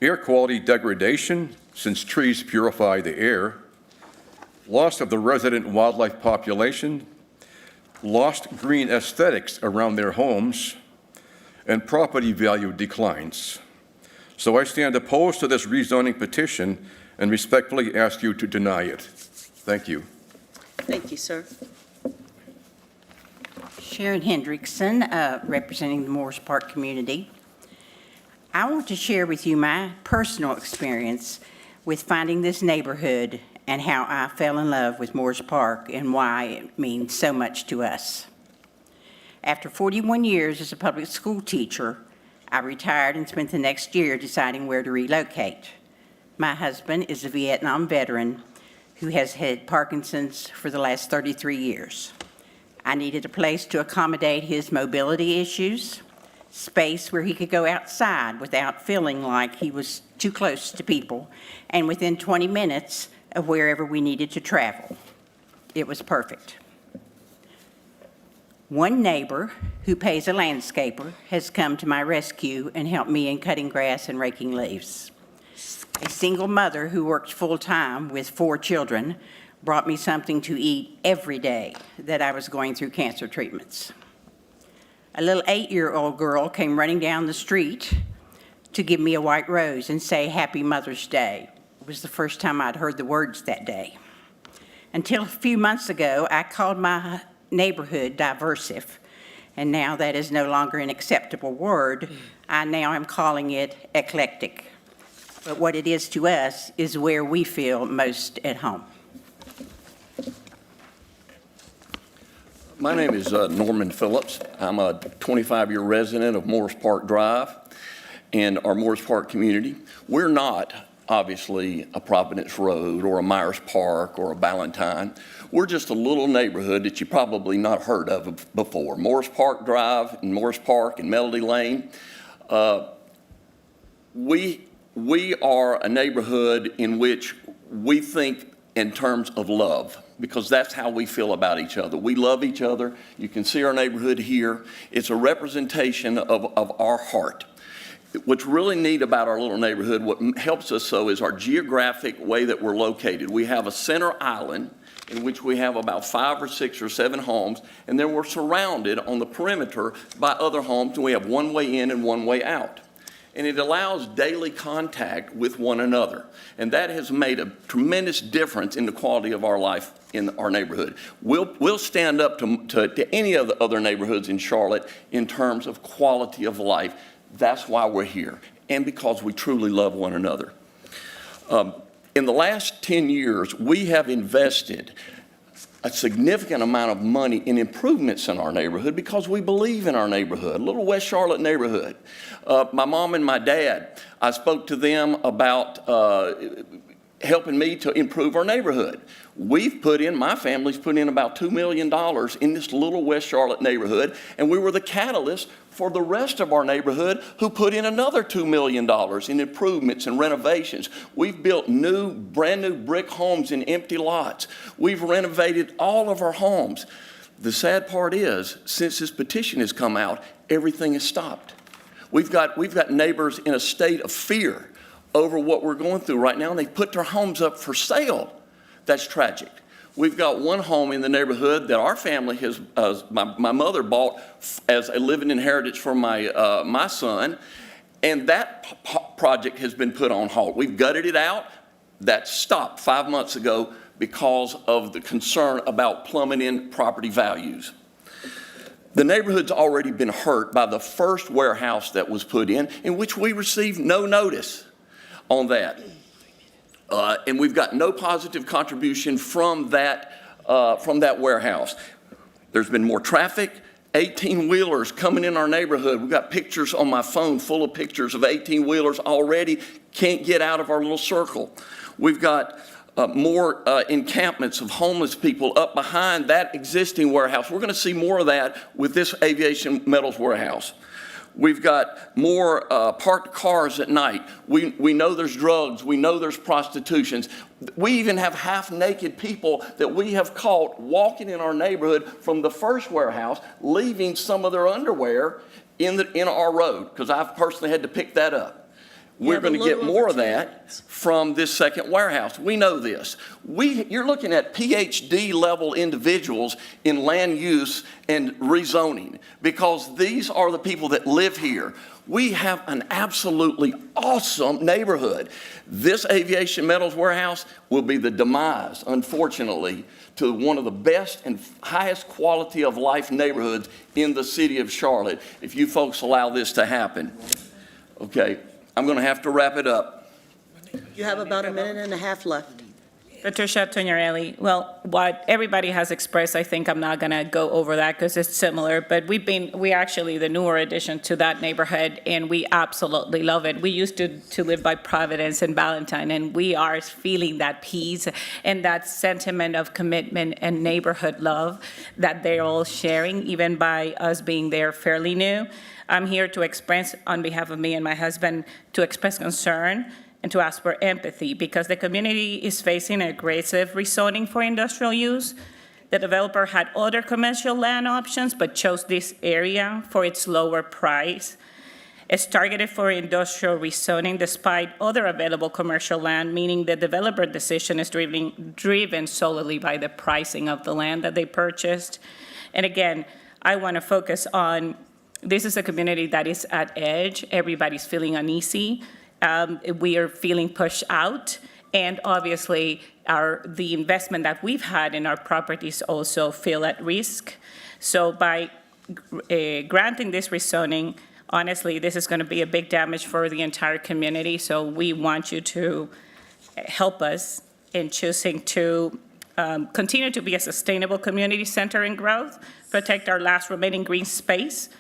air quality degradation since trees purify the air, loss of the resident wildlife population, lost green aesthetics around their homes, and property value declines. So I stand opposed to this rezoning petition and respectfully ask you to deny it. Thank you. Thank you, sir. Sharon Hendrickson, representing the Moores Park community. I want to share with you my personal experience with finding this neighborhood and how I fell in love with Moores Park and why it means so much to us. After 41 years as a public school teacher, I retired and spent the next year deciding where to relocate. My husband is a Vietnam veteran who has had Parkinson's for the last 33 years. I needed a place to accommodate his mobility issues, space where he could go outside without feeling like he was too close to people, and within 20 minutes of wherever we needed to travel. It was perfect. One neighbor who pays a landscaper has come to my rescue and helped me in cutting grass and raking leaves. A single mother who works full-time with 4 children brought me something to eat every day that I was going through cancer treatments. A little 8-year-old girl came running down the street to give me a white rose and say Happy Mother's Day. It was the first time I'd heard the words that day. Until a few months ago, I called my neighborhood diversive, and now that is no longer an acceptable word. I now am calling it eclectic. But what it is to us is where we feel most at home. My name is Norman Phillips. I'm a 25-year resident of Moores Park Drive and our Moores Park community. We're not, obviously, a Providence Road or a Myers Park or a Ballantyne. We're just a little neighborhood that you probably not heard of before. Moores Park Drive and Moores Park and Melody Lane. We are a neighborhood in which we think in terms of love, because that's how we feel about each other. We love each other. You can see our neighborhood here. It's a representation of our heart. What's really neat about our little neighborhood, what helps us so, is our geographic way that we're located. We have a center island in which we have about 5 or 6 or 7 homes, and then we're surrounded on the perimeter by other homes, and we have one way in and one way out. And it allows daily contact with one another. And that has made a tremendous difference in the quality of our life in our neighborhood. We'll stand up to any of the other neighborhoods in Charlotte in terms of quality of life. That's why we're here, and because we truly love one another. In the last 10 years, we have invested a significant amount of money in improvements in our neighborhood because we believe in our neighborhood, a little West Charlotte neighborhood. My mom and my dad, I spoke to them about helping me to improve our neighborhood. My family's put in about $2 million in this little West Charlotte neighborhood, and we were the catalyst for the rest of our neighborhood who put in another $2 million in improvements and renovations. We've built brand new brick homes in empty lots. We've renovated all of our homes. The sad part is, since this petition has come out, everything has stopped. We've got neighbors in a state of fear over what we're going through right now, and they've put their homes up for sale. That's tragic. We've got one home in the neighborhood that our family has, my mother bought as a living inheritance for my son, and that project has been put on hold. We've gutted it out. That stopped 5 months ago because of the concern about plummeting property values. The neighborhood's already been hurt by the first warehouse that was put in which we received no notice on that. And we've got no positive contribution from that warehouse. There's been more traffic, 18-wheelers coming in our neighborhood. We've got pictures on my phone full of pictures of 18-wheelers already can't get out of our little circle. We've got more encampments of homeless people up behind that existing warehouse. We're going to see more of that with this Aviation Metals warehouse. We've got more parked cars at night. We know there's drugs. We know there's prostitutions. We even have half-naked people that we have caught walking in our neighborhood from the first warehouse, leaving some of their underwear in our road, because I've personally had to pick that up. We're going to get more of that from this second warehouse. We know this. You're looking at PhD level individuals in land use and rezoning, because these are the people that live here. We have an absolutely awesome neighborhood. This Aviation Metals warehouse will be the demise, unfortunately, to one of the best and highest quality of life neighborhoods in the city of Charlotte if you folks allow this to happen. Okay. I'm going to have to wrap it up. You have about a minute and a half left. Patricia Tognarelli. Well, what everybody has expressed, I think I'm not going to go over that because it's similar, but we actually the newer addition to that neighborhood, and we absolutely love it. We used to live by Providence and Valentine, and we are feeling that peace and that sentiment of commitment and neighborhood love that they're all sharing, even by us being there fairly new. I'm here to express, on behalf of me and my husband, to express concern and to ask for empathy, because the community is facing aggressive rezoning for industrial use. The developer had other commercial land options, but chose this area for its lower price. It's targeted for industrial rezoning despite other available commercial land, meaning the developer decision is driven solely by the pricing of the land that they purchased. And again, I want to focus on this is a community that is at edge. Everybody's feeling uneasy. We are feeling pushed out. And obviously, the investment that we've had in our properties also feel at risk. So by granting this rezoning, honestly, this is going to be a big damage for the entire community. So we want you to help us in choosing to continue to be a sustainable community center in growth, protect our last remaining green space,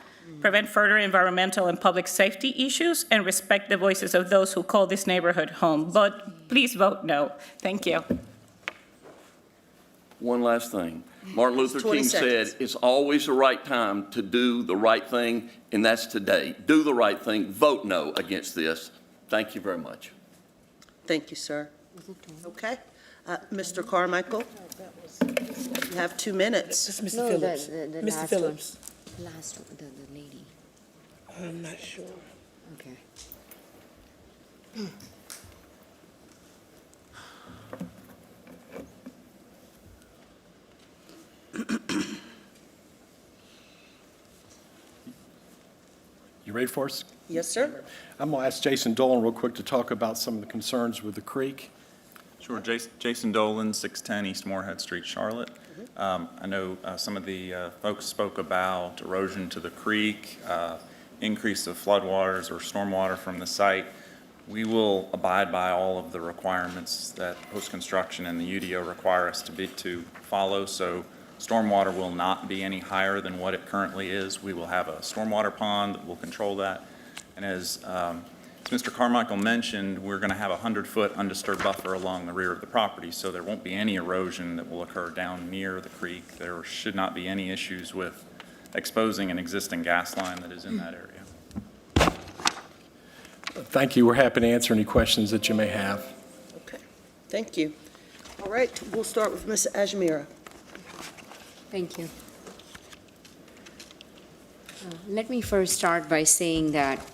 prevent further environmental and public safety issues, and respect the voices of those who call this neighborhood home. But please vote no. Thank you. One last thing. Martin Luther King said, it's always the right time to do the right thing, and that's today. Do the right thing. Vote no against this. Thank you very much. Thank you, sir. Okay. Mr. Carmichael, you have 2 minutes. This is Mr. Phillips. Mr. Phillips. Last one, the lady. I'm not sure. Okay. You ready for us? Yes, sir. I'm going to ask Jason Dolan real quick to talk about some of the concerns with the creek. Sure. Jason Dolan, 610 East Moorhead Street, Charlotte. I know some of the folks spoke about erosion to the creek, increase of floodwaters or stormwater from the site. We will abide by all of the requirements that post-construction and the UDO require us to follow. So stormwater will not be any higher than what it currently is. We will have a stormwater pond that will control that. And as As Mr. Carmichael mentioned, we're going to have a 100-foot undisturbed buffer along the rear of the property, so there won't be any erosion that will occur down near the creek. There should not be any issues with exposing an existing gas line that is in that area. Thank you. We're happy to answer any questions that you may have. Okay, thank you. All right, we'll start with Ms. Ajmira. Thank you. Let me first start by saying that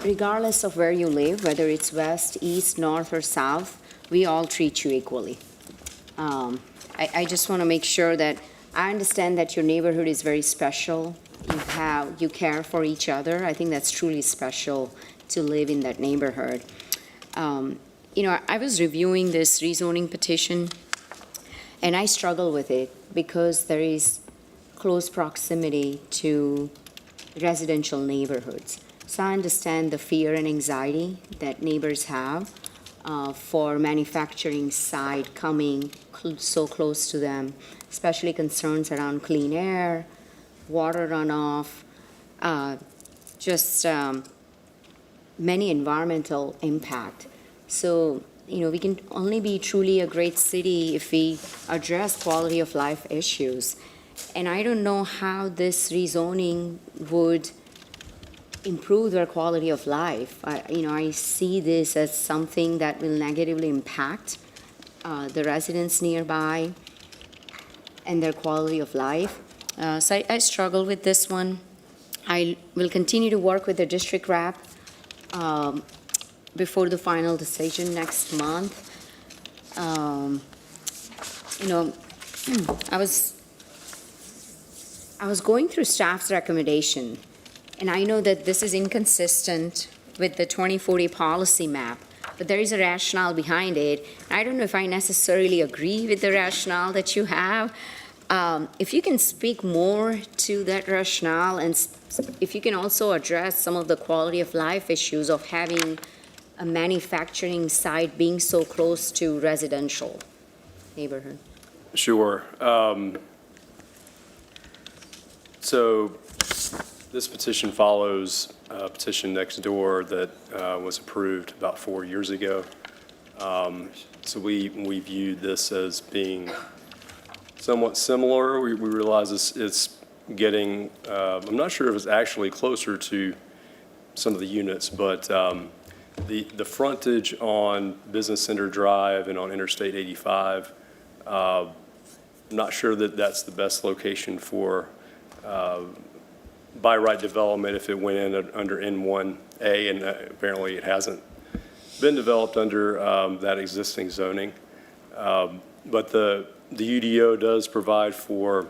regardless of where you live, whether it's west, east, north, or south, we all treat you equally. I just want to make sure that I understand that your neighborhood is very special. You care for each other. I think that's truly special to live in that neighborhood. I was reviewing this rezoning petition, and I struggle with it because there is close proximity to residential neighborhoods. So I understand the fear and anxiety that neighbors have for manufacturing site coming so close to them, especially concerns around clean air, water runoff, many environmental impact. So, we can only be truly a great city if we address quality of life issues. And I don't know how this rezoning would improve their quality of life. I see this as something that will negatively impact the residents nearby and their quality of life. So I struggle with this one. I will continue to work with the district rep before the final decision next month. I was going through staff's recommendation, and I know that this is inconsistent with the 2040 policy map, but there is a rationale behind it. I don't know if I necessarily agree with the rationale that you have. If you can speak more to that rationale, and if you can also address some of the quality of life issues of having a manufacturing site being so close to residential neighborhood. Sure. So this petition follows a petition next door that was approved about 4 years ago. So we viewed this as being somewhat similar. We realize it's getting, I'm not sure if it's actually closer to some of the units, but the frontage on Business Center Drive and on Interstate 85, I'm not sure that that's the best location for by right development if it went in under N1A, and apparently it hasn't been developed under that existing zoning. But the UDO does provide for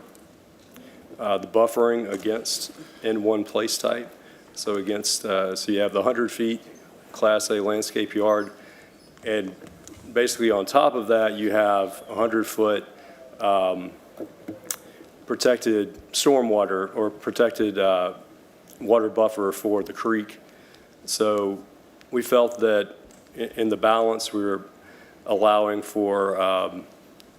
the buffering against N1 place type. So against, so you have the 100 feet Class A landscape yard, and basically on top of that you have 100-foot protected stormwater or protected water buffer for the creek. So we felt that in the balance we were allowing for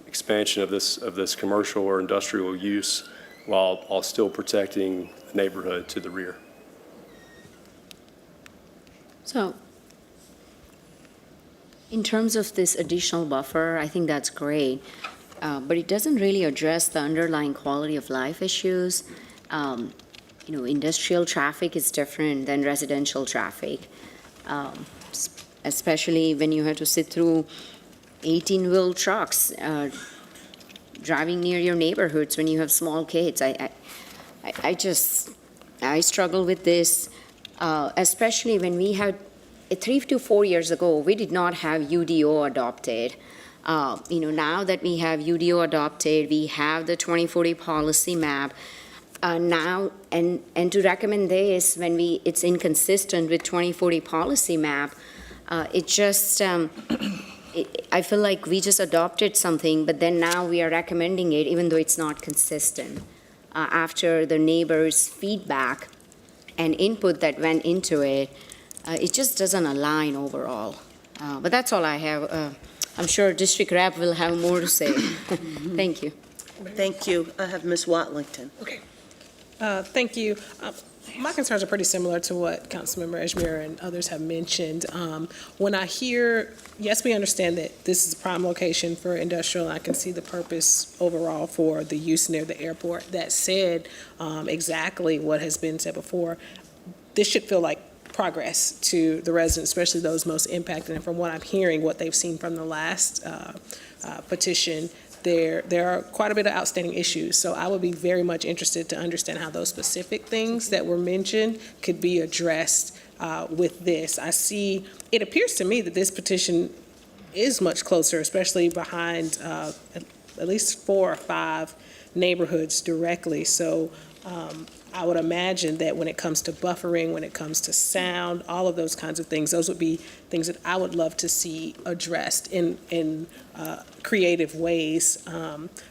expansion of this commercial or industrial use while still protecting the neighborhood to the rear. So in terms of this additional buffer, I think that's great. But it doesn't really address the underlying quality of life issues. Industrial traffic is different than residential traffic, especially when you have to sit through 18-wheel trucks driving near your neighborhoods when you have small kids. I struggle with this, especially when we had 3 to 4 years ago, we did not have UDO adopted. Now that we have UDO adopted, we have the 2040 policy map now, and to recommend this when it's inconsistent with 2040 policy map, it just, I feel like we just adopted something, but then now we are recommending it even though it's not consistent. After the neighbors' feedback and input that went into it, it just doesn't align overall. But that's all I have. I'm sure District Rep will have more to say. Thank you. Thank you. I have Ms. Watlington. Okay. Thank you. My concerns are pretty similar to what Councilmember Edgemere and others have mentioned. When I hear, yes, we understand that this is a prime location for industrial, and I can see the purpose overall for the use near the airport. That said, exactly what has been said before, this should feel like progress to the residents, especially those most impacted. And from what I'm hearing, what they've seen from the last petition, there are quite a bit of outstanding issues. So I would be very much interested to understand how those specific things that were mentioned could be addressed with this. It appears to me that this petition is much closer, especially behind at least 4 or 5 neighborhoods directly. So I would imagine that when it comes to buffering, when it comes to sound, all of those kinds of things, those would be things that I would love to see addressed in creative ways.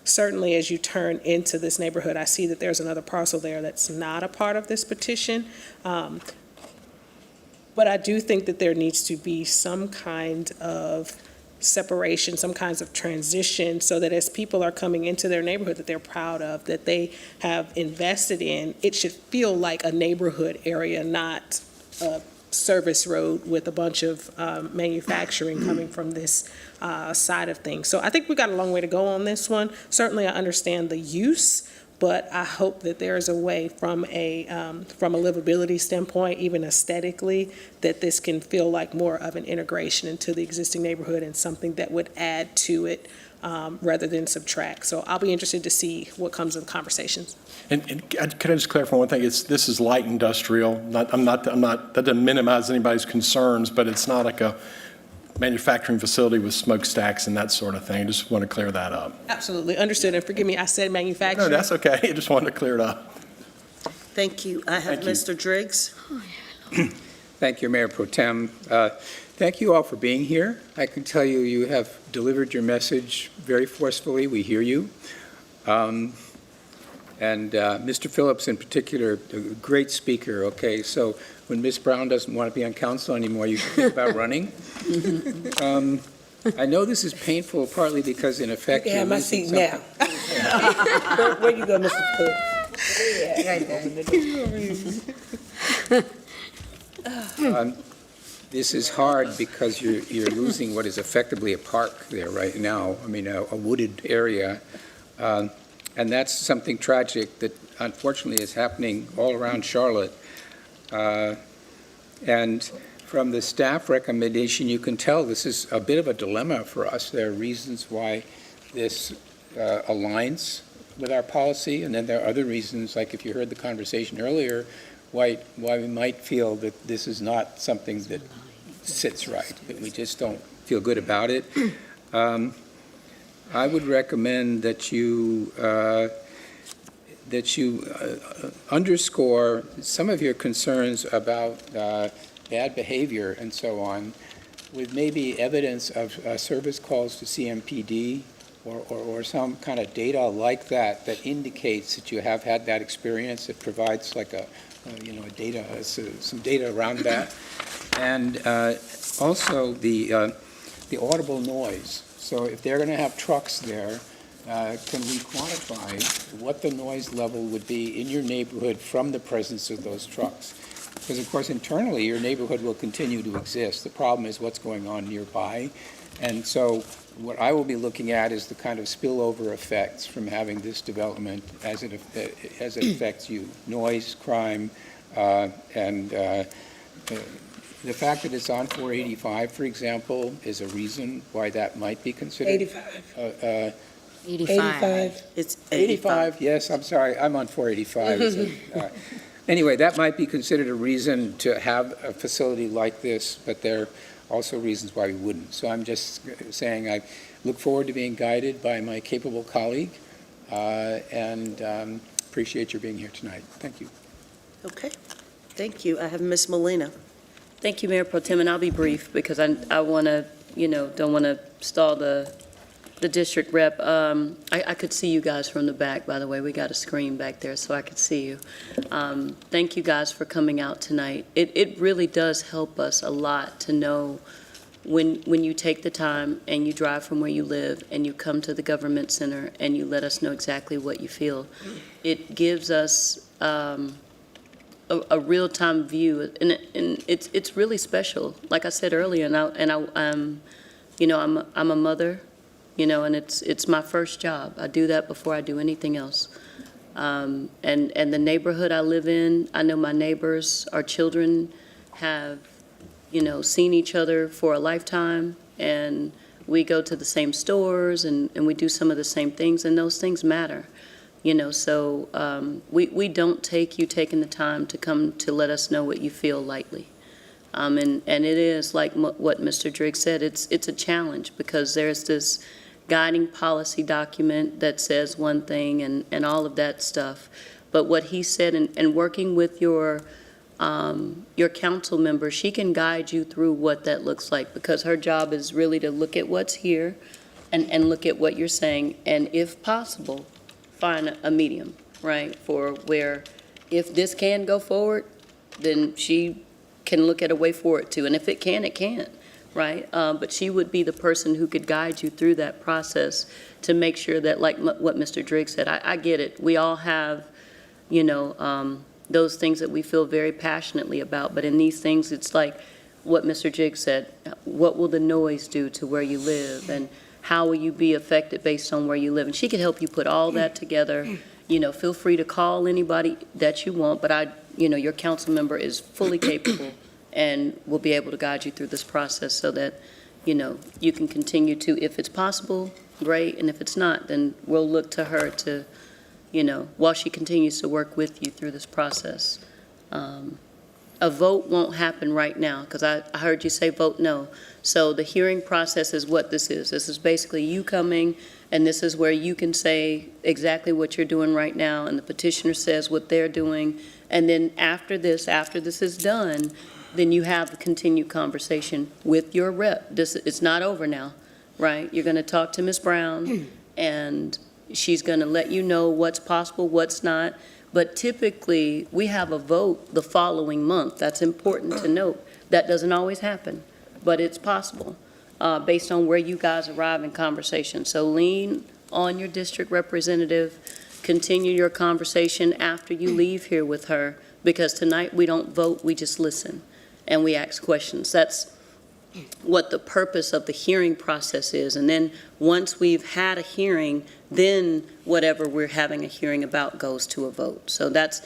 Certainly, as you turn into this neighborhood, I see that there's another parcel there that's not a part of this petition. But I do think that there needs to be some kind of separation, some kinds of transition, so that as people are coming into their neighborhood that they're proud of, that they have invested in, it should feel like a neighborhood area, not a service road with a bunch of manufacturing coming from this side of things. So I think we've got a long way to go on this one. Certainly I understand the use, but I hope that there is a way from a livability standpoint, even aesthetically, that this can feel like more of an integration into the existing neighborhood and something that would add to it rather than subtract. So I'll be interested to see what comes of the conversations. And can I just clarify one thing? This is light industrial. That doesn't minimize anybody's concerns, but it's not like a manufacturing facility with smokestacks and that sort of thing. Just want to clear that up. Absolutely, understood, and forgive me, I said manufacturing. No, that's okay. I just wanted to clear it up. Thank you. I have Mr. Driggs. Thank you, Mayor Pro Tem. Thank you all for being here. I can tell you, you have delivered your message very forcefully. We hear you. And Mr. Phillips in particular, a great speaker, okay? So when Ms. Brown doesn't want to be on council anymore, you can think about running. I know this is painful partly because in effect You can have my seat now. Where you go, Mr. Phillips? This is hard because you're losing what is effectively a park there right now. I mean, a wooded area. And that's something tragic that unfortunately is happening all around Charlotte. And from the staff recommendation, you can tell this is a bit of a dilemma for us. There are reasons why this aligns with our policy, and then there are other reasons, like if you heard the conversation earlier, why we might feel that this is not something that sits right, that we just don't feel good about it. I would recommend that you underscore some of your concerns about bad behavior and so on, with maybe evidence of service calls to CMPD or some kind of data like that that indicates that you have had that experience, that provides like some data around that. And also the audible noise. So if they're going to have trucks there, can we quantify what the noise level would be in your neighborhood from the presence of those trucks? Because, of course, internally, your neighborhood will continue to exist. The problem is what's going on nearby. And so what I will be looking at is the kind of spillover effects from having this development as it affects you. Noise, crime, and the fact that it's on 485, for example, is a reason why that might be considered. 85. 85. It's 85, yes, I'm sorry, I'm on 485. Anyway, that might be considered a reason to have a facility like this, but there are also reasons why we wouldn't. So I'm just saying I look forward to being guided by my capable colleague, and appreciate your being here tonight. Thank you. Okay, thank you. I have Ms. Molina. Thank you, Mayor Pro Tem, and I'll be brief because I want to, don't want to stall the district rep. I could see you guys from the back, by the way. We got a screen back there so I could see you. Thank you guys for coming out tonight. It really does help us a lot to know when you take the time and you drive from where you live and you come to the government center and you let us know exactly what you feel. It gives us a a real-time view, and it's really special. Like I said earlier, I'm a mother, and it's my first job. I do that before I do anything else. And the neighborhood I live in, I know my neighbors, our children have, seen each other for a lifetime, and we go to the same stores, and we do some of the same things, and those things matter. So we don't take you taking the time to come to let us know what you feel lightly. And it is like what Mr. Driggs said, it's a challenge because there's this guiding policy document that says one thing and all of that stuff. But what he said, and working with your council member, she can guide you through what that looks like because her job is really to look at what's here and look at what you're saying, and if possible, find a medium, right, for where if this can go forward, then she can look at a way for it too. And if it can, it can't, right? But she would be the person who could guide you through that process to make sure that, like what Mr. Driggs said, I get it. We all have, those things that we feel very passionately about. But in these things, it's like what Mr. Driggs said, what will the noise do to where you live? And how will you be affected based on where you live? And she could help you put all that together. Feel free to call anybody that you want, but your council member is fully capable and will be able to guide you through this process so that, you can continue to, if it's possible, great, and if it's not, then we'll look to her to, while she continues to work with you through this process. A vote won't happen right now, because I heard you say vote no. So the hearing process is what this is. This is basically you coming, and this is where you can say exactly what you're doing right now, and the petitioner says what they're doing. And then after this is done, then you have the continued conversation with your rep. It's not over now, right? You're going to talk to Ms. Brown, and she's going to let you know what's possible, what's not. But typically, we have a vote the following month. That's important to note. That doesn't always happen, but it's possible based on where you guys arrive in conversation. So lean on your district representative. Continue your conversation after you leave here with her, because tonight we don't vote, we just listen and we ask questions. That's what the purpose of the hearing process is. And then once we've had a hearing, then whatever we're having a hearing about goes to a vote. So that's,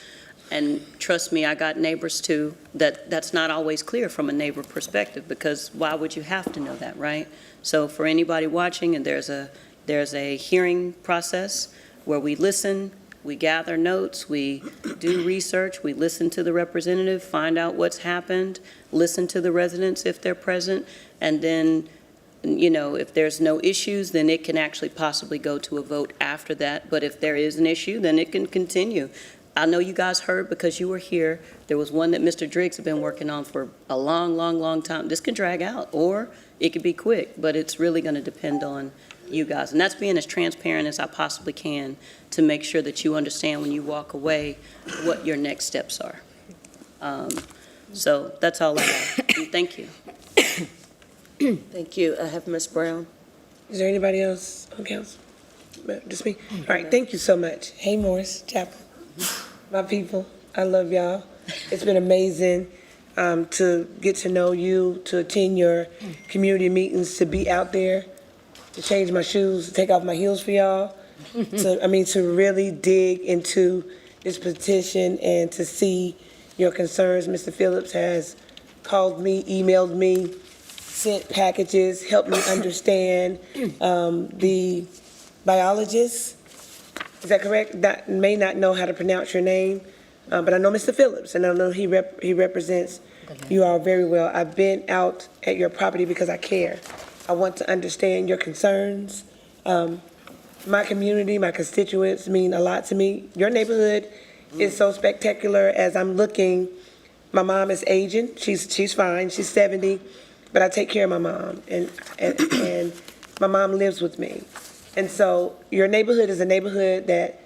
and trust me, I got neighbors too, that's not always clear from a neighbor perspective, because why would you have to know that, right? So for anybody watching, and there's a hearing process where we listen, we gather notes, we do research, we listen to the representative, find out what's happened, listen to the residents if they're present, and then, if there's no issues, then it can actually possibly go to a vote after that. But if there is an issue, then it can continue. I know you guys heard because you were here. There was one that Mr. Driggs had been working on for a long, long, long time. This can drag out, or it could be quick, but it's really going to depend on you guys. And that's being as transparent as I possibly can to make sure that you understand when you walk away what your next steps are. So that's all I have. Thank you. Thank you. I have Ms. Brown. Is there anybody else on council? Just me? All right, thank you so much. Hey, Morris, Chapel, my people, I love y'all. It's been amazing to get to know you, to attend your community meetings, to be out there, to change my shoes, to take off my heels for y'all. To really dig into this petition and to see your concerns. Mr. Phillips has called me, emailed me, sent packages, helped me understand the biologist. Is that correct? That may not know how to pronounce your name, but I know Mr. Phillips, and I know he represents you all very well. I've been out at your property because I care. I want to understand your concerns. My community, my constituents mean a lot to me. Your neighborhood is so spectacular. As I'm looking, my mom is aging. She's fine. She's 70, but I take care of my mom, and my mom lives with me. And so your neighborhood is a neighborhood that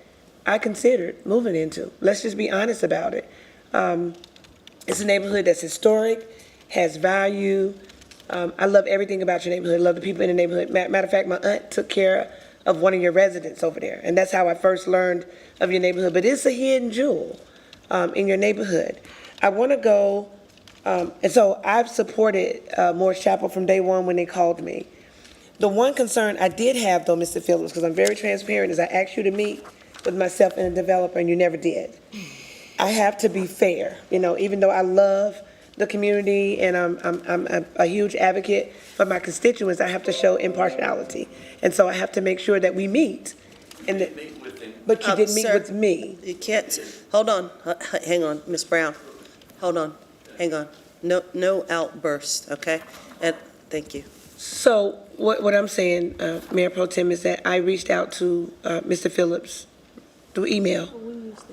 I considered moving into. Let's just be honest about it. It's a neighborhood that's historic, has value. I love everything about your neighborhood. I love the people in the neighborhood. Matter of fact, my aunt took care of one of your residents over there, and that's how I first learned of your neighborhood. But it's a hidden jewel. in your neighborhood. I want to go, and so I've supported Morris Chapel from day one when they called me. The one concern I did have, though, Mr. Phillips, because I'm very transparent, is I asked you to meet with myself and a developer, and you never did. I have to be fair, even though I love the community and I'm a huge advocate for my constituents, I have to show impartiality. And so I have to make sure that we meet. But you didn't meet Sir, with me. You can't, hold on, hang on, Ms. Brown. Hold on, hang on. No outburst, okay? And thank you. So what I'm saying, Mayor Pro Tem, is that I reached out to Mr. Phillips through email,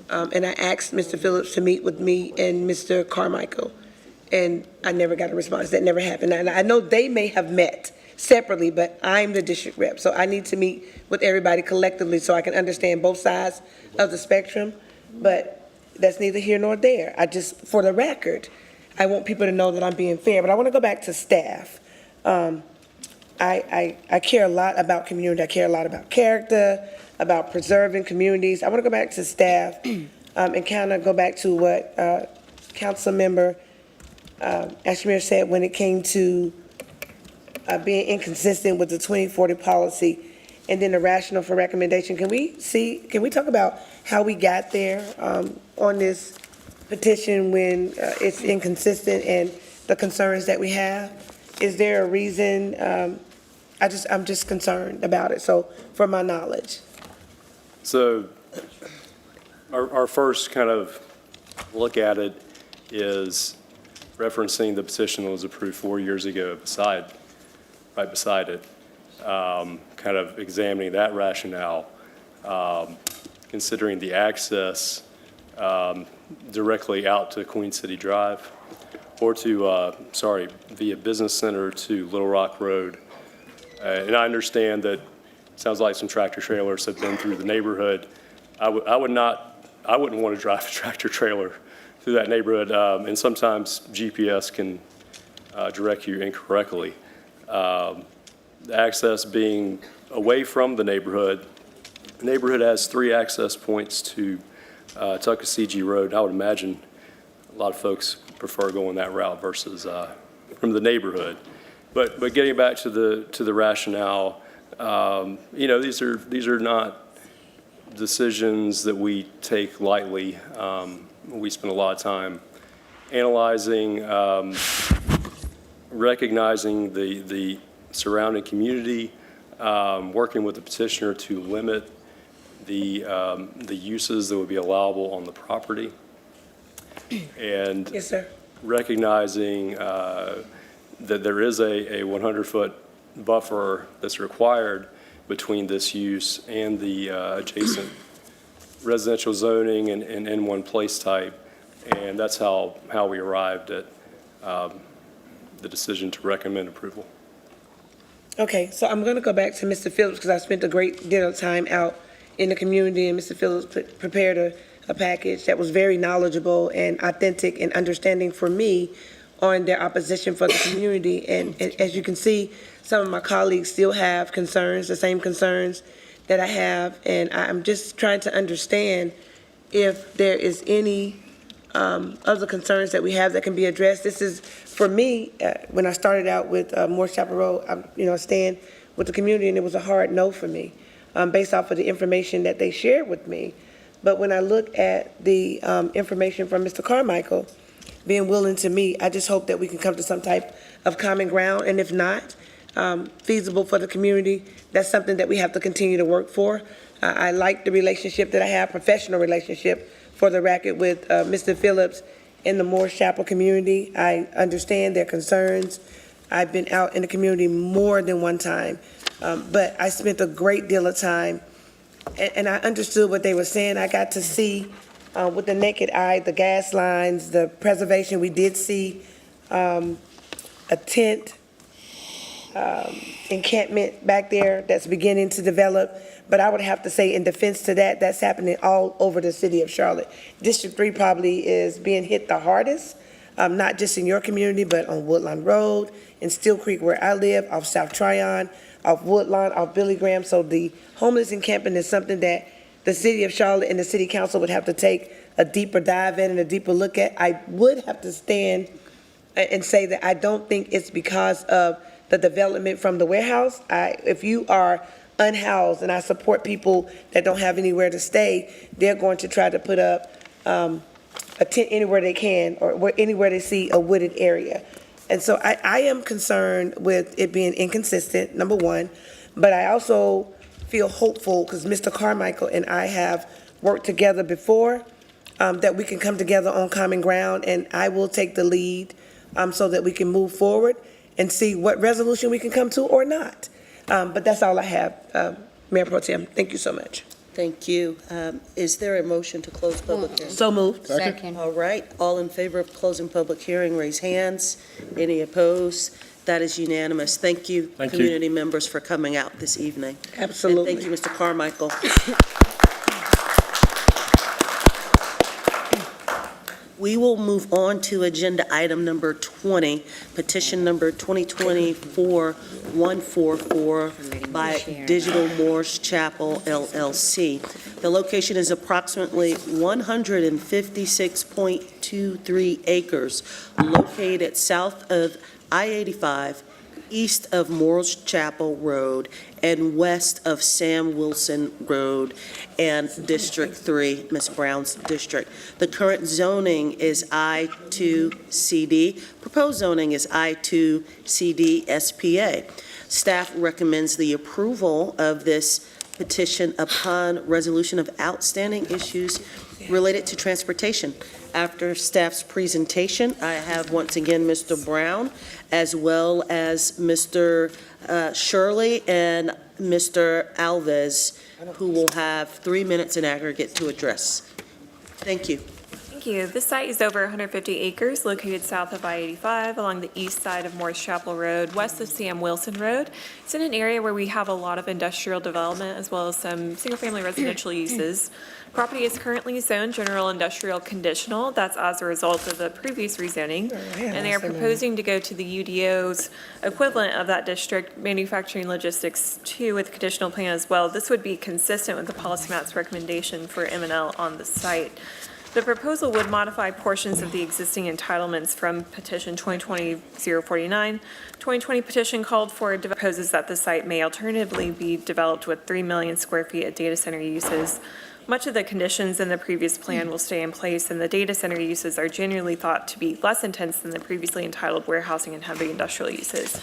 and I asked Mr. Phillips to meet with me and Mr. Carmichael, and I never got a response. That never happened. And I know they may have met separately, but I'm the district rep, so I need to meet with everybody collectively so I can understand both sides of the spectrum, but that's neither here nor there. I just, for the record, I want people to know that I'm being fair, but I want to go back to staff. I care a lot about community. I care a lot about character, about preserving communities. I want to go back to staff and kind of go back to what Councilmember Ashmere said when it came to being inconsistent with the 2040 policy and then the rationale for recommendation. Can we talk about how we got there on this petition when it's inconsistent and the concerns that we have? Is there a reason? I'm just concerned about it, so from my knowledge. So our first kind of look at it is referencing the petition that was approved 4 years ago right beside it, kind of examining that rationale, considering the access directly out to Queen City Drive or to, via Business Center to Little Rock Road. And I understand that it sounds like some tractor trailers have been through the neighborhood. I wouldn't want to drive a tractor trailer through that neighborhood, and sometimes GPS can direct you incorrectly. The access being away from the neighborhood has 3 access points to Tuckasegee Road. I would imagine a lot of folks prefer going that route versus from the neighborhood. But getting back to the rationale, these are not decisions that we take lightly. We spend a lot of time analyzing, recognizing the surrounding community, working with the petitioner to limit the uses that would be allowable on the property, and yes, sir. Recognizing that there is a 100-foot buffer that's required between this use and the adjacent residential zoning and N1 place type, and that's how we arrived at the decision to recommend approval. Okay, so I'm going to go back to Mr. Phillips because I spent a great deal of time out in the community, and Mr. Phillips prepared a package that was very knowledgeable and authentic and understanding for me on their opposition for the community. And as you can see, some of my colleagues still have concerns, the same concerns that I have, and I'm just trying to understand if there is any other concerns that we have that can be addressed. This is, for me, when I started out with Morris Chapel Road, staying with the community, and it was a hard no for me based off of the information that they shared with me. But when I look at the information from Mr. Carmichael, being willing to meet, I just hope that we can come to some type of common ground, and if not feasible for the community, that's something that we have to continue to work for. I like the relationship that I have, professional relationship, for the record, with Mr. Phillips in the Morris Chapel community. I understand their concerns. I've been out in the community more than one time, but I spent a great deal of time, and I understood what they were saying. I got to see with the naked eye the gas lines, the preservation. We did see a tent encampment back there that's beginning to develop. But I would have to say, in defense to that, that's happening all over the city of Charlotte. District 3 probably is being hit the hardest, not just in your community, but on Woodlawn Road, in Steel Creek where I live, off South Tryon, off Woodlawn, off Billy Graham. So the homeless encampment is something that the city of Charlotte and the city council would have to take a deeper dive in and a deeper look at. I would have to stand and say that I don't think it's because of the development from the warehouse. If you are unhoused, and I support people that don't have anywhere to stay, they're going to try to put up a tent anywhere they can, or anywhere they see a wooded area. And so I am concerned with it being inconsistent, number one, but I also feel hopeful, because Mr. Carmichael and I have worked together before, that we can come together on common ground, and I will take the lead so that we can move forward and see what resolution we can come to or not. But that's all I have, Mayor Pro Tem. Thank you so much. Thank you. Is there a motion to close public hearing? So moved. Second. All right, all in favor of closing public hearing, raise hands. Any opposed? That is unanimous. Thank you, Thank you. community members, for coming out this evening. Absolutely. And thank you, Mr. Carmichael. We will move on to agenda item number 20, petition number 2024-144 by Digital Moores Chapel LLC. The location is approximately 156.23 acres, located south of I-85, east of Moores Chapel Road, and west of Sam Wilson Road and District 3, Ms. Brown's district. The current zoning is I2CD. Proposed zoning is I2CD SPA. Staff recommends the approval of this petition upon resolution of outstanding issues related to transportation. After staff's presentation, I have once again Mr. Brown, as well as Mr. Shirley and Mr. Alves, who will have 3 minutes in aggregate to address. Thank you. Thank you. This site is over 150 acres, located south of I-85 along the east side of Moores Chapel Road, west of Sam Wilson Road. It's in an area where we have a lot of industrial development as well as some single-family residential uses. Property is currently zoned general industrial conditional. That's as a result of the previous rezoning. And they are proposing to go to the UDO's equivalent of that district, manufacturing logistics 2, with conditional plan as well. This would be consistent with the policy map's recommendation for M&L on the site. The proposal would modify portions of the existing entitlements from petition 2020-049. 2020 petition called for, proposes that the site may alternatively be developed with 3 million square feet of data center uses. Much of the conditions in the previous plan will stay in place, and the data center uses are generally thought to be less intense than the previously entitled warehousing and heavy industrial uses.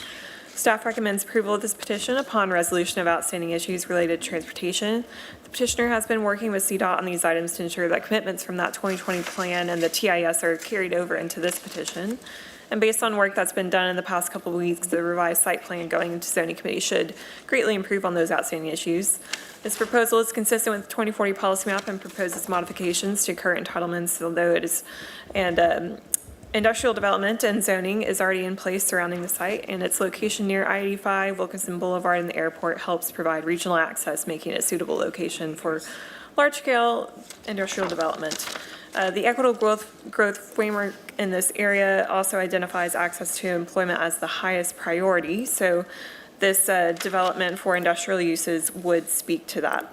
Staff recommends approval of this petition upon resolution of outstanding issues related to transportation. The petitioner has been working with CDOT on these items to ensure that commitments from that 2020 plan and the TIS are carried over into this petition. And based on work that's been done in the past couple of weeks, the revised site plan going into zoning committee should greatly improve on those outstanding issues. This proposal is consistent with the 2040 policy map and proposes modifications to current entitlements, although it is, and industrial development and zoning is already in place surrounding the site, and its location near I-85, Wilkinson Boulevard, and the airport helps provide regional access, making it a suitable location for large-scale industrial development. The equitable growth framework in this area also identifies access to employment as the highest priority, so this development for industrial uses would speak to that.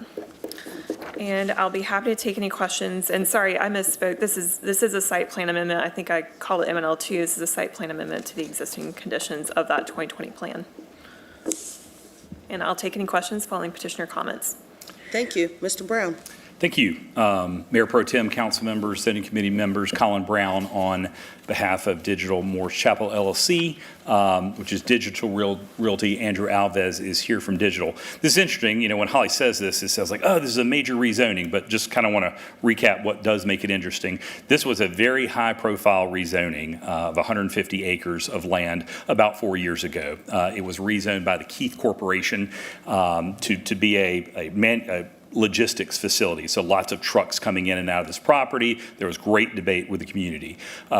And I'll be happy to take any questions. And sorry, I misspoke. This is a site plan amendment. I think I called it MNL2. This is a site plan amendment to the existing conditions of that 2020 plan. And I'll take any questions following petitioner comments. Thank you. Mr. Brown. Thank you. Mayor Pro Tem, council members, standing committee members, Colin Brown on behalf of Digital Moores Chapel LLC, which is Digital Realty. Andrew Alves is here from Digital. This is interesting. You know, when Holly says this, it sounds like, oh, this is a major rezoning, but just kind of want to recap what does make it interesting. This was a very high-profile rezoning of 150 acres of land about 4 years ago. It was rezoned by the Keith Corporation to be a logistics facility, so lots of trucks coming in and out of this property. There was great debate with the community.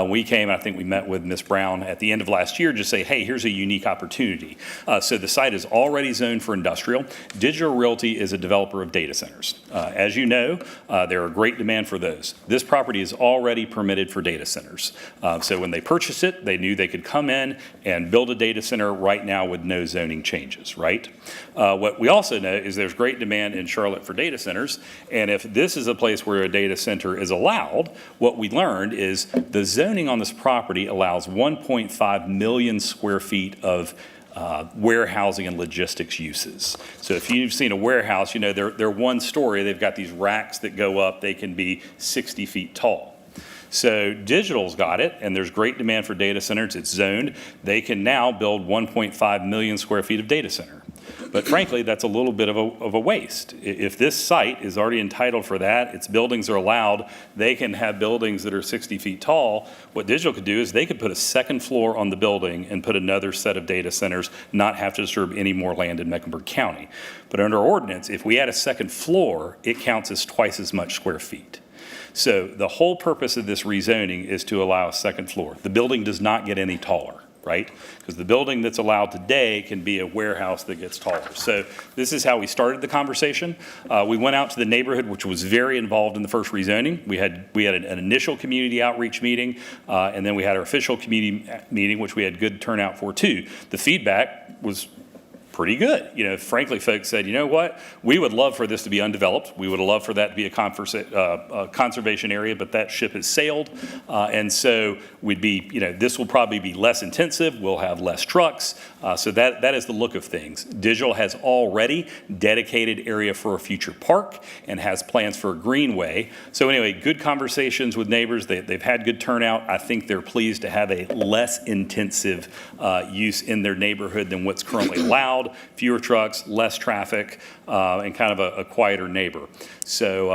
We came, I think we met with Ms. Brown at the end of last year to say, hey, here's a unique opportunity. So the site is already zoned for industrial. Digital Realty is a developer of data centers. As you know, there are great demand for those. This property is already permitted for data centers. So when they purchased it, they knew they could come in and build a data center right now with no zoning changes, right? What we also know is there's great demand in Charlotte for data data centers. And if this is a place where a data center is allowed, what we learned is the zoning on this property allows 1.5 million square feet of warehousing and logistics uses. So if you've seen a warehouse, you know, they're one story. They've got these racks that go up. They can be 60 feet tall. So Digital's got it, and there's great demand for data centers. It's zoned. They can now build 1.5 million square feet of data center. But frankly, that's a little bit of a waste. If this site is already entitled for that, its buildings are allowed, they can have buildings that are 60 feet tall. What Digital could do is they could put a second floor on the building and put another set of data centers, not have to disturb any more land in Mecklenburg County. But under ordinance, if we add a second floor, it counts as twice as much square feet. So the whole purpose of this rezoning is to allow a second floor. The building does not get any taller, right? Because the building that's allowed today can be a warehouse that gets taller. So this is how we started the conversation. We went out to the neighborhood, which was very involved in the first rezoning. We had an initial community outreach meeting, and then we had our official community meeting, which we had good turnout for too. The feedback was pretty good. You know, frankly, folks said, you know what, we would love for this to be undeveloped. We would love for that to be a conservation area, but that ship has sailed. And so we'd be, you know, this will probably be less intensive. We'll have less trucks. So that is the look of things. Digital has already dedicated area for a future park and has plans for a greenway. So anyway, good conversations with neighbors. They've had good turnout. I think they're pleased to have a less intensive use in their neighborhood than what's currently allowed. Fewer trucks, less traffic, and kind of a quieter neighbor. So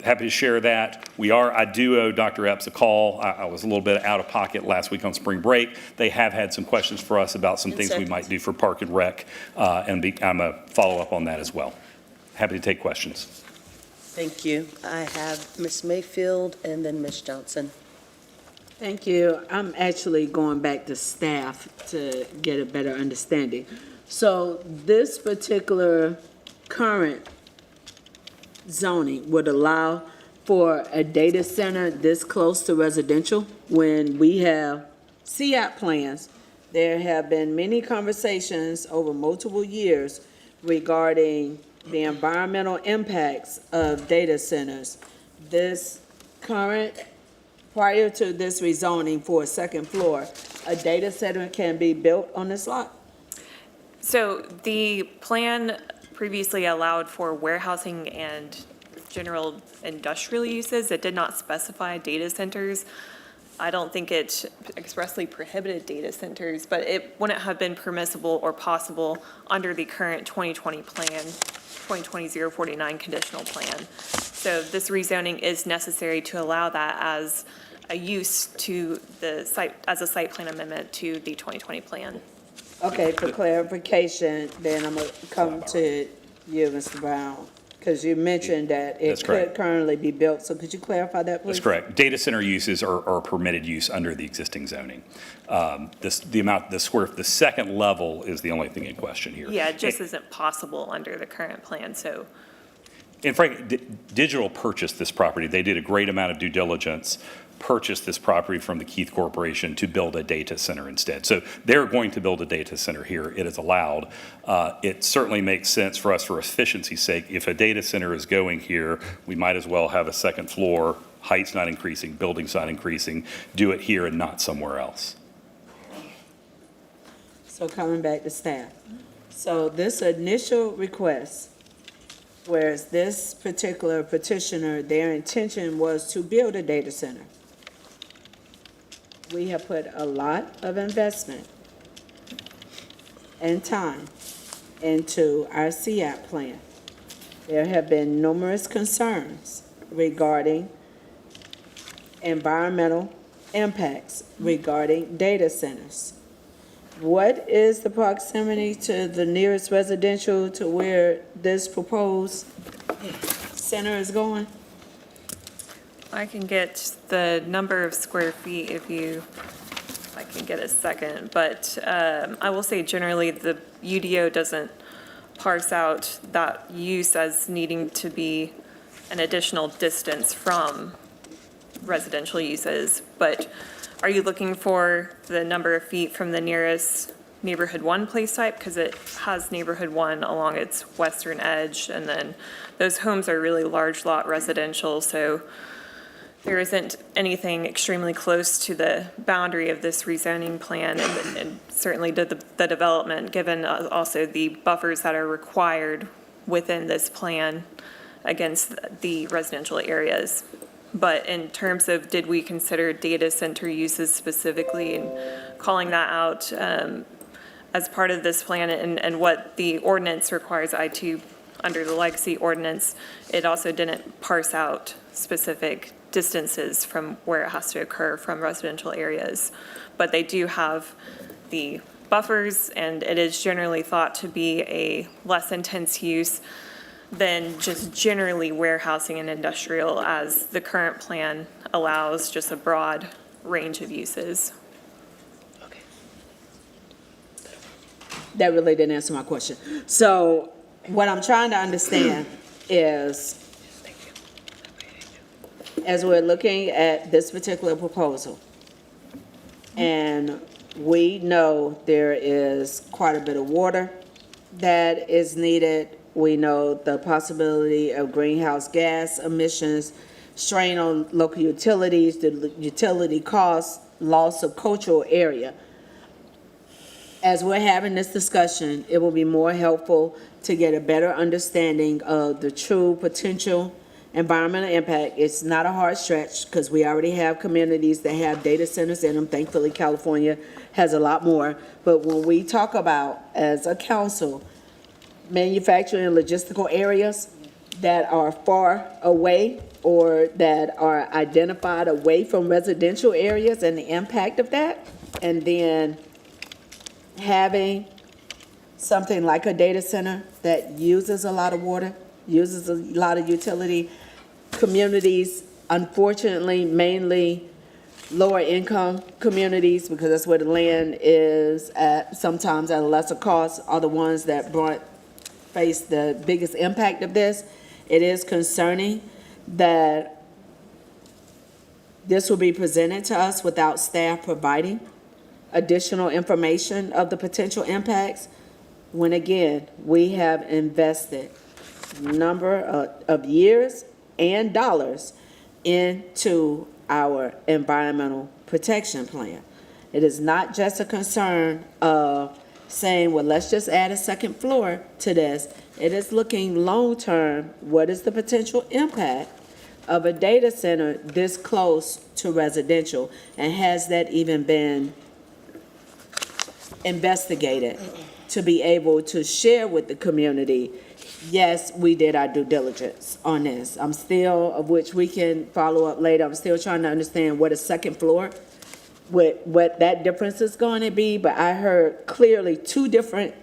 happy to share that. I do owe Dr. Epps a call. I was a little bit out of pocket last week on spring break. They have had some questions for us about some things we might do for Park and Rec, and I'm a follow-up on that as well. Happy to take questions. Thank you. I have Ms. Mayfield and then Ms. Johnson. Thank you. I'm actually going back to staff to get a better understanding. So this particular current zoning would allow for a data center this close to residential. When we have CIAP plans, there have been many conversations over multiple years regarding the environmental impacts of data centers. This current, prior to this rezoning for a second floor, a data center can be built on this lot? So the plan previously allowed for warehousing and general industrial uses. It did not specify data centers. I don't think it expressly prohibited data centers, but it wouldn't have been permissible or possible under the current 2020 plan, 2020-049 conditional plan. So this rezoning is necessary to allow that as a use to the site, as a site plan amendment to the 2020 plan. Okay, for clarification, then I'm going to come to you, Mr. Brown, because you mentioned that it could currently be built. So could you clarify that, please? That's correct. Data center uses are permitted use under the existing zoning. The second level is the only thing in question here. Yeah, it just isn't possible under the current plan, so. And frankly, Digital purchased this property. They did a great amount of due diligence, purchased this property from the Keith Corporation to build a data center instead. So they're going to build a data center here. It is allowed. It certainly makes sense for us, for efficiency's sake, if a data center is going here, we might as well have a second floor, height's not increasing, building's not increasing, do it here and not somewhere else. So coming back to staff. So this initial request, whereas this particular petitioner, their intention was to build a data center. We have put a lot of investment and time into our CIAP plan. There have been numerous concerns regarding environmental impacts regarding data centers. What is the proximity to the nearest residential to where this proposed center is going? I can get the number of square feet if I can get a second, but I will say generally the UDO doesn't parse out that use as needing to be an additional distance from residential uses. But are you looking for the number of feet from the nearest Neighborhood 1 place type because it has Neighborhood 1 along its western edge, and then those homes are really large lot residential, so there isn't anything extremely close to the boundary of this rezoning plan, and certainly the development, given also the buffers that are required within this plan against the residential areas. But in terms of did we consider data center uses specifically and calling that out as part of this plan and what the ordinance requires I-2 under the legacy ordinance, it also didn't parse out specific distances from where it has to occur from residential areas. But they do have the buffers, and it is generally thought to be a less intense use than just generally warehousing and industrial, as the current plan allows just a broad range of uses. That really didn't answer my question. So what I'm trying to understand is, as we're looking at this particular proposal, and we know there is quite a bit of water that is needed. We know the possibility of greenhouse gas emissions, strain on local utilities, the utility costs, loss of cultural area. As we're having this discussion, it will be more helpful to get a better understanding of the true potential environmental impact. It's not a hard stretch because we already have communities that have data centers in them. Thankfully, California has a lot more. But when we talk about, as a council, manufacturing and logistical areas that are far away or that are identified away from residential areas and the impact of that, and then having something like a data center that uses a lot of water, uses a lot of utility, communities, unfortunately, mainly lower income communities, because that's where the land is at, sometimes at a lesser cost, are the ones that face the biggest impact of this. It is concerning that this will be presented to us without staff providing additional information of the potential impacts, when again, we have invested number of years and dollars into our environmental protection plan. It is not just a concern of saying, well, let's just add a second floor to this. It is looking long-term, what is the potential impact of a data center this close to residential? And has that even been investigated to be able to share with the community, yes, we did our due diligence on this. I'm still, of which we can follow up later, I'm still trying to understand what a second floor, what that difference is going to be, but I heard clearly two different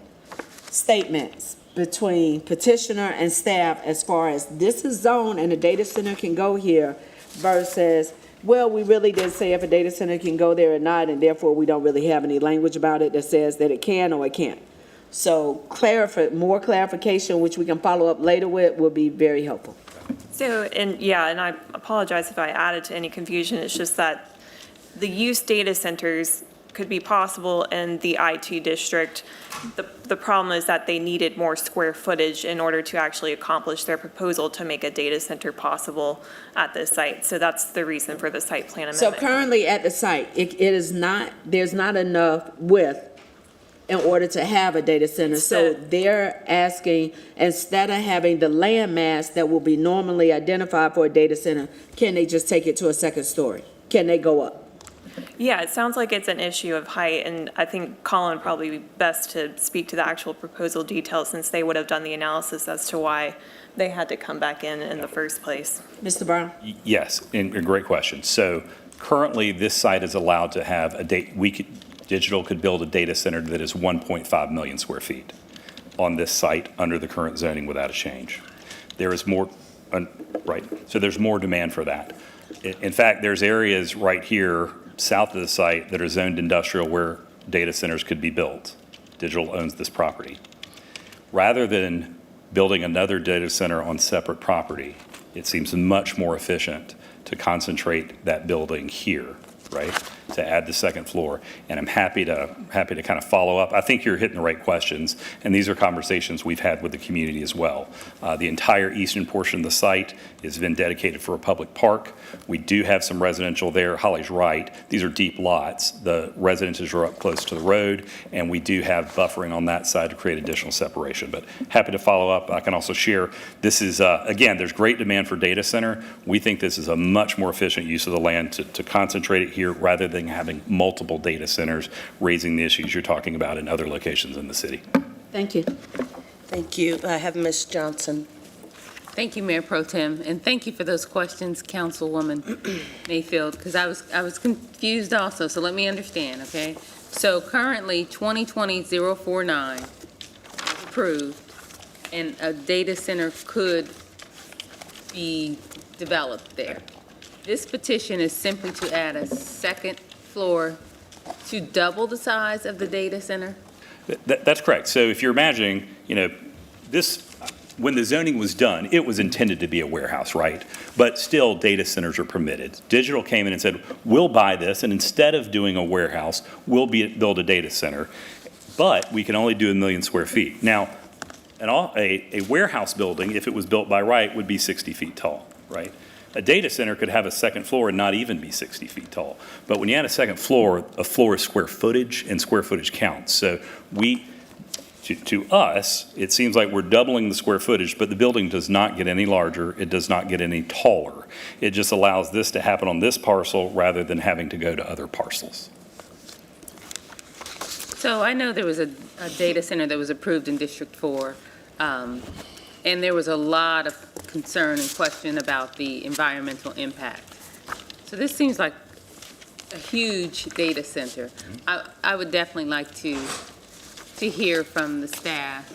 statements between petitioner and staff as far as this is zoned and a data center can go here versus, well, we really did say if a data center can go there or not, and therefore we don't really have any language about it that says that it can or it can't. So more clarification, which we can follow up later with, will be very helpful. So, and I apologize if I added to any confusion. It's just that the use data centers could be possible in the IT district. The problem is that they needed more square footage in order to actually accomplish their proposal to make a data center possible at this site. So that's the reason for the site plan amendment. So currently at the site, it is not, there's not enough width in order to have a data center. So they're asking, instead of having the land mass that will be normally identified for a data center, can they just take it to a second story? Can they go up? Yeah, it sounds like it's an issue of height, and I think Colin would probably be best to speak to the actual proposal details since they would have done the analysis as to why they had to come back in the first place. Mr. Brown? Yes, and a great question. So currently, this site is allowed to have Digital could build a data center that is 1.5 million square feet on this site under the current zoning without a change. There is more, right, so there's more demand for that. In fact, there's areas right here south of the site that are zoned industrial where data centers could be built. Digital owns this property. Rather than building another data center on separate property, it seems much more efficient to concentrate that building here, right? to add the second floor. And I'm happy to kind of follow up. I think you're hitting the right questions, and these are conversations we've had with the community as well. The entire eastern portion of the site has been dedicated for a public park. We do have some residential there. Holly's right. These are deep lots. The residences are up close to the road, and we do have buffering on that side to create additional separation. But happy to follow up. I can also share, this is, again, there's great demand for data center. We think this is a much more efficient use of the land to concentrate it here rather than having multiple data centers raising the issues you're talking about in other locations in the city. Thank you. Thank you. I have Ms. Johnson. Thank you, Mayor Pro Tem, and thank you for those questions, Councilwoman Mayfield, because I was confused also, so let me understand, okay? So currently, 2020-049 is approved, and a data center could be developed there. This petition is simply to add a second floor to double the size of the data center? That's correct. So if you're imagining, this, when the zoning was done, it was intended to be a warehouse, right? But still, data centers are permitted. Digital came in and said, we'll buy this, and instead of doing a warehouse, we'll build a data center. But we can only do 1 million square feet. Now, a warehouse building, if it was built by right, would be 60 feet tall, right? A data center could have a second floor and not even be 60 feet tall. But when you add a second floor, a floor is square footage, and square footage counts. So to us, it seems like we're doubling the square footage, but the building does not get any larger. It does not get any taller. It just allows this to happen on this parcel rather than having to go to other parcels. So I know there was a data center that was approved in District 4, and there was a lot of concern and question about the environmental impact. So this seems like a huge data center. I would definitely like to hear from the staff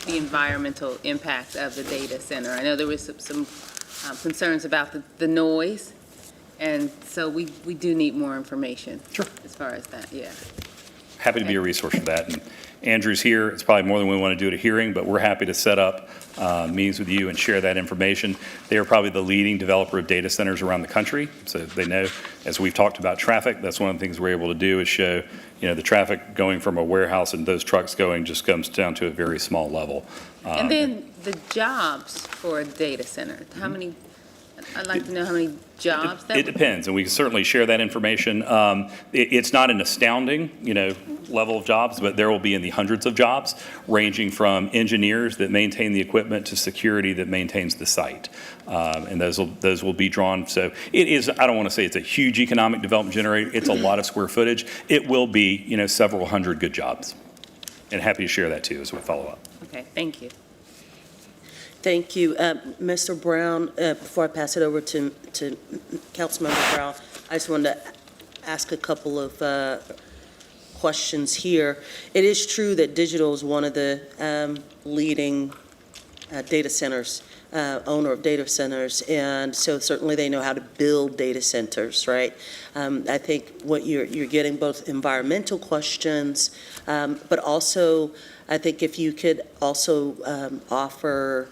the environmental impact of the data center. I know there was some concerns about the noise, and so we do need more information. Sure. As far as that, yeah. Happy to be a resource for that. And Andrew's here. It's probably more than we want to do at a hearing, but we're happy to set up meetings with you and share that information. They are probably the leading developer of data centers around the country, so they know, as we've talked about traffic, that's one of the things we're able to do is show, the traffic going from a warehouse and those trucks going just comes down to a very small level. And then the jobs for a data center, how many, I'd like to know how many jobs that It depends, and we can certainly share that information. It's not an astounding, level of jobs, but there will be in the hundreds of jobs, ranging from engineers that maintain the equipment to security that maintains the site. And those will be drawn. So it is, I don't want to say it's a huge economic development generator. It's a lot of square footage. It will be, several hundred good jobs. And happy to share that too as we follow up. Okay, thank you. Thank you. Mr. Brown, before I pass it over to Councilmember Brown, I just wanted to ask a couple of questions here. It is true that Digital is one of the leading data centers, owner of data centers, and so certainly they know how to build data centers, right? I think what you're getting both environmental questions, but also I think if you could also offer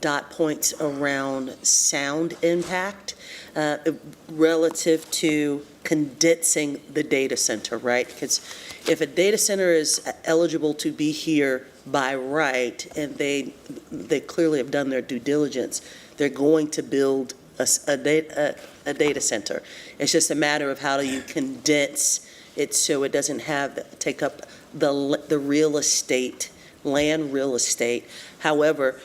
dot points around sound impact relative to condensing the data center, right? Because if a data center is eligible to be here by right, and they clearly have done their due diligence, they're going to build a data center. It's just a matter of how do you condense it so it doesn't take up the real estate, land real estate. However,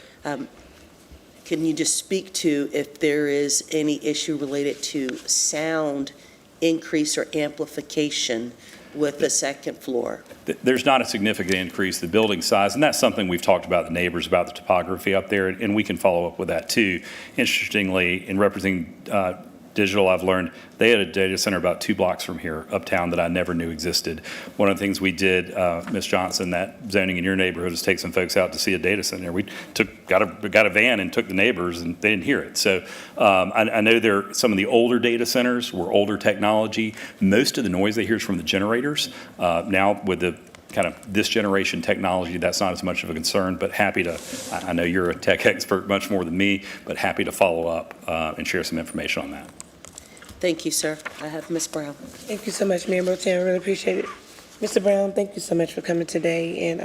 can you just speak to if there is any issue related to sound increase or amplification with the second floor? There's not a significant increase in the building size, and that's something we've talked about the neighbors, about the topography up there, and we can follow up with that too. Interestingly, in representing Digital, I've learned they had a data center about 2 blocks from here, uptown, that I never knew existed. One of the things we did, Ms. Johnson, that zoning in your neighborhood, is take some folks out to see a data center. We got a van and took the neighbors, and they didn't hear it. So I know some of the older data centers were older technology. Most of the noise they hear is from the generators. Now with the kind of this generation technology, that's not as much of a concern, but happy to, I know you're a tech expert much more than me, but happy to follow up and share some information on that. Thank you, sir. I have Ms. Brown. Thank you so much, Mayor Pro Tem. I really appreciate it. Mr. Brown, thank you so much for coming today. And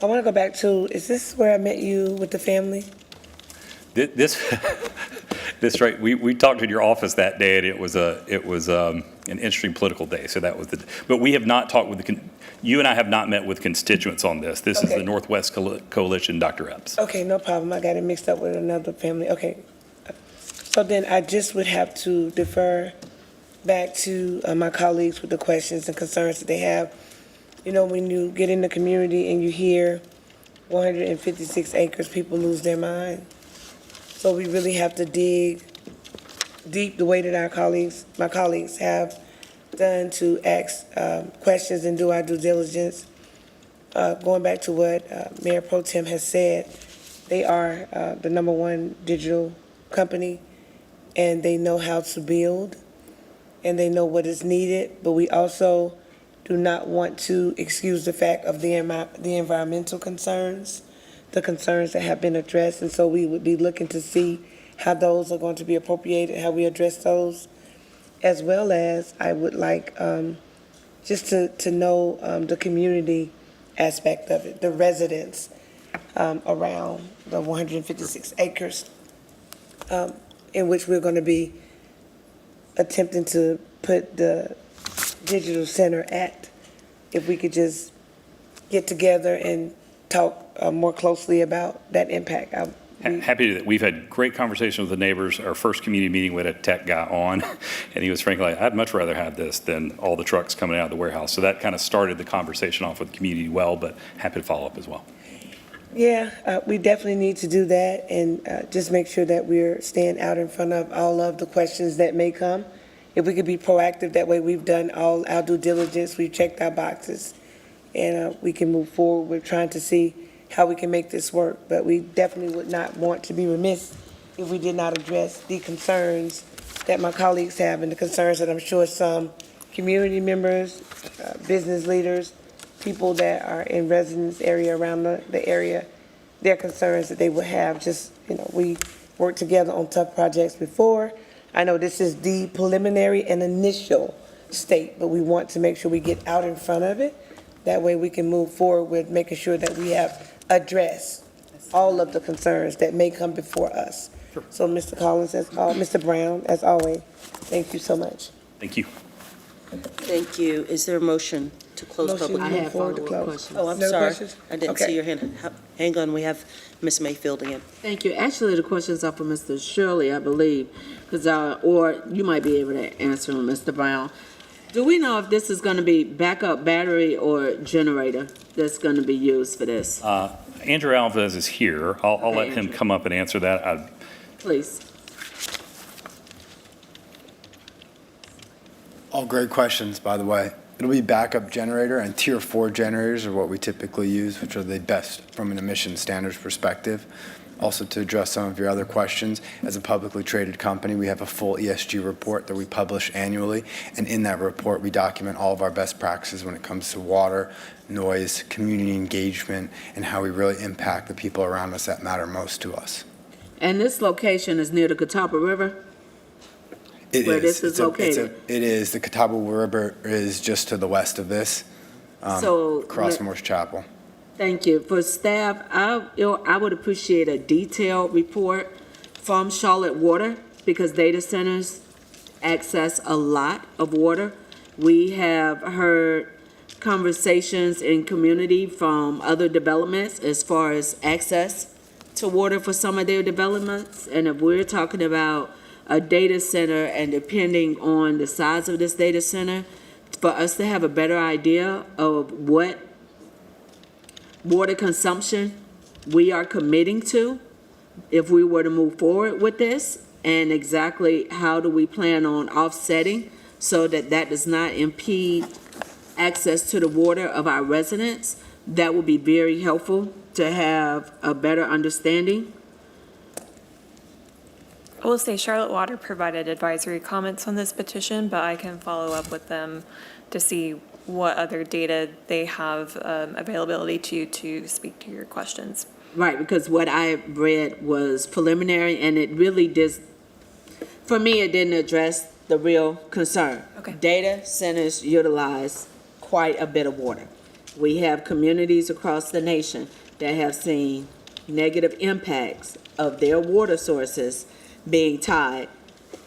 I want to go back to, is this where I met you with the family? This, this right, we talked in your office that day, and it was an interesting political day, so that was but we have not talked with you and I have not met with constituents on this. This is the Northwest Coalition, Dr. Epps. Okay, no problem. I got it mixed up with another family. Okay. So then I just would have to defer back to my colleagues with the questions and concerns that they have. You know, when you get in the community and you hear 156 acres, people lose their mind. So we really have to dig deep the way that my colleagues have done to ask questions and do our due diligence. Going back to what Mayor Pro Tem has said, they are the #1 digital company, and they know how to build, and they know what is needed, but we also do not want to excuse the fact of the environmental concerns, the concerns that have been addressed, and so we would be looking to see how those are going to be appropriated, how we address those, as well as I would like just to know the community aspect of it, the residents around the 156 acres in which we're going to be attempting to put the digital center at. If we could just get together and talk more closely about that impact. Happy to do that. We've had great conversations with the neighbors. Our first community meeting, we had a tech guy on, and he was frankly like, I'd much rather have this than all the trucks coming out of the warehouse. So that kind of started the conversation off with the community well, but happy to follow up as well. Yeah, we definitely need to do that and just make sure that we're staying out in front of all of the questions that may come. If we could be proactive, that way we've done all our due diligence, we've checked our boxes, and we can move forward with trying to see how we can make this work. But we definitely would not want to be remiss if we did not address the concerns that my colleagues have and the concerns that I'm sure some community members, business leaders, people that are in residence area around the area, their concerns that they would have. Just, we worked together on tough projects before. I know this is the preliminary and initial state, but we want to make sure we get out in front of it. That way we can move forward with making sure that we have addressed all of the concerns that may come before us. Sure. So Mr. Collins, Mr. Brown, as always, thank you so much. Thank you. Thank you. Is there a motion to close public? I have follow-up questions. Oh, I'm No sorry. questions? I didn't see your hand. Hang on, we have Ms. Mayfield again. Thank you. Actually, the questions are for Mr. Shirley, I believe, or you might be able to answer them, Mr. Brown. Do we know if this is going to be backup battery or generator that's going to be used for this? Andrew Alves is here. I'll let him come up and answer that. Please. All great questions, by the way. It'll be backup generator, and Tier 4 generators are what we typically use, which are the best from an emission standards perspective. Also, to address some of your other questions, as a publicly traded company, we have a full ESG report that we publish annually, and in that report, we document all of our best practices when it comes to water, noise, community engagement, and how we really impact the people around us that matter most to us. And this location is near the Catawba River? Where this is located? It is. The Catawba River is just to the west of this, across Morse Chapel. Thank you. For staff, I would appreciate a detailed report from Charlotte Water, because data centers access a lot of water. We have heard conversations in community from other developments as far as access to water for some of their developments. And if we're talking about a data center, and depending on the size of this data center, for us to have a better idea of what water consumption we are committing to if we were to move forward with this, and exactly how do we plan on offsetting so that that does not impede access to the water of our residents, that would be very helpful to have a better understanding. I will say Charlotte Water provided advisory comments on this petition, but I can follow up with them to see what other data they have availability to speak to your questions. Right, because what I read was preliminary, and it really does, For me, it didn't address the real concern. Okay. Data centers utilize quite a bit of water. We have communities across the nation that have seen negative impacts of their water sources being tied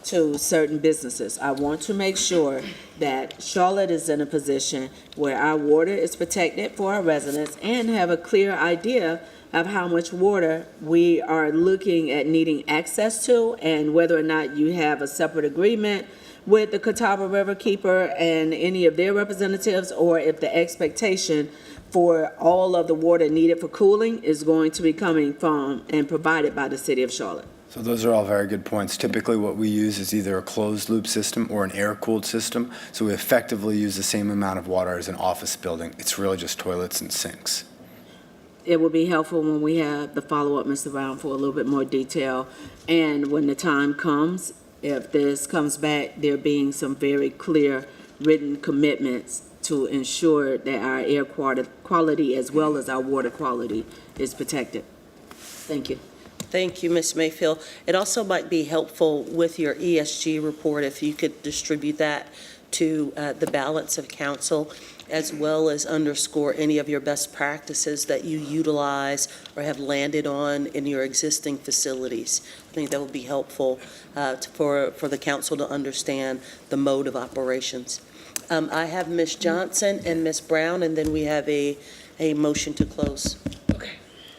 to certain businesses. I want to make sure that Charlotte is in a position where our water is protected for our residents and have a clear idea of how much water we are looking at needing access to, and whether or not you have a separate agreement with the Catawba River Keeper and any of their representatives, or if the expectation for all of the water needed for cooling is going to be coming from and provided by the city of Charlotte. So those are all very good points. Typically, what we use is either a closed-loop system or an air-cooled system, so we effectively use the same amount of water as an office building. It's really just toilets and sinks. It will be helpful when we have the follow-up, Mr. Brown, for a little bit more detail. And when the time comes, if this comes back, there being some very clear written commitments to ensure that our air quality as well as our water quality is protected. Thank you. Thank you, Ms. Mayfield. It also might be helpful with your ESG report if you could distribute that to the balance of council, as well as underscore any of your best practices that you utilize or have landed on in your existing facilities. I think that would be helpful for the council to understand the mode of operations. I have Ms. Johnson and Ms. Brown, and then we have a motion to close. Okay.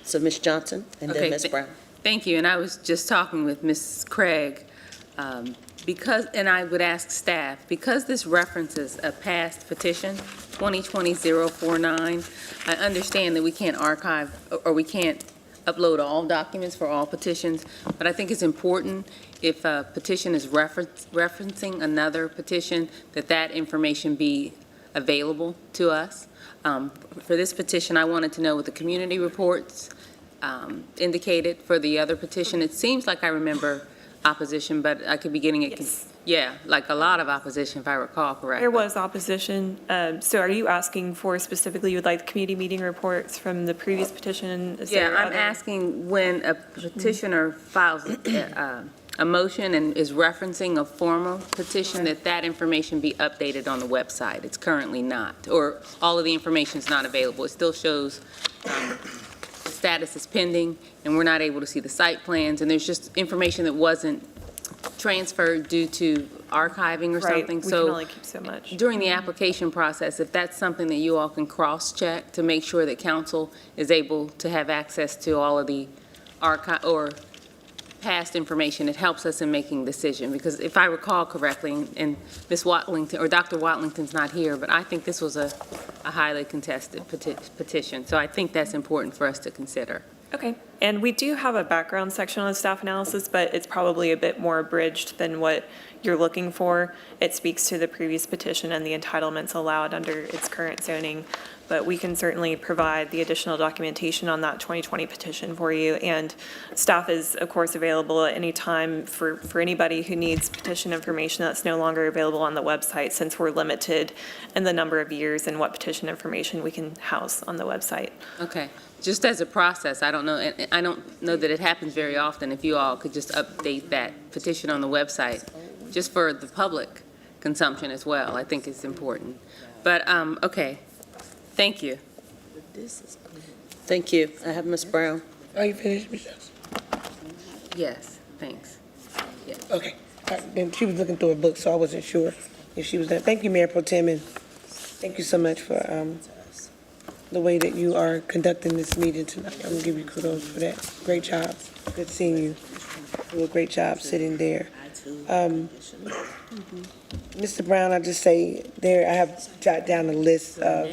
So Ms. Johnson and then Ms. Brown. Thank you, and I was just talking with Ms. Craig, and I would ask staff, because this references a past petition, 2020-049, I understand that we can't archive, or we can't upload all documents for all petitions, but I think it's important if a petition is referencing another petition, that information be available to us. For this petition, I wanted to know what the community reports indicated. For the other petition, it seems like I remember opposition, but I could be getting it. Yes. Yeah, like a lot of opposition, if I recall correctly. There was opposition. So are you asking for specifically, you would like the community meeting reports from the previous petition? Yeah, I'm asking when a petitioner files a motion and is referencing a formal petition, that information be updated on the website. It's currently not, or all of the information is not available. It still shows the status is pending, and we're not able to see the site plans, and there's just information that wasn't transferred due to archiving or something. We can only keep so much. During the application process, if that's something that you all can cross-check to make sure that council is able to have access to all of the archive or past information, it helps us in making decision. Because if I recall correctly, and Ms. Watlington or Dr. Watlington's not here, but I think this was a highly contested petition. So I think that's important for us to consider. Okay, and we do have a background section on the staff analysis, but it's probably a bit more abridged than what you're looking for. It speaks to the previous petition and the entitlements allowed under its current zoning, but we can certainly provide the additional documentation on that 2020 petition for you. And staff is, of course, available at any time for anybody who needs petition information that's no longer available on the website, since we're limited in the number of years and what petition information we can house on the website. Okay. Just as a process, I don't know, and I don't know that it happens very often, if you all could just update that petition on the website, just for the public consumption as well. I think it's important. But, okay, thank you. Thank you. I have Ms. Brown. Are you finished, Ms. Johnson? Yes, thanks. Yes. Okay. Then she was looking through a book, so I wasn't sure if she was done. Thank you, Mayor Pro Tem, and thank you so much for the way that you are conducting this meeting tonight. I'm gonna give you kudos for that. Great job. Good seeing you. You do a great job sitting there. Mr. Brown, I just say there, I have jotted down a list of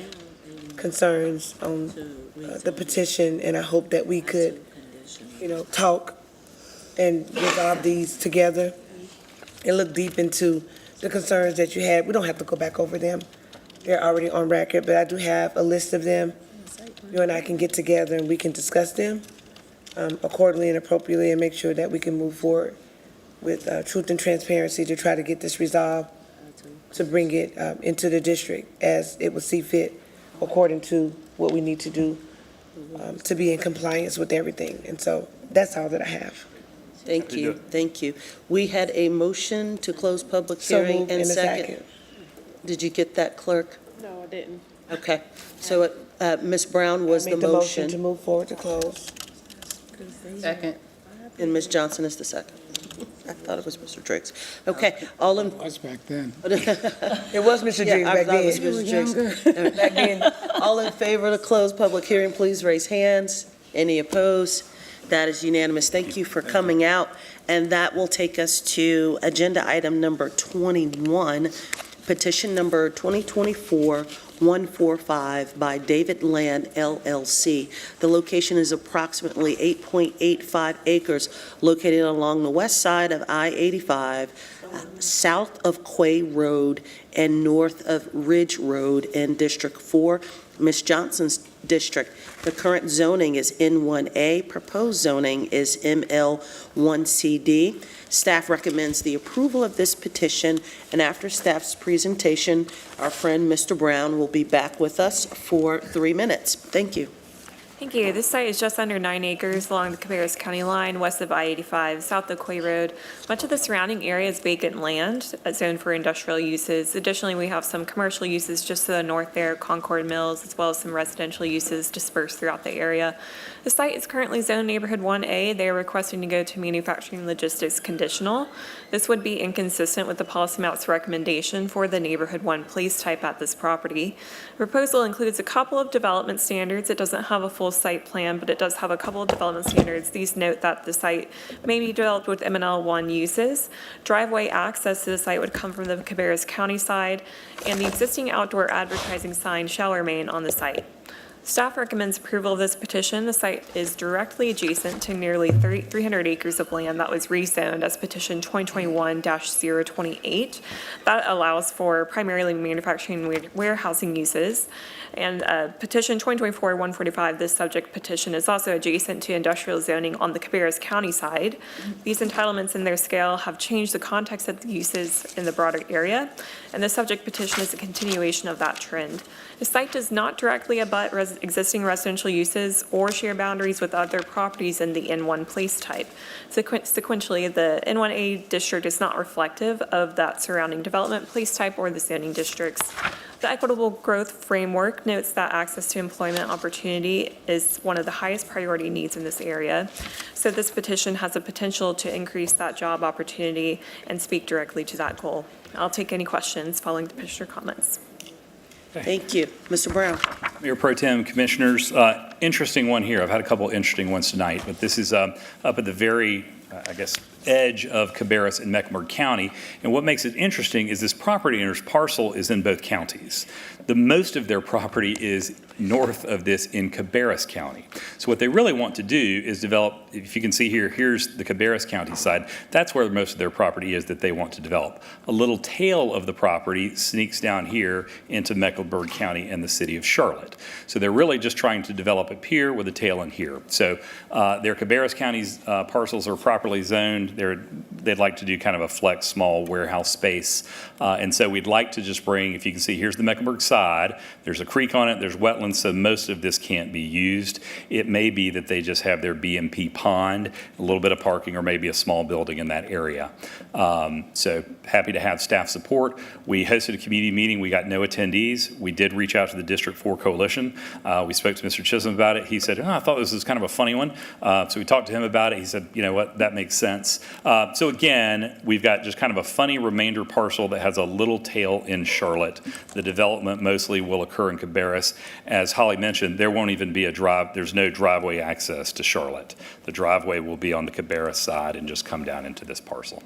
concerns on the petition, and I hope that we could, talk and resolve these together and look deep into the concerns that you had. We don't have to go back over them. They're already on record, but I do have a list of them. You and I can get together and we can discuss them accordingly and appropriately, and make sure that we can move forward with truth and transparency to try to get this resolved, to bring it into the district as it would see fit according to what we need to do to be in compliance with everything. And so that's all that I have. Thank you, thank you. We had a motion to close public So hearing moved and in a second. second. Did you get that, clerk? No, I didn't. Okay, so Ms. Brown was the Make the motion to motion, move forward to close. Second. and Ms. Johnson is the second. I thought it was Mr. Driggs. Okay, all in. Was back then. It was Mr. Yeah, Driggs I back thought it was then. Mr. Driggs. Back then. All in favor to close public hearing, please raise hands. Any opposed? That is unanimous. Thank you for coming out. And that will take us to agenda item number 21, petition number 2024-145 by David Land LLC. The location is approximately 8.85 acres located along the west side of I-85, south of Quay Road and north of Ridge Road in District 4, Ms. Johnson's district. The current zoning is N1A. Proposed zoning is ML1CD. Staff recommends the approval of this petition, and after staff's presentation, our friend Mr. Brown will be back with us for 3 minutes. Thank you. Thank you. This site is just under 9 acres along the Cabarrus County line, west of I-85, south of Quay Road. Much of the surrounding area is vacant land, zoned for industrial uses. Additionally, we have some commercial uses just to the north there, Concord Mills, as well as some residential uses dispersed throughout the area. The site is currently zoned Neighborhood 1A. They are requesting to go to manufacturing logistics conditional. This would be inconsistent with the policy map's recommendation for the Neighborhood 1 place type at this property. The proposal includes a couple of development standards. It doesn't have a full site plan, but it does have a couple of development standards. These note that the site may be developed with MNL1 uses. Driveway access to the site would come from the Cabarrus County side, and the existing outdoor advertising sign shall remain on the site. Staff recommends approval of this petition. The site is directly adjacent to nearly 300 acres of land that was rezoned as petition 2021-028. That allows for primarily manufacturing and warehousing uses. And petition 2024-145, this subject petition, is also adjacent to industrial zoning on the Cabarrus County side. These entitlements and their scale have changed the context of the uses in the broader area, and the subject petition is a continuation of that trend. The site does not directly abut existing residential uses or share boundaries with other properties in the N1 place type. Sequentially, the N1A district is not reflective of that surrounding development place type or the zoning districts. The equitable growth framework notes that access to employment opportunity is one of the highest priority needs in this area. So this petition has a potential to increase that job opportunity and speak directly to that goal. I'll take any questions following the petitioner comments. Thank you. Mr. Brown. Mayor Pro Tem, Commissioners, interesting one here. I've had a couple interesting ones tonight, but this is up at the very, edge of Cabarrus and Mecklenburg County. And what makes it interesting is this property owner's parcel is in both counties. The most of their property is north of this in Cabarrus County. So what they really want to do is develop, if you can see here, here's the Cabarrus County side. That's where most of their property is that they want to develop. A little tail of the property sneaks down here into Mecklenburg County and the city of Charlotte. So they're really just trying to develop up here with a tail in here. So their Cabarrus County's parcels are properly zoned. They'd like to do kind of a flex small warehouse space. And so we'd like to just bring, if you can see, here's the Mecklenburg side. There's a creek on it. There's wetlands, so most of this can't be used. It may be that they just have their BMP pond, a little bit of parking, or maybe a small building in that area. So happy to have staff support. We hosted a community meeting. We got no attendees. We did reach out to the District 4 Coalition. We spoke to Mr. Chisholm about it. He said, I thought this was kind of a funny one. So we talked to him about it. He said, you know what, that makes sense. So again, we've got just kind of a funny remainder parcel that has a little tail in Charlotte. The development mostly will occur in Cabarrus. As Holly mentioned, there won't even be there's no driveway access to Charlotte. The driveway will be on the Cabarrus side and just come down into this parcel.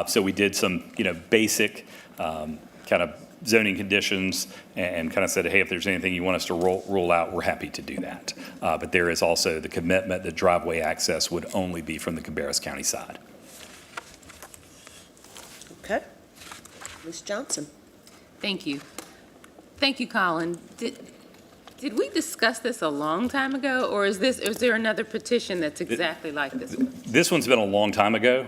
So we did some, basic kind of zoning conditions and kind of said, hey, if there's anything you want us to rule out, we're happy to do that. But there is also the commitment that driveway access would only be from the Cabarrus County side. Okay. Ms. Johnson. Thank you. Thank you, Colin. Did we discuss this a long time ago, or is there another petition that's exactly like this one? This one's been a long time ago.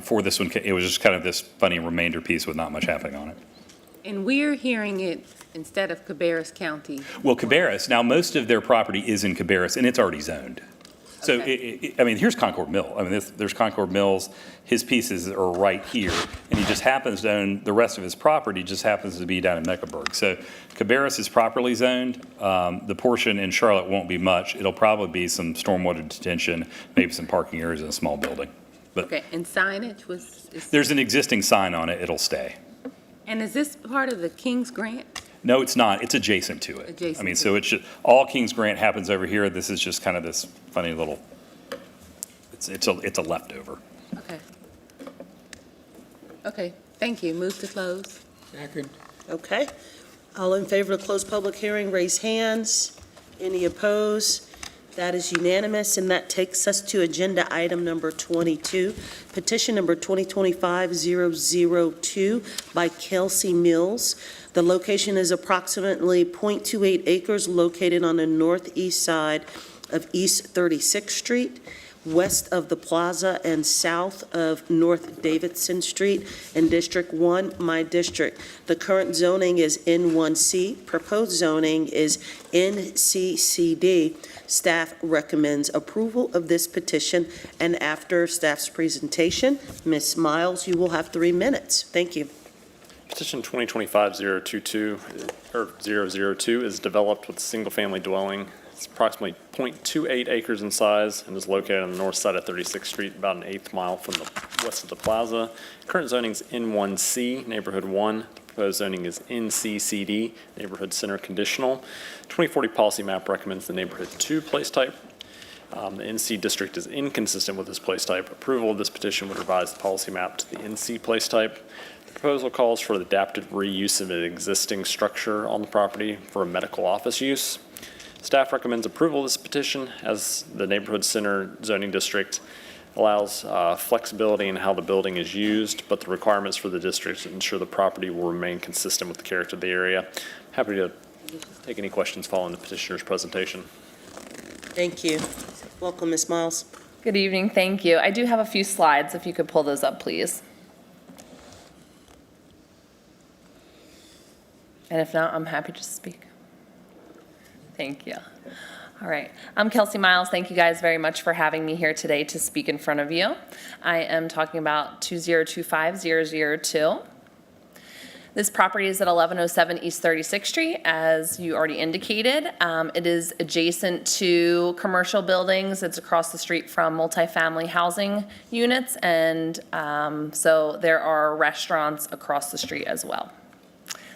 For this one, it was just kind of this funny remainder piece with not much happening on it. And we're hearing it instead of Cabarrus County. Well, Cabarrus, now most of their property is in Cabarrus, and it's already zoned. So, I mean, here's Concord Mill. I mean, there's Concord Mills. His pieces are right here, and he just happens to own, the rest of his property just happens to be down in Mecklenburg. So Cabarrus is properly zoned. The portion in Charlotte won't be much. It'll probably be some stormwater detention, maybe some parking areas and a small building. But Okay, and signage there's an existing sign on it. It'll stay. and is this part of the King's Grant? No, it's not. It's adjacent to it. Adjacent I mean, to so it's just, all Kings Grant happens over here. This is just kind of this funny little, it's a leftover. Okay. Okay, thank you. Move to close. Okay. All in favor to close public hearing, raise hands. Any opposed? That is unanimous, and that takes us to agenda item number 22, petition number 2025-002 by Kelsey Mills. The location is approximately .28 acres located on the northeast side of East 36th Street, west of the plaza and south of North Davidson Street in District 1, my district. The current zoning is N1C. Proposed zoning is NCCD. Staff recommends approval of this petition, and after staff's presentation, Ms. Miles, you will have 3 minutes. Thank you. Petition 2025-022, or 002, is developed with a single-family dwelling. It's approximately .28 acres in size and is located on the north side of 36th Street, about an 1/8 mile from the west of the plaza. Current zoning is N1C, Neighborhood 1. The proposed zoning is NCCD, Neighborhood Center Conditional. 2040 policy map recommends the Neighborhood 2 place type. The NC district is inconsistent with this place type. Approval of this petition would revise the policy map to the NC place type. The proposal calls for the adaptive reuse of an existing structure on the property for a medical office use. Staff recommends approval of this petition as the neighborhood center zoning district allows flexibility in how the building is used, but the requirements for the district ensure the property will remain consistent with the character of the area. Happy to take any questions following the petitioner's presentation. Thank you. Welcome, Ms. Miles. Good evening, thank you. I do have a few slides, if you could pull those up, please. And if not, I'm happy to speak. Thank you. All right. I'm Kelsey Miles. Thank you guys very much for having me here today to speak in front of you. I am talking about 2025-002. This property is at 1107 East 36th Street, as you already indicated. It is adjacent to commercial buildings. It's across the street from multifamily housing units, and so there are restaurants across the street as well.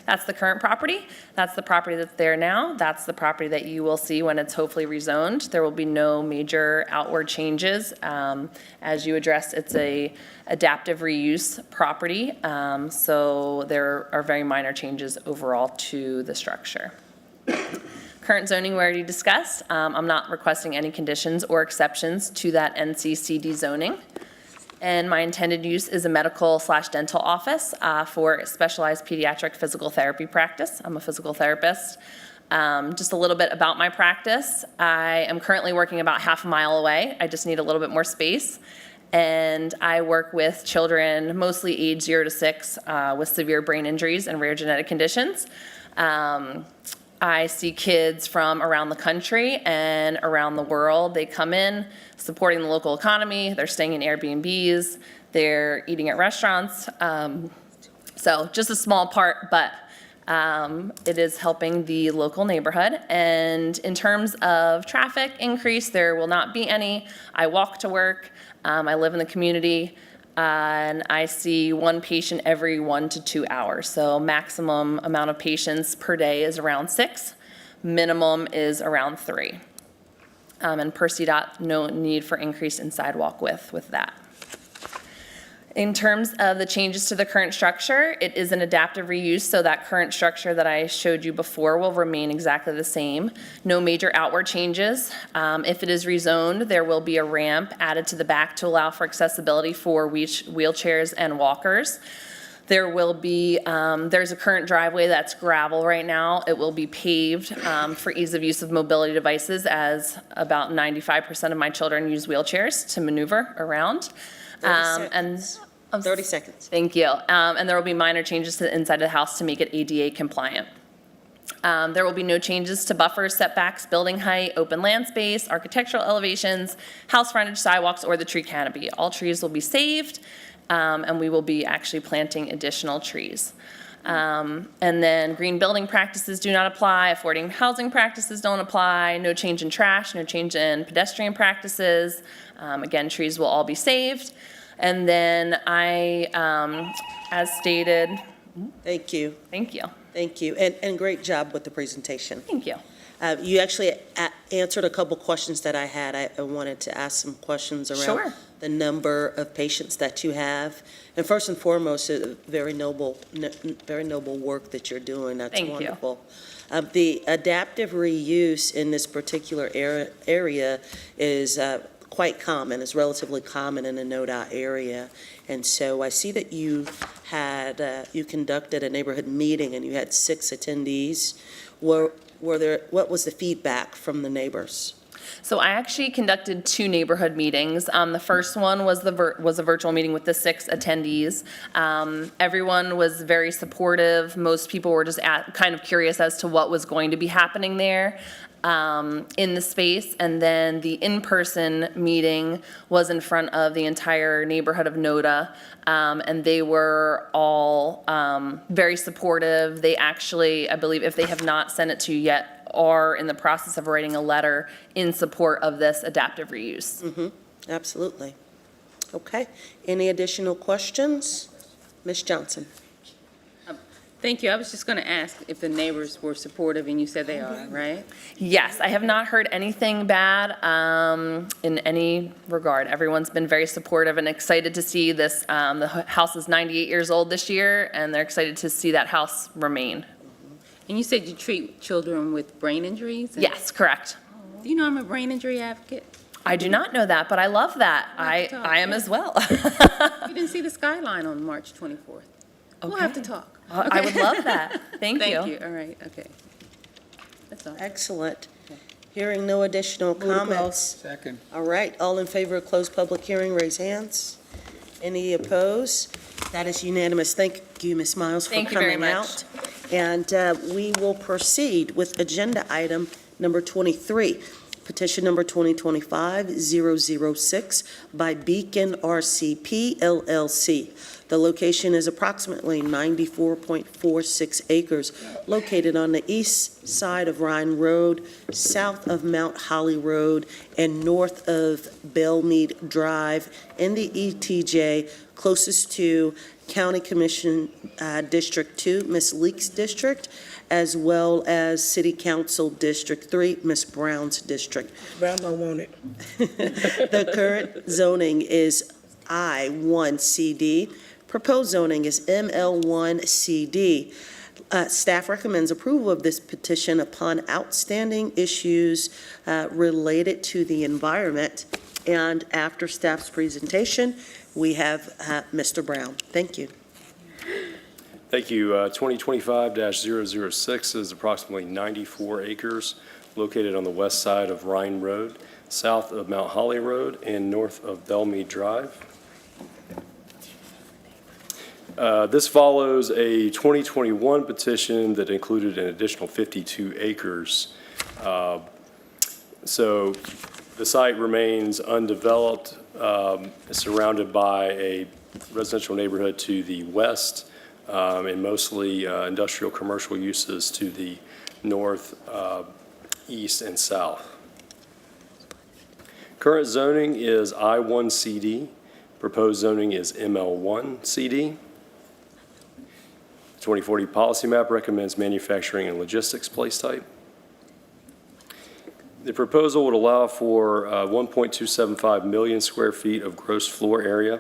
That's the current property. That's the property that's there now. That's the property that you will see when it's hopefully rezoned. There will be no major outward changes. As you addressed, it's a adaptive reuse property, so there are very minor changes overall to the structure. Current zoning we already discussed. I'm not requesting any conditions or exceptions to that NCCD zoning. And my intended use is a medical/dental office for specialized pediatric physical therapy practice. I'm a physical therapist. Just a little bit about my practice. I am currently working about half a mile away. I just need a little bit more space. And I work with children, mostly age 0 to 6, with severe brain injuries and rare genetic conditions. I see kids from around the country and around the world. They come in supporting the local economy. They're staying in Airbnbs. They're eating at restaurants. So just a small part, but it is helping the local neighborhood. And in terms of traffic increase, there will not be any. I walk to work. I live in the community. And I see one patient every 1 to 2 hours. So maximum amount of patients per day is around 6. Minimum is around 3. And per CDOT, no need for increase in sidewalk width with that. In terms of the changes to the current structure, it is an adaptive reuse, so that current structure that I showed you before will remain exactly the same. No major outward changes. If it is rezoned, there will be a ramp added to the back to allow for accessibility for wheelchairs and walkers. There will be, there's a current driveway that's gravel right now. It will be paved for ease of use of mobility devices, as about 95% of my children use wheelchairs to maneuver around. 30 seconds. Thank you. And there will be minor changes to the inside of the house to make it ADA compliant. There will be no changes to buffers, setbacks, building height, open land space, architectural elevations, house frontage, sidewalks, or the tree canopy. All trees will be saved, and we will be actually planting additional trees. And then green building practices do not apply, affordable housing practices don't apply, no change in trash, no change in pedestrian practices. Again, trees will all be saved. And then as stated. Thank you. Thank you. Thank you, and great job with the presentation. Thank you. You actually answered a couple questions that I had. I wanted to ask some questions around the number of patients that you have. And first and foremost, very noble work that you're doing. That's wonderful. The adaptive reuse in this particular area is quite common, is relatively common in the NODA area. And so I see that you conducted a neighborhood meeting and you had 6 attendees. What was the feedback from the neighbors? So I actually conducted 2 neighborhood meetings. The first one was a virtual meeting with the 6 attendees. Everyone was very supportive. Most people were just kind of curious as to what was going to be happening there in the space. And then the in-person meeting was in front of the entire neighborhood of NODA. And they were all very supportive. They actually, I believe, if they have not sent it to you yet, are in the process of writing a letter in support of this adaptive reuse. Mm-hmm. Absolutely. Okay. Any additional questions? Ms. Johnson. Thank you. I was just going to ask if the neighbors were supportive, and you said they are, right? Yes, I have not heard anything bad in any regard. Everyone's been very supportive and excited to see this. The house is 98 years old this year, and they're excited to see that house remain. And you said you treat children with brain injuries? Yes, correct. Do you know I'm a brain injury advocate? I do not know that, but I love that. I am as well. You didn't see the skyline on March 24th. We'll have to talk. I would love that. Thank you. Thank you. All right. Okay. That's all. Excellent. Hearing no additional comments. Second. All right. All in favor of closed public hearing, raise hands. Any opposed? That is unanimous. Thank you, Ms. Miles, for Thank you very coming much. out. And we will proceed with agenda item number 23, petition number 2025-006 by Beacon RCP LLC. The location is approximately 94.46 acres, located on the east side of Rhine Road, south of Mount Holly Road, and north of Bellmead Drive in the ETJ, closest to County Commission District 2, Ms. Leake's district, as well as City Council District 3, Ms. Brown's district. Brown don't want it. The current zoning is I1CD. Proposed zoning is ML1CD. Staff recommends approval of this petition upon outstanding issues related to the environment. And after staff's presentation, we have Mr. Brown. Thank you. Thank you. 2025-006 is approximately 94 acres located on the west side of Rhine Road, south of Mount Holly Road, and north of Bellmead Drive. This follows a 2021 petition that included an additional 52 acres. So the site remains undeveloped. It's surrounded by a residential neighborhood to the west and mostly industrial commercial uses to the north, east, and south. Current zoning is I1CD. Proposed zoning is ML1CD. 2040 policy map recommends manufacturing and logistics place type. The proposal would allow for 1.275 million square feet of gross floor area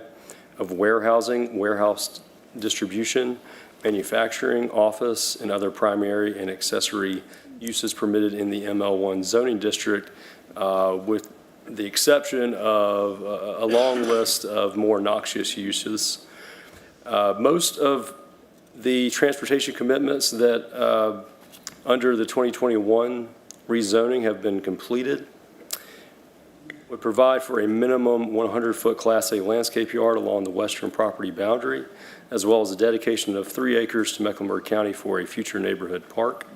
of warehousing, warehouse distribution, manufacturing, office, and other primary and accessory uses permitted in the ML1 zoning district, with the exception of a long list of more noxious uses. Most of the transportation commitments that under the 2021 rezoning have been completed would provide for a minimum 100-foot Class A landscape yard along the western property boundary, as well as a dedication of 3 acres to Mecklenburg County for a future neighborhood park.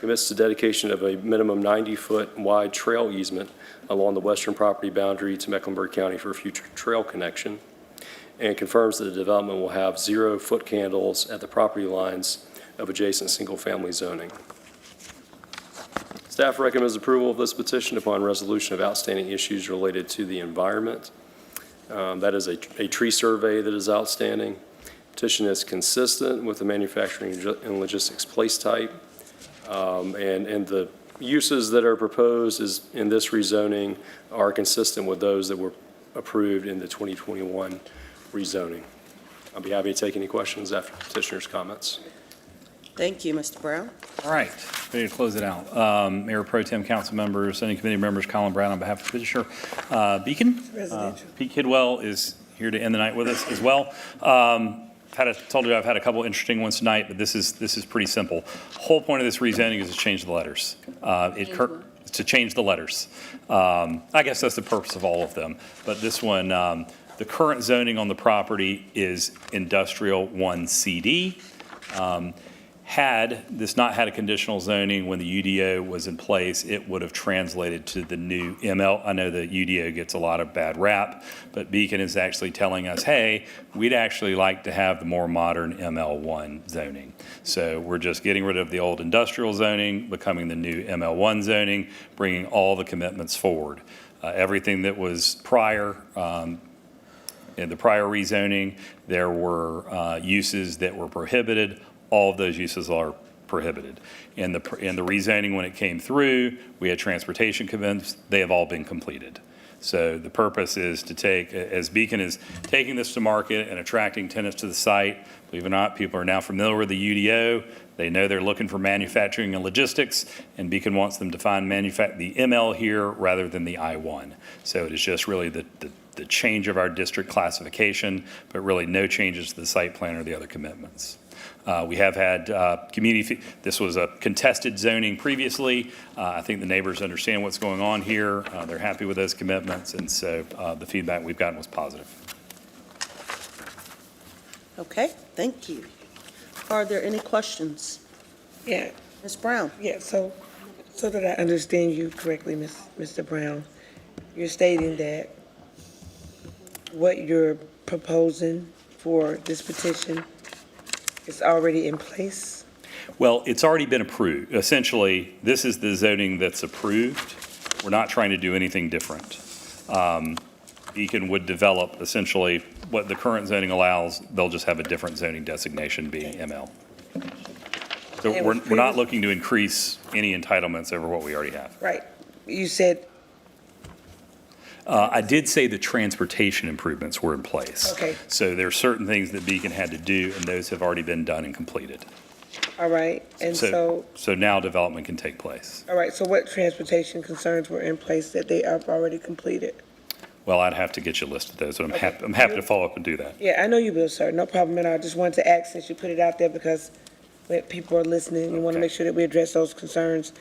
commits to dedication of a minimum 90-foot wide trail easement along the western property boundary to Mecklenburg County for a future trail connection, and confirms that the development will have 0 foot candles at the property lines of adjacent single-family zoning. Staff recommends approval of this petition upon resolution of outstanding issues related to the environment. That is a tree survey that is outstanding. Petition is consistent with the manufacturing and logistics place type. And the uses that are proposed in this rezoning are consistent with those that were approved in the 2021 rezoning. I'll be happy to take any questions after petitioner's comments. Thank you, Mr. Brown. All right, ready to close it out. Mayor Pro Tem, council members, zoning committee members, Colin Brown on behalf of the petitioner. Beacon? Pete Kidwell is here to end the night with us as well. Told you I've had a couple interesting ones tonight, but this is pretty simple. Whole point of this rezoning is to change the letters. To change the letters. I guess that's the purpose of all of them. But this one, the current zoning on the property is Industrial 1 CD. Had this not had a conditional zoning when the UDO was in place, it would have translated to the new ML. I know the UDO gets a lot of bad rap, but Beacon is actually telling us, hey, we'd actually like to have the more modern ML1 zoning. So we're just getting rid of the old industrial zoning, becoming the new ML1 zoning, bringing all the commitments forward. Everything that was prior, in the prior rezoning, there were uses that were prohibited. All of those uses are prohibited. In the rezoning, when it came through, we had transportation commitments. They have all been completed. So the purpose is to take, as Beacon is taking this to market and attracting tenants to the site, believe it or not, people are now familiar with the UDO. They know they're looking for manufacturing and logistics, and Beacon wants them to find the ML here rather than the I1. So it is just really the change of our district classification, but really no changes to the site plan or the other commitments. We have had this was a contested zoning previously. I think the neighbors understand what's going on here. They're happy with those commitments, and so the feedback we've gotten was positive. Okay, thank you. Are there any questions? Yeah. Ms. Brown? Yeah, so that I understand you correctly, Mr. Brown, you're stating that what you're proposing for this petition is already in place? Well, it's already been approved. Essentially, this is the zoning that's approved. We're not trying to do anything different. Beacon would develop essentially what the current zoning allows. They'll just have a different zoning designation being ML. So we're not looking to increase any entitlements over what we already have. Right. You said. I did say the transportation improvements were in place. Okay. So there are certain things that Beacon had to do, and those have already been done and completed. All right, and So now development can take place. all right, so what transportation concerns were in place that they have already completed? Well, I'd have to get you a list of those, but I'm happy to follow up and do that. Yeah, I know you will, sir, no problem at all. I just wanted to ask since you put it out there because when people are listening, we want to make sure that we address those concerns.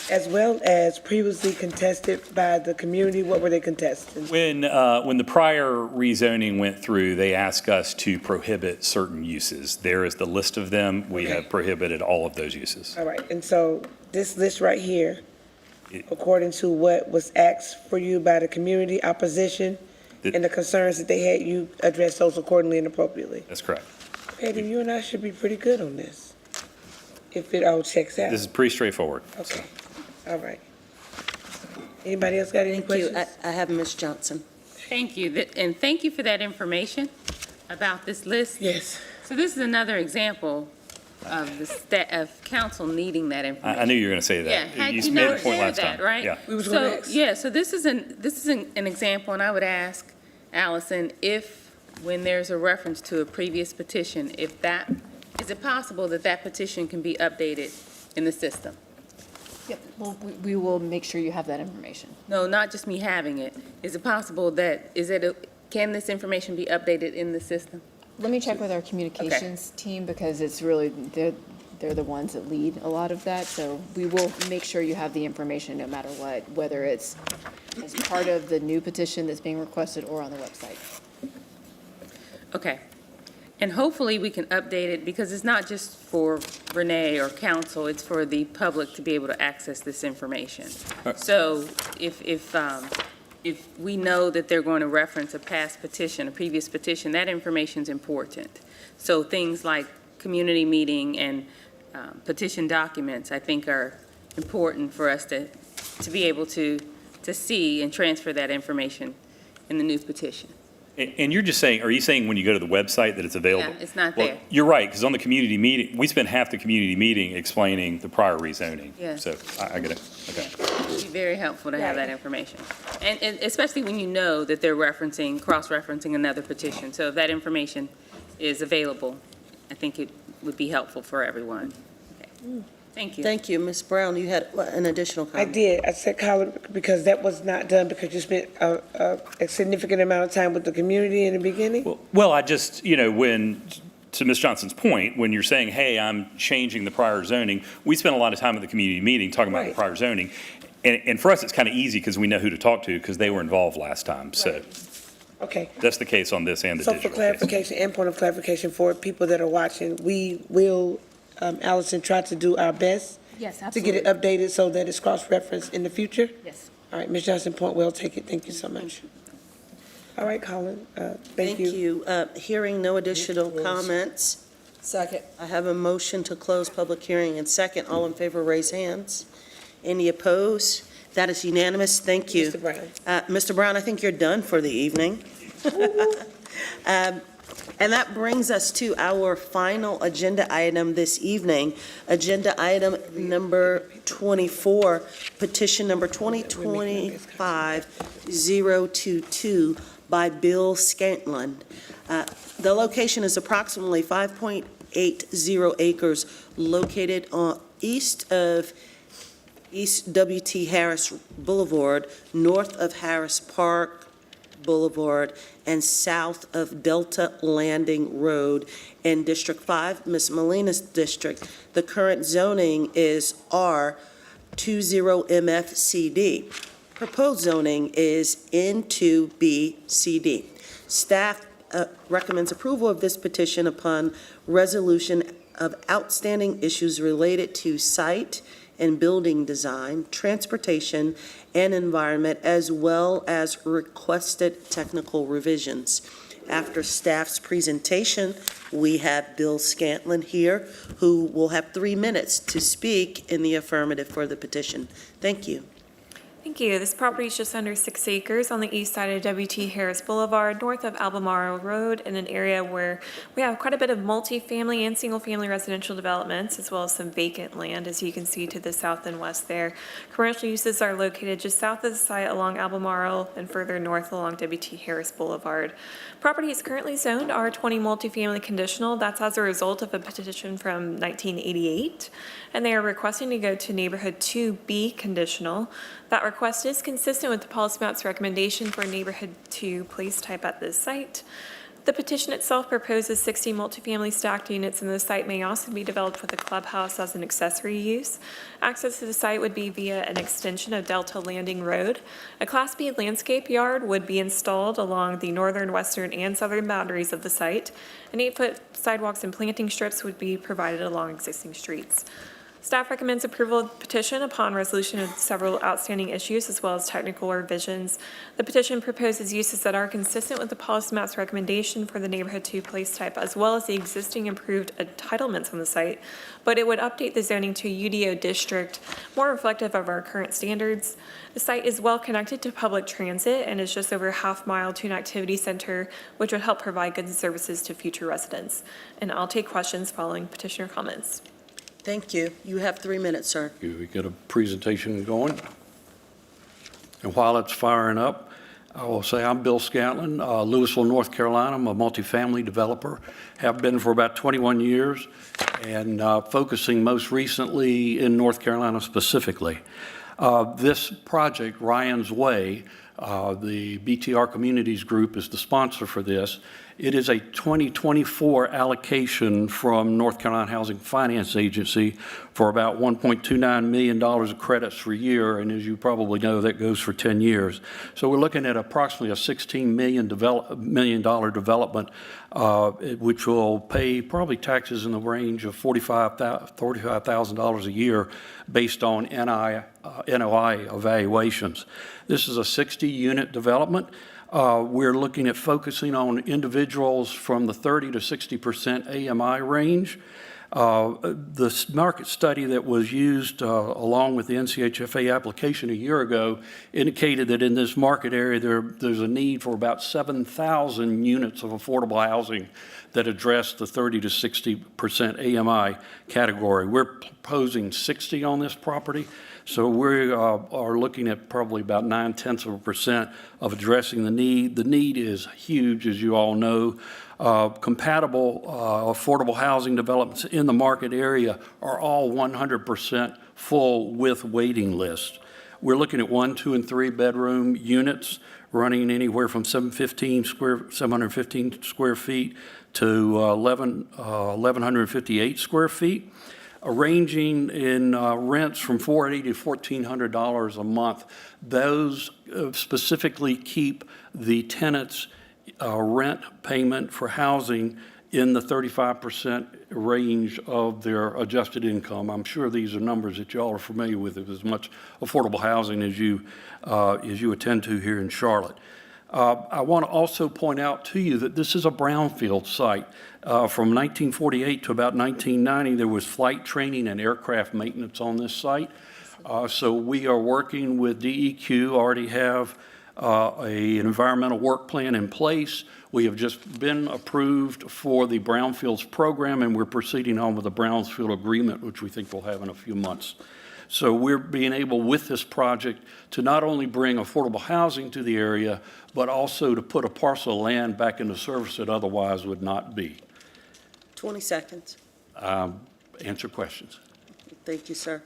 As well as previously contested by the community, what were they contesting? When the prior rezoning went through, they asked us to prohibit certain uses. There is the list of them. We have prohibited all of those uses. All right, and so this list right here, according to what was asked for you by the community opposition and the concerns that they had, you addressed those accordingly and appropriately. That's correct. Okay, then you and I should be pretty good on this, if it all checks out. This is pretty straightforward. Okay, all right. Anybody else got any questions? I have Ms. Johnson. Thank you, and thank you for that information about this list. Yes. So this is another example of of council needing that information. I knew you were going to say that. Yeah, had you made not the point shared last that, time. right? Yeah. We was gonna ask. So this is an example, and I would ask Allison if, when there's a reference to a previous petition, is it possible that petition can be updated in the system? Yep, well, we will make sure you have that information. No, not just me having it. Is it possible can this information be updated in the system? Let me check with our communications team because it's really, they're the ones that lead a lot of that. So we will make sure you have the information no matter what, whether it's as part of the new petition that's being requested or on the website. Okay. And hopefully we can update it, because it's not just for Renee or council, it's for the public to be able to access this information. So if we know that they're going to reference a past petition, a previous petition, that information's important. So things like community meeting and petition documents, I think, are important for us to be able to see and transfer that information in the new petition. And you're just saying, are you saying when you go to the website that it's available? Yeah, it's not Well, there. you're right, because on the community meeting, we spent half the community meeting explaining the prior rezoning. Yeah. So I get it. Okay. It'd be very helpful to have that information. And especially when you know that they're cross-referencing another petition. So if that information is available, I think it would be helpful for everyone. Okay. Thank you. Thank you. Ms. Brown, you had an additional I comment. did. I said, Colin, because that was not done because you spent a significant amount of time with the community in the beginning. Well, I just, to Ms. Johnson's point, when you're saying, hey, I'm changing the prior zoning, we spent a lot of time at the community meeting talking about the prior zoning. And for us, it's kind of easy because we know who to talk to because they were involved last time. So Okay. that's the case on this and the So digital for case. clarification and point of clarification for people that are watching, we will, Allison, try to do our best Yes, to absolutely. get it updated so that it's cross-referenced in the future. Yes. All right, Ms. Johnson, point well taken. Thank you so much. All right, Colin, thank you. Hearing no additional comments. Second. I have a motion to close public hearing and second. All in favor, raise hands. Any opposed? That is unanimous. Thank you. Mr. Brown. Mr. Brown, I think you're done for the evening. And that brings us to our final agenda item this evening. Agenda item number 24, petition number 2025-022 by Bill Scantlin. The location is approximately 5.80 acres located east of East W.T. Harris Boulevard, north of Harris Park Boulevard, and south of Delta Landing Road in District 5, Ms. Molina's district. The current zoning is R20MFCD. Proposed zoning is N2BCD. Staff recommends approval of this petition upon resolution of outstanding issues related to site and building design, transportation, and environment, as well as requested technical revisions. After staff's presentation, we have Bill Scantlin here, who will have 3 minutes to speak in the affirmative for the petition. Thank you. Thank you. This property is just under 6 acres on the east side of W.T. Harris Boulevard, north of Albemarle Road, in an area where we have quite a bit of multifamily and single-family residential developments, as well as some vacant land, as you can see to the south and west there. Commercial uses are located just south of the site along Albemarle and further north along W.T. Harris Boulevard. Property is currently zoned R20 multifamily conditional. That's as a result of a petition from 1988, and they are requesting to go to neighborhood 2B conditional. That request is consistent with the policy map's recommendation for neighborhood 2 place type at this site. The petition itself proposes 60 multifamily stacked units, and the site may also be developed with a clubhouse as an accessory use. Access to the site would be via an extension of Delta Landing Road. A Class B landscape yard would be installed along the northern, western, and southern boundaries of the site. And 8-foot sidewalks and planting strips would be provided along existing streets. Staff recommends approval of the petition upon resolution of several outstanding issues as well as technical revisions. The petition proposes uses that are consistent with the policy map's recommendation for the neighborhood 2 place type, as well as the existing improved entitlements on the site, but it would update the zoning to a UDO district more reflective of our current standards. The site is well connected to public transit and is just over a half mile to an activity center, which would help provide goods and services to future residents. And I'll take questions following petitioner comments. Thank you. You have 3 minutes, sir. We get a presentation going. And while it's firing up, I will say I'm Bill Scantlin, Louisville, North Carolina. I'm a multifamily developer, have been for about 21 years, and focusing most recently in North Carolina specifically. This project, Ryan's Way, the BTR Communities Group is the sponsor for this, It is a 2024 allocation from North Carolina Housing Finance Agency for about $1.29 million of credits per year, and as you probably know, that goes for 10 years. So we're looking at approximately a $16 million development, which will pay probably taxes in the range of $45,000 a year based on NOI evaluations. This is a 60-unit development. We're looking at focusing on individuals from the 30 to 60% AMI range. The market study that was used along with the NCHFA application a year ago indicated that in this market area there's a need for about 7,000 units of affordable housing that address the 30 to 60% AMI category. We're proposing 60 on this property. So we are looking at probably about 0.9% of addressing the need. The need is huge, as you all know. Compatible affordable housing developments in the market area are all 100% full with waiting lists. We're looking at 1, 2, and 3 bedroom units running anywhere from 715 square feet to 1,158 square feet, ranging in rents from $480 to $1,400 a month. Those specifically keep the tenants' rent payment for housing in the 35% range of their adjusted income. I'm sure these are numbers that y'all are familiar with, as much affordable housing as you attend to here in Charlotte. I want to also point out to you that this is a brownfield site. From 1948 to about 1990, there was flight training and aircraft maintenance on this site. So we are working with DEQ, already have an environmental work plan in place. We have just been approved for the Brownfields program, and we're proceeding on with the Brownfield agreement, which we think we'll have in a few months. So we're being able, with this project, to not only bring affordable housing to the area, but also to put a parcel of land back into service that otherwise would not be. 20 seconds. Answer questions. Thank you, sir.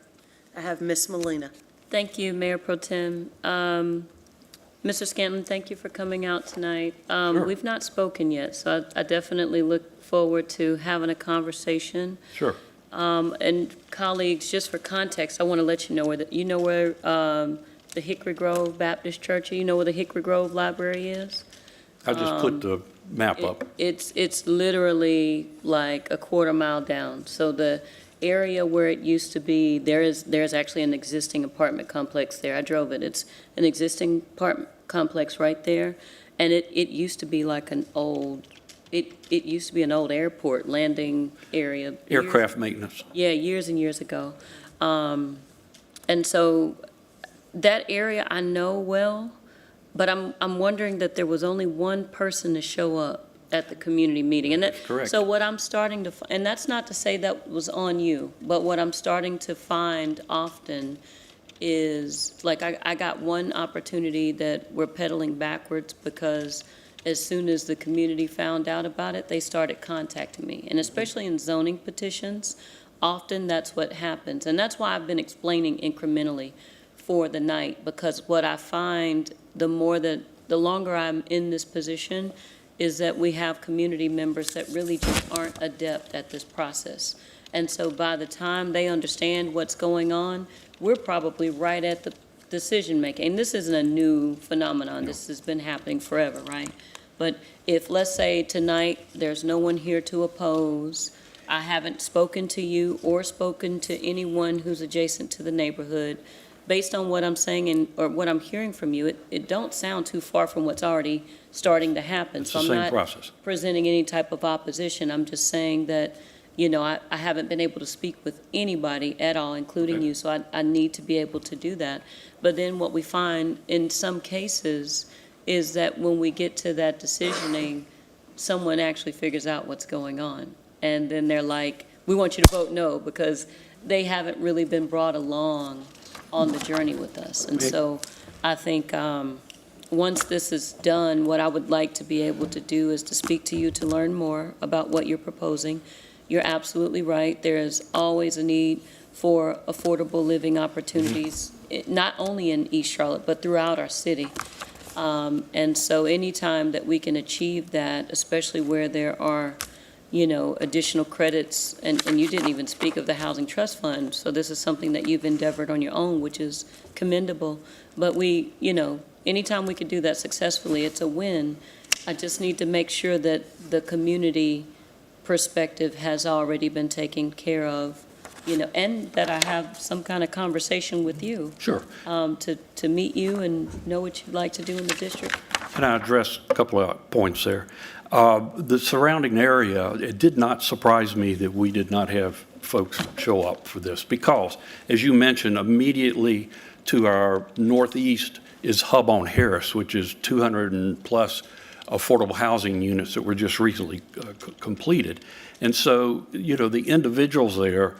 I have Ms. Molina. Thank you, Mayor Pro Tem. Mr. Scanlon, thank you for coming out tonight. Sure. We've not spoken yet, so I definitely look forward to having a conversation. Sure. And colleagues, just for context, I want to let you know where the Hickory Grove Baptist Church, you know where the Hickory Grove Library is? I just put the map up. It's literally like a quarter mile down. So the area where it used to be, there's actually an existing apartment complex there. I drove it. It's an existing apartment complex right there, and it used to be like an old. It used to be an old airport landing area. Aircraft maintenance. Yeah, years and years ago. And so that area I know well, but I'm wondering that there was only one person to show up at the community meeting. And that, correct. So what I'm starting to, and that's not to say that was on you, but what I'm starting to find often is, like, I got one opportunity that we're pedaling backwards because as soon as the community found out about it, they started contacting me. And especially in zoning petitions, often that's what happens. And that's why I've been explaining incrementally for the night, because what I find the longer I'm in this position is that we have community members that really just aren't adept at this process. And so by the time they understand what's going on, we're probably right at the decision making. And this isn't a new phenomenon. This has been happening forever, right? But if, let's say tonight, there's no one here to oppose, I haven't spoken to you or spoken to anyone who's adjacent to the neighborhood, based on what I'm saying or what I'm hearing from you, it don't sound too far from what's already starting to happen. It's so the I'm same not process. presenting any type of opposition. I'm just saying that, I haven't been able to speak with anybody at all, including you, so I need to be able to do that. But then what we find in some cases is that when we get to that decisioning, someone actually figures out what's going on. And then they're like, we want you to vote no, because they haven't really been brought along on the journey with us. And so I think once this is done, what I would like to be able to do is to speak to you to learn more about what you're proposing. You're absolutely right. There is always a need for affordable living opportunities, not only in East Charlotte, but throughout our city. And so anytime that we can achieve that, especially where there are, you know, additional credits, and you didn't even speak of the Housing Trust Fund, so this is something that you've endeavored on your own, which is commendable. But we, you know, anytime we could do that successfully, it's a win. I just need to make sure that the community perspective has already been taken care of, you know, and that I have some kind of conversation with you. Sure. To meet you and know what you'd like to do in the district. Can I address a couple of points there? The surrounding area, it did not surprise me that we did not have folks show up for this because, as you mentioned, immediately to our northeast is Hub on Harris, which is 200 and plus affordable housing units that were just recently completed. And so, you know, the individuals there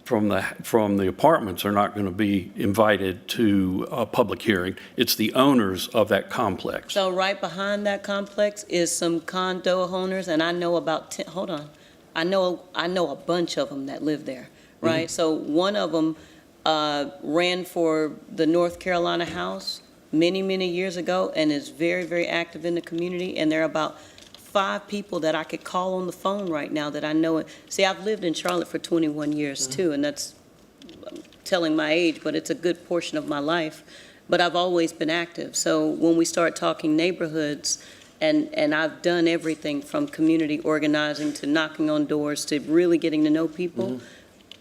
from the apartments are not going to be invited to a public hearing. It's the owners of that complex. So right behind that complex is some condo owners, and I know about 10, hold on. I know a bunch of them that live there, right? So one of them ran for the North Carolina House many, many years ago and is very, very active in the community, and there are about 5 people that I could call on the phone right now that I know. See, I've lived in Charlotte for 21 years too, and that's I'm telling my age, but it's a good portion of my life. But I've always been active. So when we start talking neighborhoods, and I've done everything from community organizing to knocking on doors to really getting to know people.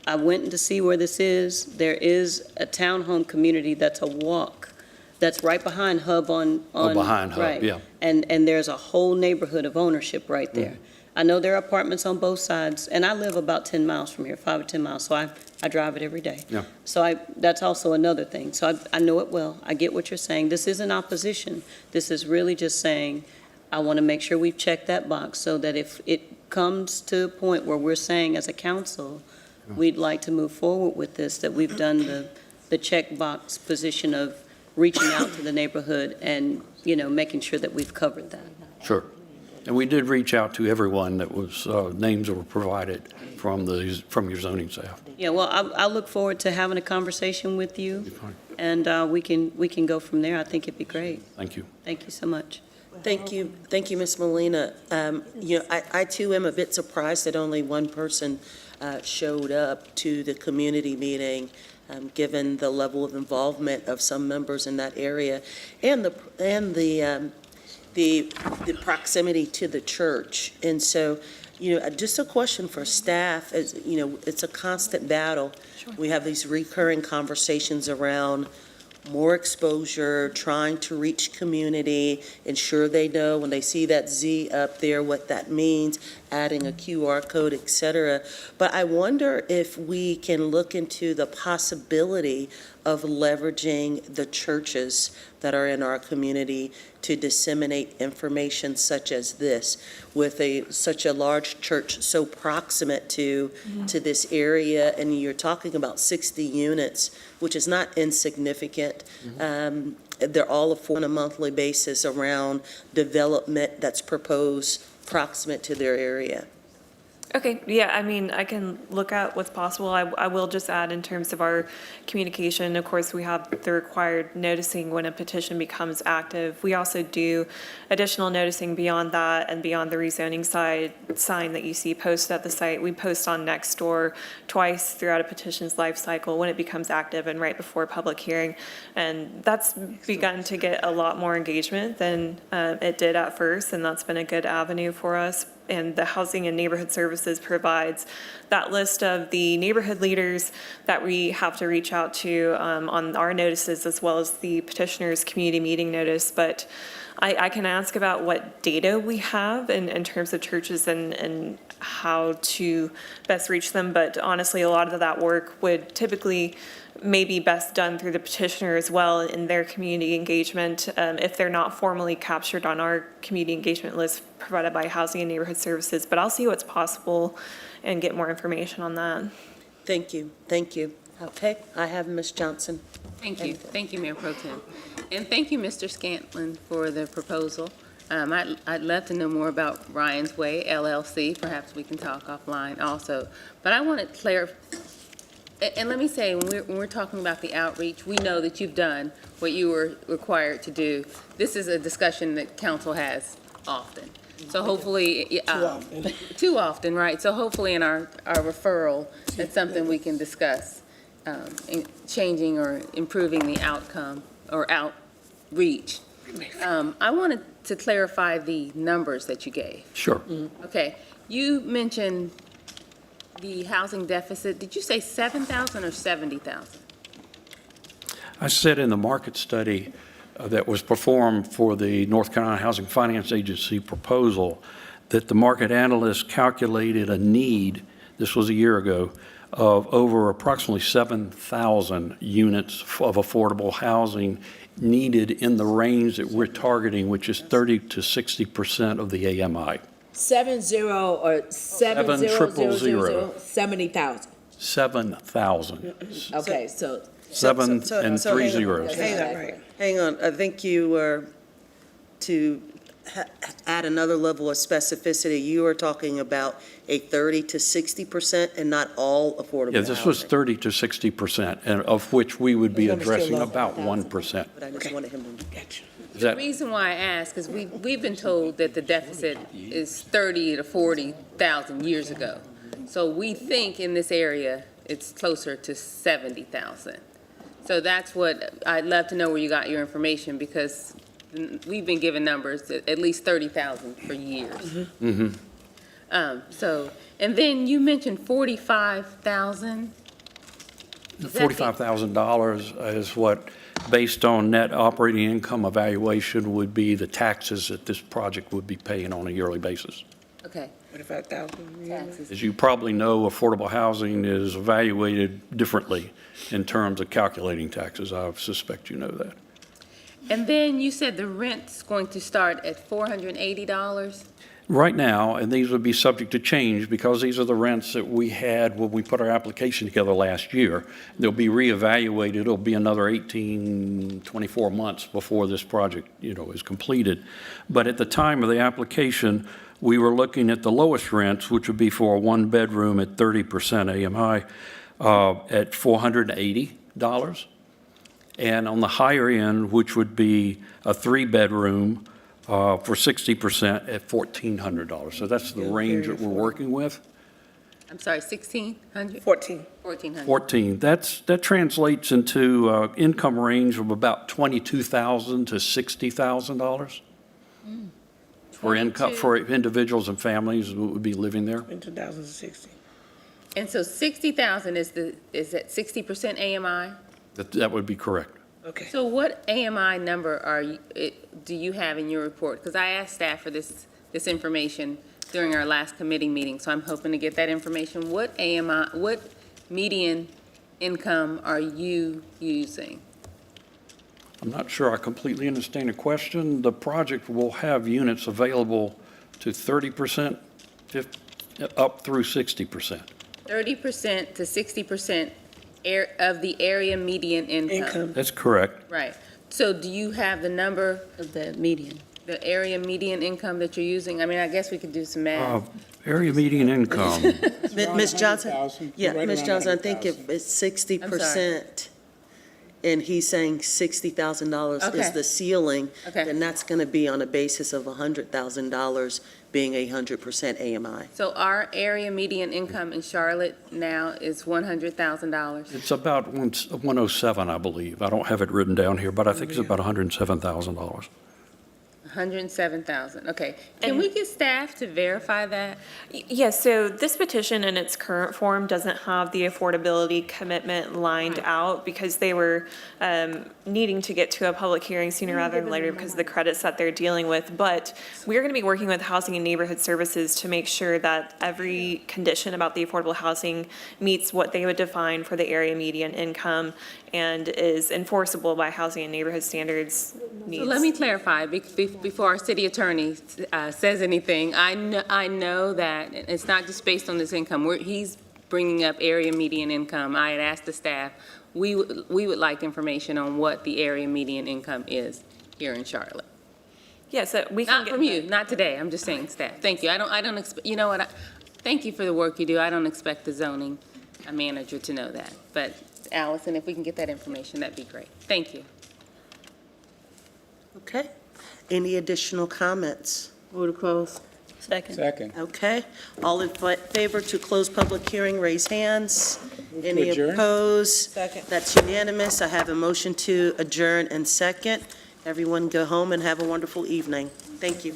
I went to see where this is. There is a townhome community that's a walk. That's right behind Hub on behind Hub, right. yeah. And there's a whole neighborhood of ownership right there. I know there are apartments on both sides, and I live about 10 miles from here, 5 or 10 miles, so I drive it every day. Yeah. So that's also another thing. So I know it well. I get what you're saying. This isn't opposition. This is really just saying, I want to make sure we've checked that box so that if it comes to a point where we're saying as a council, we'd like to move forward with this, that we've done the checkbox position of reaching out to the neighborhood and, you know, making sure that we've covered that. Sure. And we did reach out to everyone that was, names that were provided from your zoning staff. Yeah, well, I look forward to having a conversation with you, and we can go from there. I think it'd be great. Thank you. Thank you so much. Thank you, Ms. Molina. You know, I too am a bit surprised that only one person showed up to the community meeting, given the level of involvement of some members in that area, and the proximity to the church. And so, you know, just a question for staff, as you know, it's a constant battle. Sure. We have these recurring conversations around more exposure, trying to reach community, ensure they know when they see that Z up there what that means, adding a QR code, et cetera. But I wonder if we can look into the possibility of leveraging the churches that are in our community to disseminate information such as this, with such a large church so proximate to this area, and you're talking about 60 units, which is not insignificant. They're all on a monthly basis around development that's proposed proximate to their area. Okay, yeah, I mean, I can look at what's possible. I will just add in terms of our communication, of course, we have the required noticing when a petition becomes active. We also do additional noticing beyond that and beyond the rezoning sign that you see posted at the site. We post on Nextdoor twice throughout a petition's life cycle when it becomes active and right before public hearing. And that's begun to get a lot more engagement than it did at first, and that's been a good avenue for us. And the Housing and Neighborhood Services provides that list of the neighborhood leaders that we have to reach out to on our notices, as well as the petitioner's community meeting notice. But I can ask about what data we have in terms of churches and how to best reach them. But honestly, a lot of that work would typically maybe best done through the petitioner as well in their community engagement, if they're not formally captured on our community engagement list provided by Housing and Neighborhood Services. But I'll see what's possible and get more information on that. Thank you. Thank you. Okay, I have Ms. Johnson. Thank you. Thank you, Mayor Pro Tem. And thank you, Mr. Scantlin, for the proposal. I'd love to know more about Ryan's Way, LLC. Perhaps we can talk offline also. But I wanted And let me say, when we're talking about the outreach, we know that you've done what you were required to do. This is a discussion that council has often. So hopefully, too often, right? So hopefully in our referral, that's something we can discuss, in changing or improving the outcome or outreach. I wanted to clarify the numbers that you gave. Sure. Okay, you mentioned the housing deficit. Did you say 7,000 or 70,000? I said in the market study that was performed for the North Carolina Housing Finance Agency proposal that the market analysts calculated a need, this was a year ago, of over approximately 7,000 units of affordable housing needed in the range that we're targeting, which is 30 to 60% of the AMI. 70 or 70,000? 70,000. 7,000. Okay, so. 7 So and 3 zeros. Hang on, I think you were, to add another level of specificity, you were talking about a 30 to 60% and not all affordable Yeah, this was housing. 30 to 60%, and of which we would be addressing about 1%. But I just wanted him to. Is The that, reason why I ask is we've been told that the deficit is 30 to 40,000 years ago. So we think in this area, it's closer to 70,000. So that's what, I'd love to know where you got your information, because we've been given numbers at least 30,000 for years. So, and then you mentioned 45,000. $45,000 is what, based on net operating income evaluation, would be the taxes that this project would be paying on a yearly basis. Okay. 45,000. Taxes. As you probably know, affordable housing is evaluated differently in terms of calculating taxes. I suspect you know that. And then you said the rent's going to start at $480? Right now, and these would be subject to change because these are the rents that we had when we put our application together last year. They'll be reevaluated. It'll be another 18, 24 months before this project, is completed. But at the time of the application, we were looking at the lowest rents, which would be for a one-bedroom at 30% AMI at $480. And on the higher end, which would be a three-bedroom for 60% at $1,400. So that's the range that we're working with. I'm sorry, 1,600? 14. 1,400. 14. That translates into income range of about $22,000 to $60,000 for income for individuals and families who would be living there. In 2060. And so 60,000 is at 60% AMI? That would be correct. Okay. So what AMI number do you have in your report? Because I asked staff for this information during our last committee meeting, so I'm hoping to get that information. What median income are you using? I'm not sure I completely understand the question. The project will have units available to 30%, up through 60%. 30% to 60% of the area median income. That's correct. Right. So do you have the number of the median? The area median income that you're using? I mean, I guess we could do some math. Area median income. Ms. Johnson? Yeah, Ms. Johnson, I think if it's 60%, and he's saying $60,000 is the ceiling, then that's going to be on a basis of $100,000 being 100% AMI. So our area median income in Charlotte now is $100,000? It's about 107, I believe. I don't have it written down here, but I think it's about $107,000. $107,000, okay. Can we get staff to verify that? Yes, so this petition in its current form doesn't have the affordability commitment lined out because they were needing to get to a public hearing sooner rather than later because of the credits that they're dealing with. But we're going to be working with Housing and Neighborhood Services to make sure that every condition about the affordable housing meets what they would define for the area median income and is enforceable by Housing and Neighborhood Standards needs. So let me clarify before our city attorney says anything. I know that it's not just based on this income. He's bringing up area median income. I had asked the staff, we would like information on what the area median income is here in Charlotte. Yeah, so we can not from you, not today. I'm just saying staff. Thank you. I don't expect. You know what? Thank you for the work you do. I don't expect the zoning a manager to know that. But Allison, if we can get that information, that'd be great. Thank you. Okay. Any additional comments? Move to close. Second. Second. Okay. All in favor to close public hearing, raise hands. to Any adjourn. opposed? Second. That's unanimous. I have a motion to adjourn and second. Everyone go home and have a wonderful evening. Thank you.